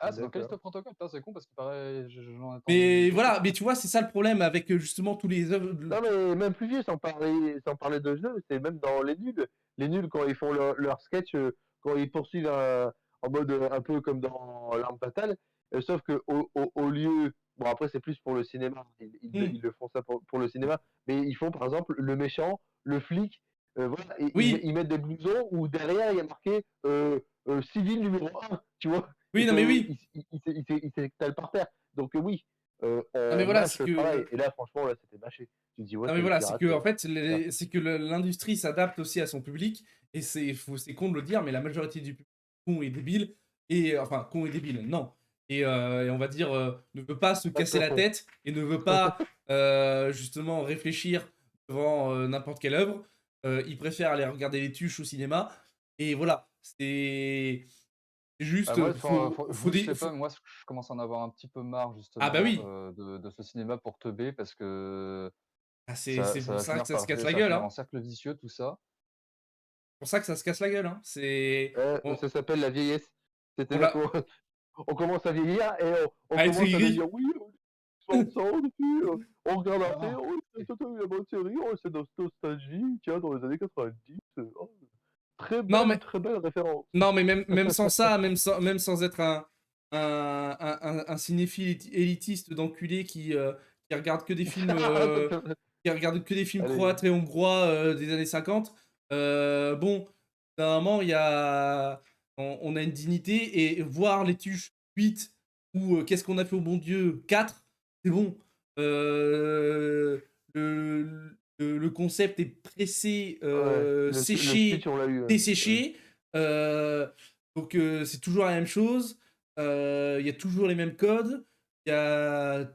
Ah, c'est dans D'accord. Callisto Protocol? Putain, c'est con parce qu'il paraît, j'en attends Mais beaucoup. voilà, mais tu vois, c'est ça le problème avec justement tous les œuvres. Non mais même plus vieux, sans parler de jeu, c'est même dans les nuls. Les nuls quand ils font leur sketch, quand ils poursuivent en mode un peu comme dans L'Arme Fatale, sauf que au lieu, bon après c'est plus pour le cinéma, ils le font ça pour le cinéma, mais ils font par exemple le méchant, le flic, voilà, et Oui, ils mettent des blousons où derrière il y a marqué civil numéro 1, tu vois, oui, et non mais oui. il s'étale par terre. Donc oui, Non mais on voilà, mâche c'est le travail. que. Et là franchement là c'était mâché. Tu te dis, ouais, Non mais c'est les voilà, c'est pirates. que en fait, Merde. c'est que l'industrie s'adapte aussi à son public et c'est con de le dire, mais la majorité du public con et débile et enfin con et débile, non. Et on va dire ne veut pas se Pas de casser la plafond. tête et ne veut pas justement réfléchir devant n'importe quelle œuvre. Il préfère aller regarder les tuches au cinéma et voilà. C'est juste Moi, faut vous, je sais faut... pas, mais moi, je commence à en avoir un petit peu marre, Ah bah justement, oui. de ce cinéma pour teubé, parce que Ah, c'est ça pour va ça que finir ça se casse la ça va gueule, finir hein. en cercle vicieux, tout ça. C'est pour ça que ça se casse la gueule, hein. Ça s'appelle la vieillesse. On C'est-à-dire l'a qu'on commence à vieillir et on à être commence à aigri. devenir, oui, 60 ans, depuis, on regarde après, oh, c'est une bonne série, oh, c'est nostalgie, tiens, dans les années 90. Oh, Non mais très belle référence. non mais même sans ça, même sans être un cinéphile élitiste d'enculé qui regarde que des films qui regarde que des films Allez, croates et hongrois des années 50. Bon, d'un moment, on a une dignité et voir les tuches 8 ou qu'est-ce qu'on a fait au bon Dieu 4, c'est bon. Le concept est pressé, ouais, le séché, speech, on l'a eu. desséché. Donc c'est toujours la même chose. Il y a toujours les mêmes codes. Il y a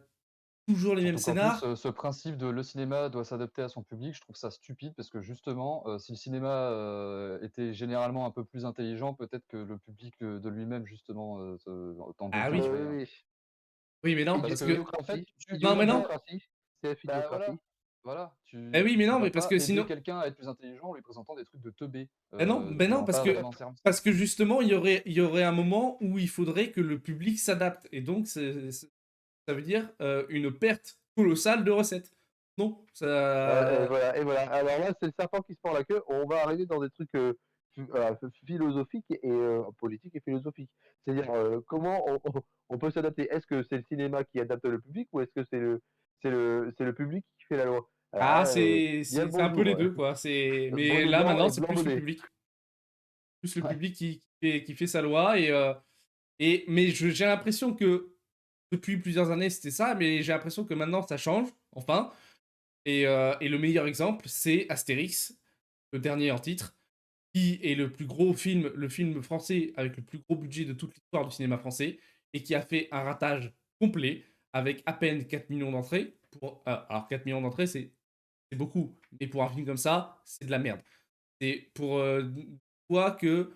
toujours les mêmes Surtout qu'en plus, scénars. ce principe de le cinéma doit s'adapter à son public, je trouve ça stupide parce que justement, si le cinéma, était généralement un peu plus intelligent, peut-être que le public, de lui-même justement, t'en Ah oui. dégoûterait, hein. Oui, mais non, parce que En fait, Idiocratie, tu non, mais non. regardes idiocratie, CF bah, voilà, idiocratie. Voilà, Eh oui, mais tu non, vas mais parce pas que aider sinon. quelqu'un à être plus intelligent en lui présentant des trucs de teubé. Ben Tu non, rends pas parce vraiment service. justement, il y aurait un moment où il faudrait que le public s'adapte. Et donc, ça veut dire une perte colossale de recettes. Non, Et ça. voilà. Alors là, c'est le serpent qui se mord la queue. On va arriver dans des trucs philosophiques et politiques et philosophiques. C'est-à-dire comment on peut s'adapter. Est-ce que c'est le cinéma qui adapte le public ou est-ce que c'est le public qui fait la loi? Alors Ah, là, c'est il y a le c'est un peu les bonjour. deux, quoi. Mais Bonnet là, blanc maintenant, et c'est blanc plus le bonnet. public. Plus le Ouais. public qui fait sa loi. Mais j'ai l'impression que depuis plusieurs années, c'était ça. Mais j'ai l'impression que maintenant, ça change. Enfin. Et le meilleur exemple, c'est Astérix, le dernier en titre, qui est le plus gros film, le film français avec le plus gros budget de toute l'histoire du cinéma français, et qui a fait un ratage complet avec à peine 4 millions d'entrées. Alors 4 millions d'entrées, c'est beaucoup, mais pour un film comme ça, c'est de la merde. C'est pour toi que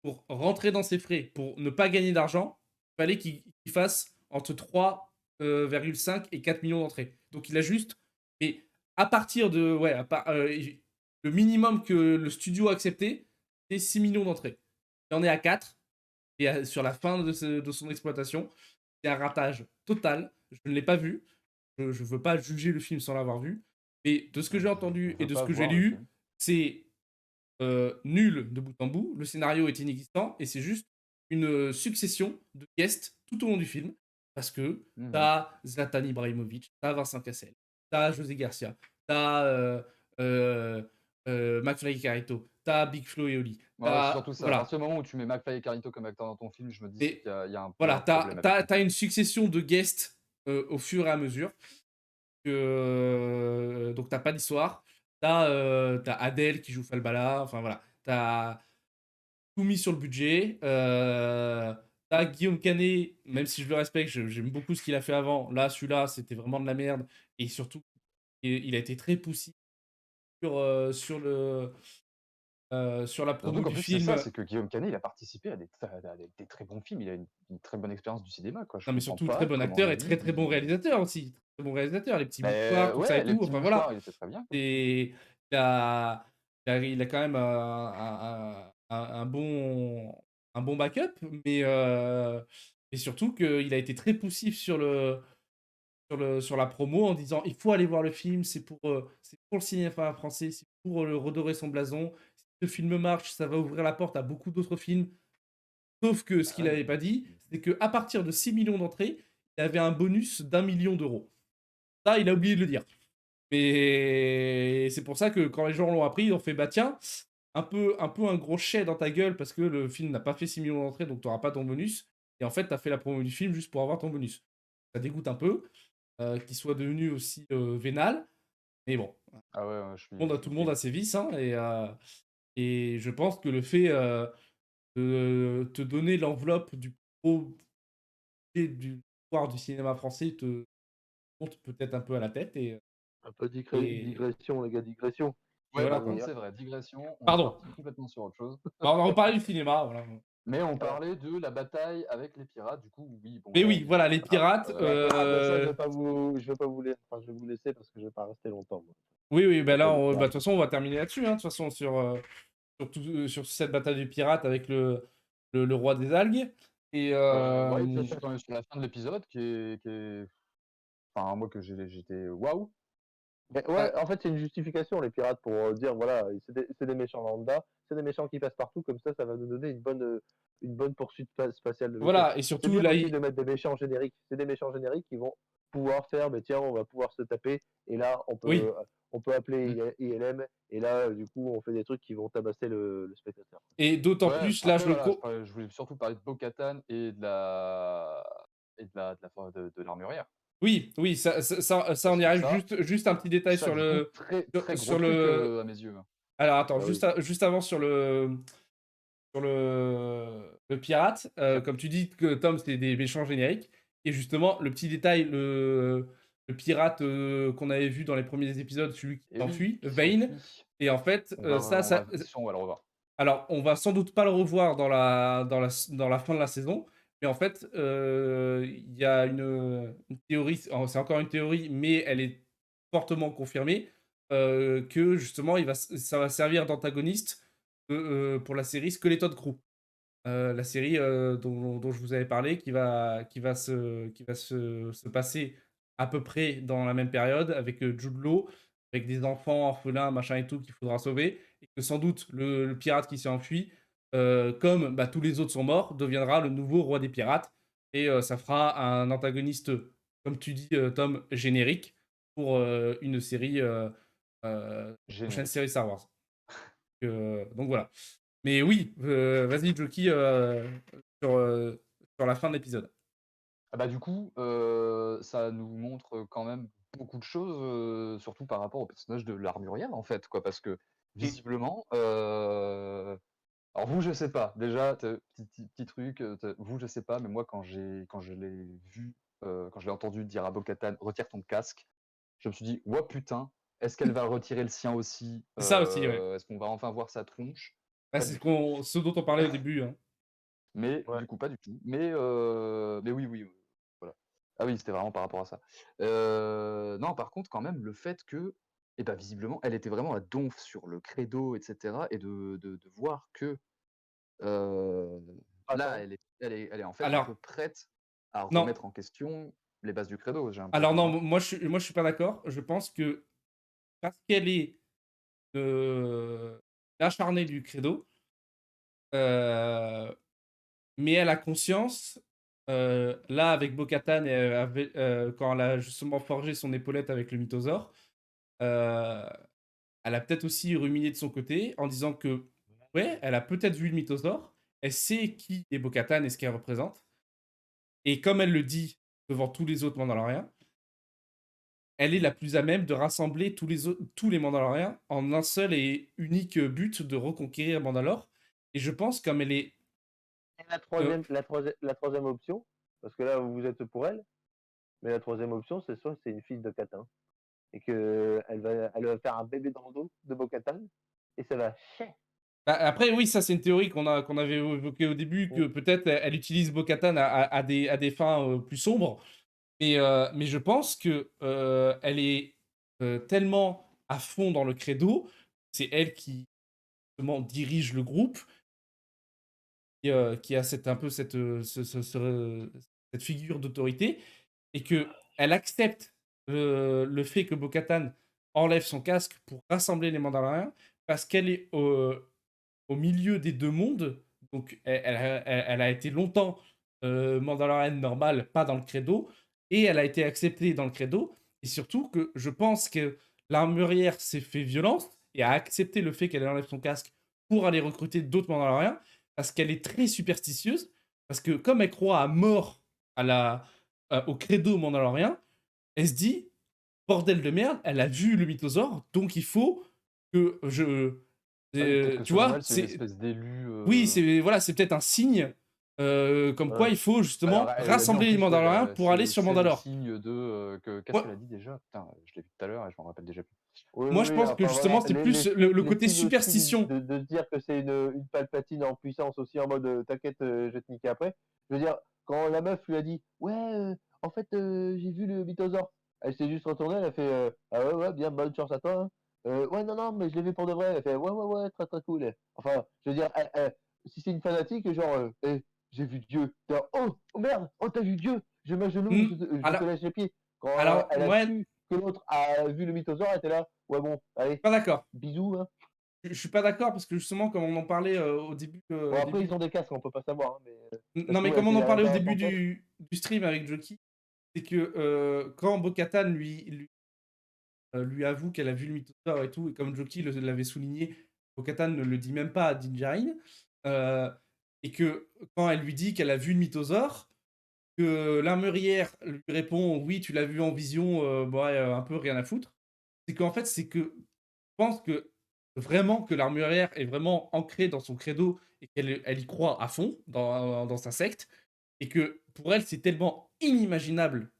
pour rentrer dans ses frais, pour ne pas gagner d'argent, il fallait qu'il fasse entre 3,5 et 4 millions d'entrées. Donc il a juste. Et à partir de. Ouais, le minimum que le studio a accepté, c'est 6 millions d'entrées. Il en est à 4. Et sur la fin de son exploitation, c'est un ratage total. Je ne l'ai pas vu. Je ne veux pas juger le film sans l'avoir vu. Mais de ce que j'ai entendu Je et veux de ce pas que j'ai voir le lu, film. c'est nul de bout en bout. Le scénario est inexistant et c'est juste une succession de guests tout au long du film. Parce que t'as Zlatan Ibrahimovic, t'as Vincent Cassel, t'as José Garcia, t'as McFly et Carito, t'as Big Flo et Oli, Ouais, c'est surtout ça. À voilà. partir du moment où tu mets McFly et Carlito comme acteur dans ton film, je me dis Et qu'il y a voilà, un problème avec ton t'as film. une succession de guests au fur et à mesure. Donc t'as pas d'histoire. T'as Adèle qui joue Falbala, enfin voilà. T'as tout mis sur le budget. T'as Guillaume Canet, même si je le respecte, j'aime beaucoup ce qu'il a fait avant. Là, celui-là, c'était vraiment de la merde. Et surtout, il a été très poussif sur la Surtout promo qu'en du plus, c'est ça, film. c'est que Guillaume Canet, il a participé à des très bons films. Il a une très bonne expérience du cinéma, quoi. Je Non, mais comprends surtout très pas bon comment acteur et lui, très très bon réalisateur aussi. Très bon réalisateur, les petits mouchoirs, tout ça et ouais, les tout. petits Enfin voilà. mouchoirs, il était très bien, quoi. Et il a quand même un bon backup, mais surtout qu'il a été très poussif sur la promo en disant il faut aller voir le film, c'est pour le cinéma français, c'est pour redorer son blason. Si ce film marche, ça va ouvrir la porte à beaucoup d'autres films. Sauf que ce Bah qu'il ouais, n'avait pas dit, c'est qu'à partir de 6 millions d'entrées, il y avait un bonus d'1 million d'euros. Ça, il a oublié de le dire. Mais c'est pour ça que quand les gens l'ont appris, ils ont fait bah tiens, un gros chais dans ta gueule parce que le film n'a pas fait 6 millions d'entrées, donc tu n'auras pas ton bonus. Et en fait, tu as fait la promo du film juste pour avoir ton bonus. Ça dégoûte un peu qu'il soit devenu aussi vénal. Mais bon, Ah ouais, ouais, tout le monde a ses vices. Hein, et je pense que le fait de te donner l'enveloppe du pro du pouvoir du cinéma français te monte peut-être un peu à la tête. Un peu Et, digression, les gars, digression. et Ouais, voilà par quoi. contre, c'est vrai, digression, on est Pardon. parti complètement sur autre chose. On va reparler du cinéma. Voilà. Mais on Alors, parlait de la bataille avec les pirates, du coup, oui, bon, Mais là, on oui, est voilà, les grave. pirates. mais ça, je vais vous laisser parce que je vais pas rester longtemps. Moi. Oui, oui, bah là, Bataille des de toute pirates. façon, on va terminer là-dessus. Hein, de toute façon, sur cette bataille des pirates avec le roi des algues. Et Ouais, de toute façon, on est sur la fin de l'épisode enfin, moi, j'étais waouh. Mais ouais, en fait, c'est une justification, les pirates, pour dire, voilà, c'est des méchants lambda, c'est des méchants qui passent partout, comme ça va nous donner une bonne poursuite spatiale de vaisseau. voilà, et C'est surtout, bien là, aussi de mettre des méchants génériques. C'est des méchants génériques qui vont pouvoir faire, mais tiens, on va pouvoir se taper, et là, on oui. peut appeler ILM, et là, du coup, on fait des trucs qui vont tabasser le spectateur. Et d'autant Ouais, plus, là, après, voilà, je voulais surtout parler de Bo-Katan et de l'armurière. Oui, oui, ça, Parce on y que arrive. Juste un petit détail ça, sur du coup, le. très, très gros Sur truc le. à mes yeux. Alors, attends, Bah oui. juste avant sur le pirate, comme tu dis que Tom, c'est des méchants génériques. Et justement, le petit détail, le pirate qu'on avait vu dans les premiers épisodes, celui qui Et s'enfuit, qui Vane. s'enfuit. Et en fait, On va le revoir. alors, on va sans doute pas le revoir dans la fin de la saison. Mais en fait, il y a une théorie, c'est encore une théorie, mais elle est fortement confirmé que justement ça va servir d'antagoniste pour la série Skeleton Crew. La série dont je vous avais parlé, qui va se passer à peu près dans la même période, avec Jude Law, avec des enfants orphelins, machin et tout, qu'il faudra sauver, et que sans doute le pirate qui s'est enfui, comme tous les autres sont morts, deviendra le nouveau roi des pirates, et ça fera un antagoniste, comme tu dis, Tom, générique, pour une série, prochaine Générique. série Star Wars. Donc voilà. Mais oui, vas-y, Joki, sur la fin de l'épisode. Ah bah, du coup, ça nous montre quand même beaucoup de choses, surtout par rapport au personnage de l'armurière, en fait, quoi. Parce que visiblement, alors vous, je sais pas. Déjà, petit truc, vous, je sais pas, mais moi, quand je l'ai vu, quand je l'ai entendu dire à Bo-Katan: «Retire ton casque», je me suis dit: «Ouah putain, est-ce qu'elle va retirer le sien aussi? C'est ça aussi, ouais. Est-ce qu'on va enfin voir sa tronche?» Bah, Pas c'est du tout. ce dont on parlait au début. Hein. Mais Ouais. du coup, pas du tout. Mais oui, oui, voilà. Ah oui, c'était vraiment par rapport à ça. Non, par contre, quand même, le fait que, eh ben, visiblement, elle était vraiment à donf sur le credo, et cetera, et de voir que, là, Attends. elle est en fait un peu Alors, prête à non. remettre en question les bases du credo, j'ai Alors l'impression, non, non? moi je suis pas d'accord. Je pense que parce qu'elle est l'acharnée du credo, euh, mais elle a conscience, là avec Bo-Katan, quand elle a justement forgé son épaulette avec le mythosaure, euh, elle a peut-être aussi ruminé de son côté en disant que, ouais, elle a peut-être vu le mythosaure, elle sait qui est Bo-Katan et ce qu'elle représente, et comme elle le dit devant tous les autres Mandaloriens, elle est la plus à même de rassembler tous les Mandaloriens en un seul et unique but de reconquérir Mandalore. Et je pense, comme elle est. Et la troisième option, parce que là, vous êtes pour elle, mais la troisième option, c'est soit c'est une fille de Catin, et elle va faire un bébé dans le dos de Bo-Katan, et ça va chier. Après, oui, ça, c'est une théorie qu'on avait évoquée au début, que peut-être elle utilise Bo-Katan à des fins plus sombres. Mais je pense que elle est tellement à fond dans le credo, c'est elle qui justement dirige le groupe, qui a un peu cette figure d'autorité, et que elle accepte le fait que Bo-Katan enlève son casque pour rassembler les Mandaloriens, parce qu'elle est au milieu des deux mondes. Donc elle a été longtemps Mandalorienne normale, pas dans le credo, et elle a été acceptée dans le credo. Et surtout que je pense que l'armurière s'est fait violence et a accepté le fait qu'elle enlève son casque pour aller recruter d'autres Mandaloriens, parce qu'elle est très superstitieuse, parce que comme elle croit à mort au credo mandalorien, elle se dit, bordel de merde, elle a vu le mythosaure, donc il faut que je... Ah oui, peut-être que tu selon vois, elle, c'est une espèce d'élu. oui, c'est peut-être un signe comme quoi Ouais. il faut Alors, justement elle a dit en rassembler les plus, ouais, Mandaloriens pour aller sur c'est le Mandalore. signe de. Qu'est-ce Moi, qu'elle a dit déjà? Putain, je l'ai vu tout à l'heure et je m'en rappelle déjà plus. Oui, moi, oui, je oui, pense que enfin justement, voilà, c'est les, plus les signes, le les côté signes aussi superstition. de se dire que c'est une Palpatine en puissance aussi, en mode t'inquiète, je vais te niquer après. Je veux dire, quand la meuf lui a dit ouais, en fait, j'ai vu le mythosaure, elle s'est juste retournée, elle a fait ah ouais, ouais, bien, bonne chance à toi. Hein. Ouais, non, non, mais je l'ai vu pour de vrai. Elle fait ouais, ouais, ouais, très, très cool. Enfin, je veux dire, si c'est une fanatique, genre, j'ai vu Dieu. Oh merde, oh, t'as vu Dieu, je m'agenouille, Hmm. je te lèche les pieds. Quand elle a Ouais, su que l'autre a vu le mythosaure, elle était là. Ouais, bon, allez, pas d'accord. bisous. Hein. Je suis pas d'accord parce que justement, comme on en parlait au début, Bon, après, ils ont des casques, on peut pas savoir. Hein, mais ça non, se mais trouve, elle comme on était en à parlait au l'intérieur de début son tête. du stream avec Joki, c'est que quand Bo-Katan lui avoue qu'elle a vu le mythosaure et tout, et comme Joki l'avait souligné, Bo-Katan ne le dit même pas à Din Djarin, et que quand elle lui dit qu'elle a vu le mythosaure, que l'armurière lui répond oui, tu l'as vu en vision, ouais, un peu rien à foutre. C'est qu'en fait, c'est que je pense que vraiment que l'armurière est vraiment ancrée dans son credo et qu'elle y croit à fond dans sa secte, et que pour elle, c'est tellement inimaginable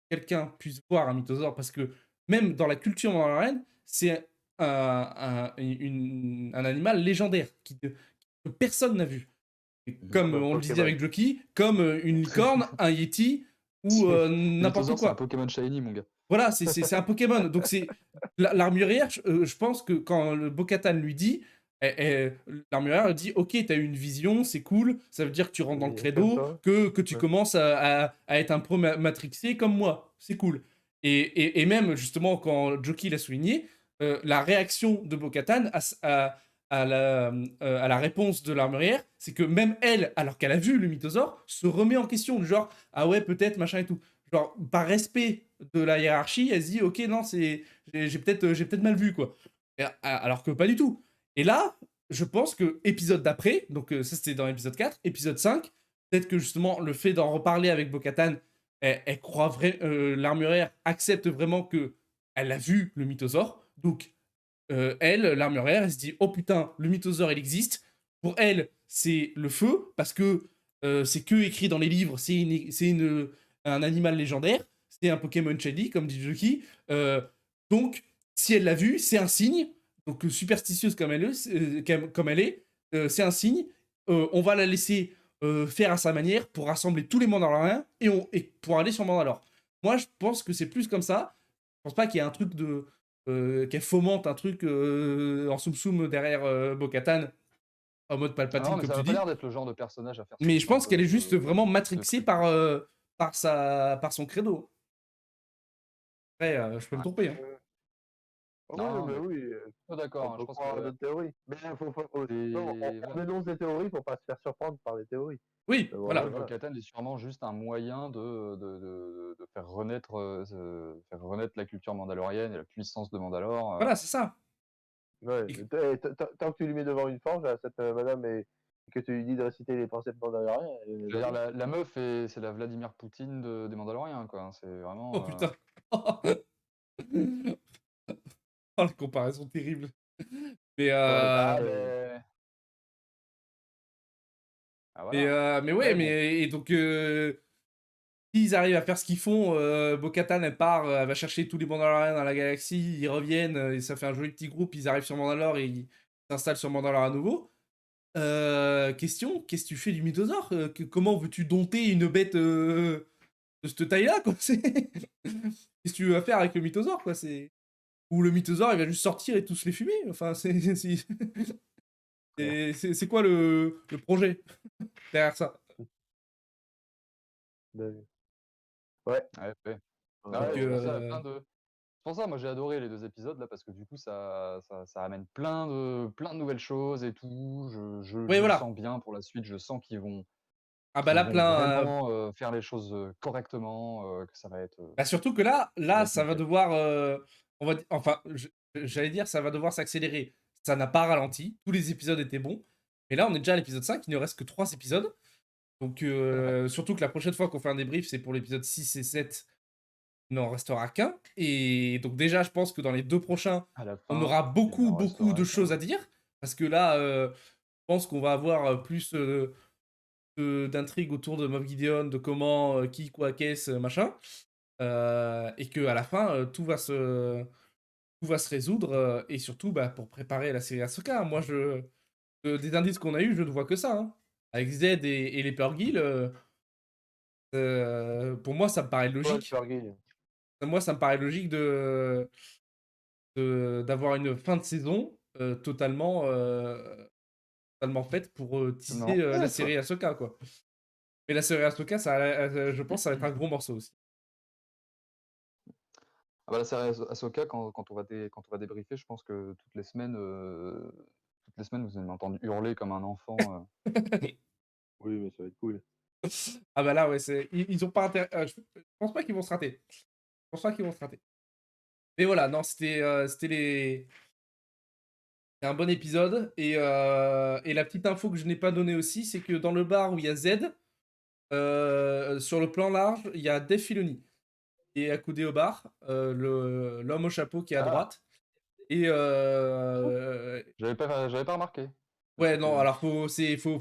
que quelqu'un puisse voir un mythosaure, parce que même dans la culture mandalorienne, c'est un animal légendaire que personne n'a vu. Comme on le Ok, disait bah, avec Joki, comme une licorne, un yeti ou Le n'importe mythosaure, c'est un quoi. Pokémon Shiny, mon gars. Voilà, c'est un Pokémon. Donc c'est l'armurière, je pense que quand le Bo-Katan lui dit, l'armurière dit ok, t'as eu une vision, c'est cool, ça veut dire que tu rentres dans le credo, Calme-toi. que tu Ouais. commences à être un pro matrixé comme moi, c'est cool. Et même justement quand Joki l'a souligné, la réaction de Bo-Katan à la réponse de l'armurière, c'est que même elle, alors qu'elle a vu le mythosaure, se remet en question, du genre ah ouais peut-être machin et tout. Genre par respect de la hiérarchie, elle se dit ok non j'ai peut-être mal vu quoi. Alors que pas du tout. Et là, je pense que épisode d'après, donc ça c'était dans l'épisode 4, épisode 5, peut-être que justement le fait d'en reparler avec Bo-Katan, elle croit l'armurière accepte vraiment que elle a vu le mythosaure. Donc elle, l'armurière, elle se dit oh putain, le mythosaure il existe. Pour elle, c'est le feu parce que c'est que écrit dans les livres, un animal légendaire, c'est un Pokémon shady comme dit Joki. Donc si elle l'a vu, c'est un signe. Donc superstitieuse comme elle est, c'est un signe. On va la laisser faire à sa manière pour rassembler tous les Mandaloriens et pour aller sur Mandalore. Moi, je pense que c'est plus comme ça. Je pense pas qu'il y ait un truc qu'elle fomente un truc en soum-soum derrière Bo-Katan en mode Ah Palpatine, non, mais comme ça tu va pas dis. l'air d'être le genre de personnage à faire Mais ce je genre pense qu'elle est juste vraiment de matrixée truc. par son credo. Après, je peux me Ouais. tromper. Hein. Oui, Non, mais mais oui, pas d'accord, on hein, je peut pense croire à que d'autres théories. Mais non, les... on énonce des théories, faut pas se faire surprendre par les théories. Oui, Mais voilà, voilà. voilà. Bo-Katan est sûrement juste un moyen de faire renaître la culture mandalorienne et la puissance de Mandalore. Voilà, c'est ça. Ouais. Et- Tant que tu lui mets devant une forge à cette madame et que tu lui dis de réciter les pensées de Mandalorian, elle Je est veux dire, d'accord. la meuf, c'est la Vladimir Poutine des Mandaloriens, quoi. C'est Oh vraiment... putain. Oh, la comparaison terrible. Mais, Ouais, Ah, mais... Ah, voilà. Hein. mais ouais, Mais bon, mais et donc s'ils arrivent à faire ce qu'ils font, Bo-Katan elle part, elle va chercher tous les Mandaloriens dans la galaxie, ils reviennent, et ça fait un joli petit groupe, ils arrivent sur Mandalore et ils s'installent sur Mandalore à nouveau. Question, qu'est-ce que tu fais du mythosaure? Comment veux-tu dompter une bête de cette taille-là, quoi? Qu'est-ce que tu vas faire avec le mythosaure, quoi? Ou le mythosaure, il va juste sortir et tous les fumer? Enfin, c'est quoi le projet derrière ça? ben, ouais. ouais, ouais. Donc, Ouais, c'est pour ça, il y a plein de... C'est pour ça, moi j'ai adoré les 2 épisodes là, parce que du coup ça amène plein de nouvelles choses et tout. ouais, Je le voilà. sens bien pour la suite, je sens Ah bah qu'ils là, vont plein. vraiment faire les choses correctement, que Bah surtout que ça va là, être ça va nickel. devoir, enfin, j'allais dire, ça va devoir s'accélérer. Ça n'a pas ralenti. Tous les épisodes étaient bons. Mais là, on est déjà à l'épisode 5. Il ne reste que 3 épisodes. Donc, surtout que la prochaine fois qu'on fait un débrief, c'est pour l'épisode 6 et 7. Il n'en restera qu'un. Et donc, déjà, je pense que dans les 2 prochains, À la on fin, aura il n'en beaucoup de restera choses à qu'un. dire. Parce que là, je pense qu'on va avoir plus d'intrigues autour de Moff Gideon, de comment, qui, quoi, qu'est-ce, machin. Et qu'à la fin, tout va se résoudre. Et surtout, bah, pour préparer la série Ahsoka. Moi, des indices qu'on a eu, je ne vois que ça. Hein. Avec Z et les Purrgil, pour moi, ça me paraît Ouais, logique. Fergie. Moi, ça me paraît logique d'avoir une fin de saison totalement faite pour teaser Non. la Ouais, ça. série Ahsoka, quoi. Mais la série Ahsoka, je pense, ça va être un gros morceau aussi. Ah bah, la série Ahsoka, quand on va débriefer, je pense que toutes les semaines, vous allez m'entendre hurler comme un enfant. Oui, mais ça va être cool. Ah bah là, ouais, ils ont pas intérêt. Je pense pas qu'ils vont se rater. Je pense pas qu'ils vont se rater. Mais voilà, non, c'est un bon épisode. Et la petite info que je n'ai pas donnée aussi, c'est que dans le bar où il y a Z, sur le plan large, il y a Dave Filoni qui est accoudé au bar, l'homme au chapeau qui est à Ah, droite. Et j'avais pas remarqué. ouais, Dave non, Filoni. alors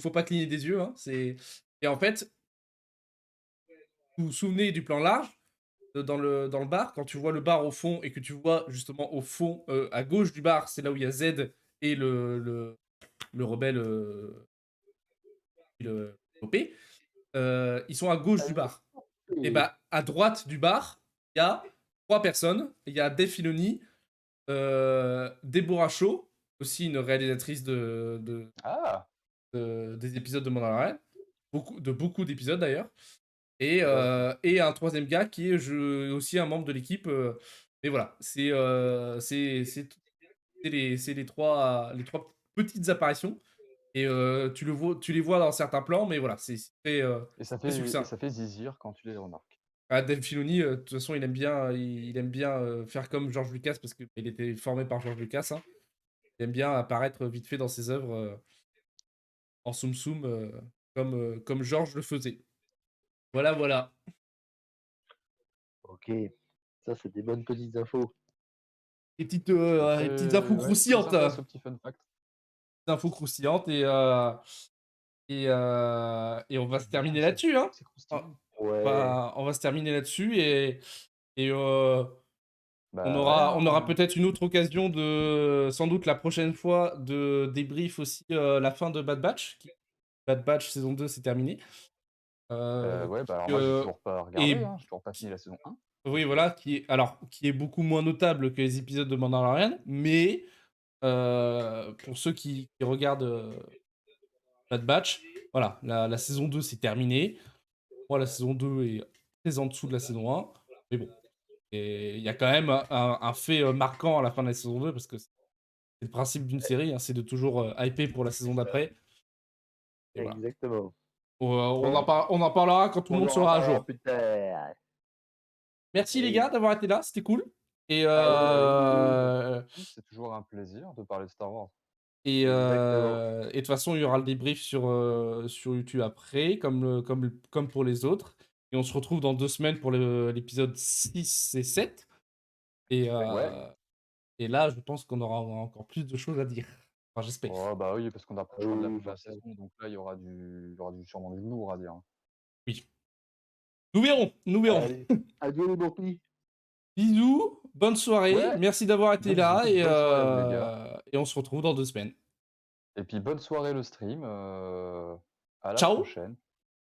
faut pas cligner des yeux. Hein, et en fait, vous vous souvenez du plan large dans le bar, quand tu vois le bar au fond et que tu vois justement au fond, à gauche du bar, c'est là où il y a Z et le rebelle le OP, ils sont à gauche du bar. Et bah, à droite du bar, il y a 3 personnes. Il y a Dave Filoni, Deborah Shaw, aussi une réalisatrice Ah! des épisodes de Mandalorian, beaucoup d'épisodes d'ailleurs, et Ouais. un troisième gars qui est aussi un membre de l'équipe. Mais voilà, c'est les trois petites apparitions. Et tu les vois dans certains plans, mais voilà, c'est très, Et ça très fait succinct. zizir quand tu les remarques. Ah, Dave Filoni, de toute façon, il aime bien faire comme George Lucas, parce qu'il était formé par George Lucas, hein. Il aime bien apparaître vite fait dans ses œuvres en soum soum, comme George le faisait. Voilà, voilà. Ok. Ça, c'est des bonnes petites infos. Les petites, C'est les petites infos très ouais, très croustillantes. sympa ce petit fun fact. Infos croustillantes, et on va se terminer C'est là-dessus, hein. c'est croustillant. Ouais. On va se terminer là-dessus, et on Bah, ouais, aura hein. peut-être une autre occasion sans doute la prochaine fois, de débrief aussi la fin de Bad Batch. Bad Batch saison 2, c'est terminé. Ouais, bah, alors moi, j'ai Euh, toujours pas regardé, et hein, j'ai toujours pas fini la saison 1. oui, voilà, qui est beaucoup moins notable que les épisodes de Mandalorian, mais pour ceux qui regardent Bad Batch, voilà, la saison 2, c'est terminé. Moi, la saison 2 est très en dessous de la saison 1, mais bon. Et il y a quand même un fait marquant à la fin de la saison 2, parce que c'est le principe d'une série, hein, c'est de toujours hyper pour la saison d'après. Et voilà. Exactement. On Bon, en parlera quand tout le on monde en sera à reparlera jour. plus tard. Merci les Et- gars d'avoir été là, c'était cool. Et, C'est toujours un plaisir de parler de Star Wars. Exactement. et de toute façon, il y aura le débrief sur YouTube après, comme pour les autres. Et on se retrouve dans 2 semaines pour l'épisode 6 et 7. Et, Ouais. et là, je pense qu'on aura encore plus de choses à dire. Enfin, j'espère. Oh, bah, oui, parce qu'on approchera de la fin de la Parfait. saison, donc là, il y aura sûrement du lourd à dire, hein. Oui. Nous verrons, nous verrons. Allez. Adieu les bourpilles. Bisous, bonne soirée, Ouais, merci d'avoir été merci là, beaucoup, bonne soirée à vous, les gars. et on se retrouve dans 2 semaines. Et puis bonne soirée le stream, à la Ciao! prochaine.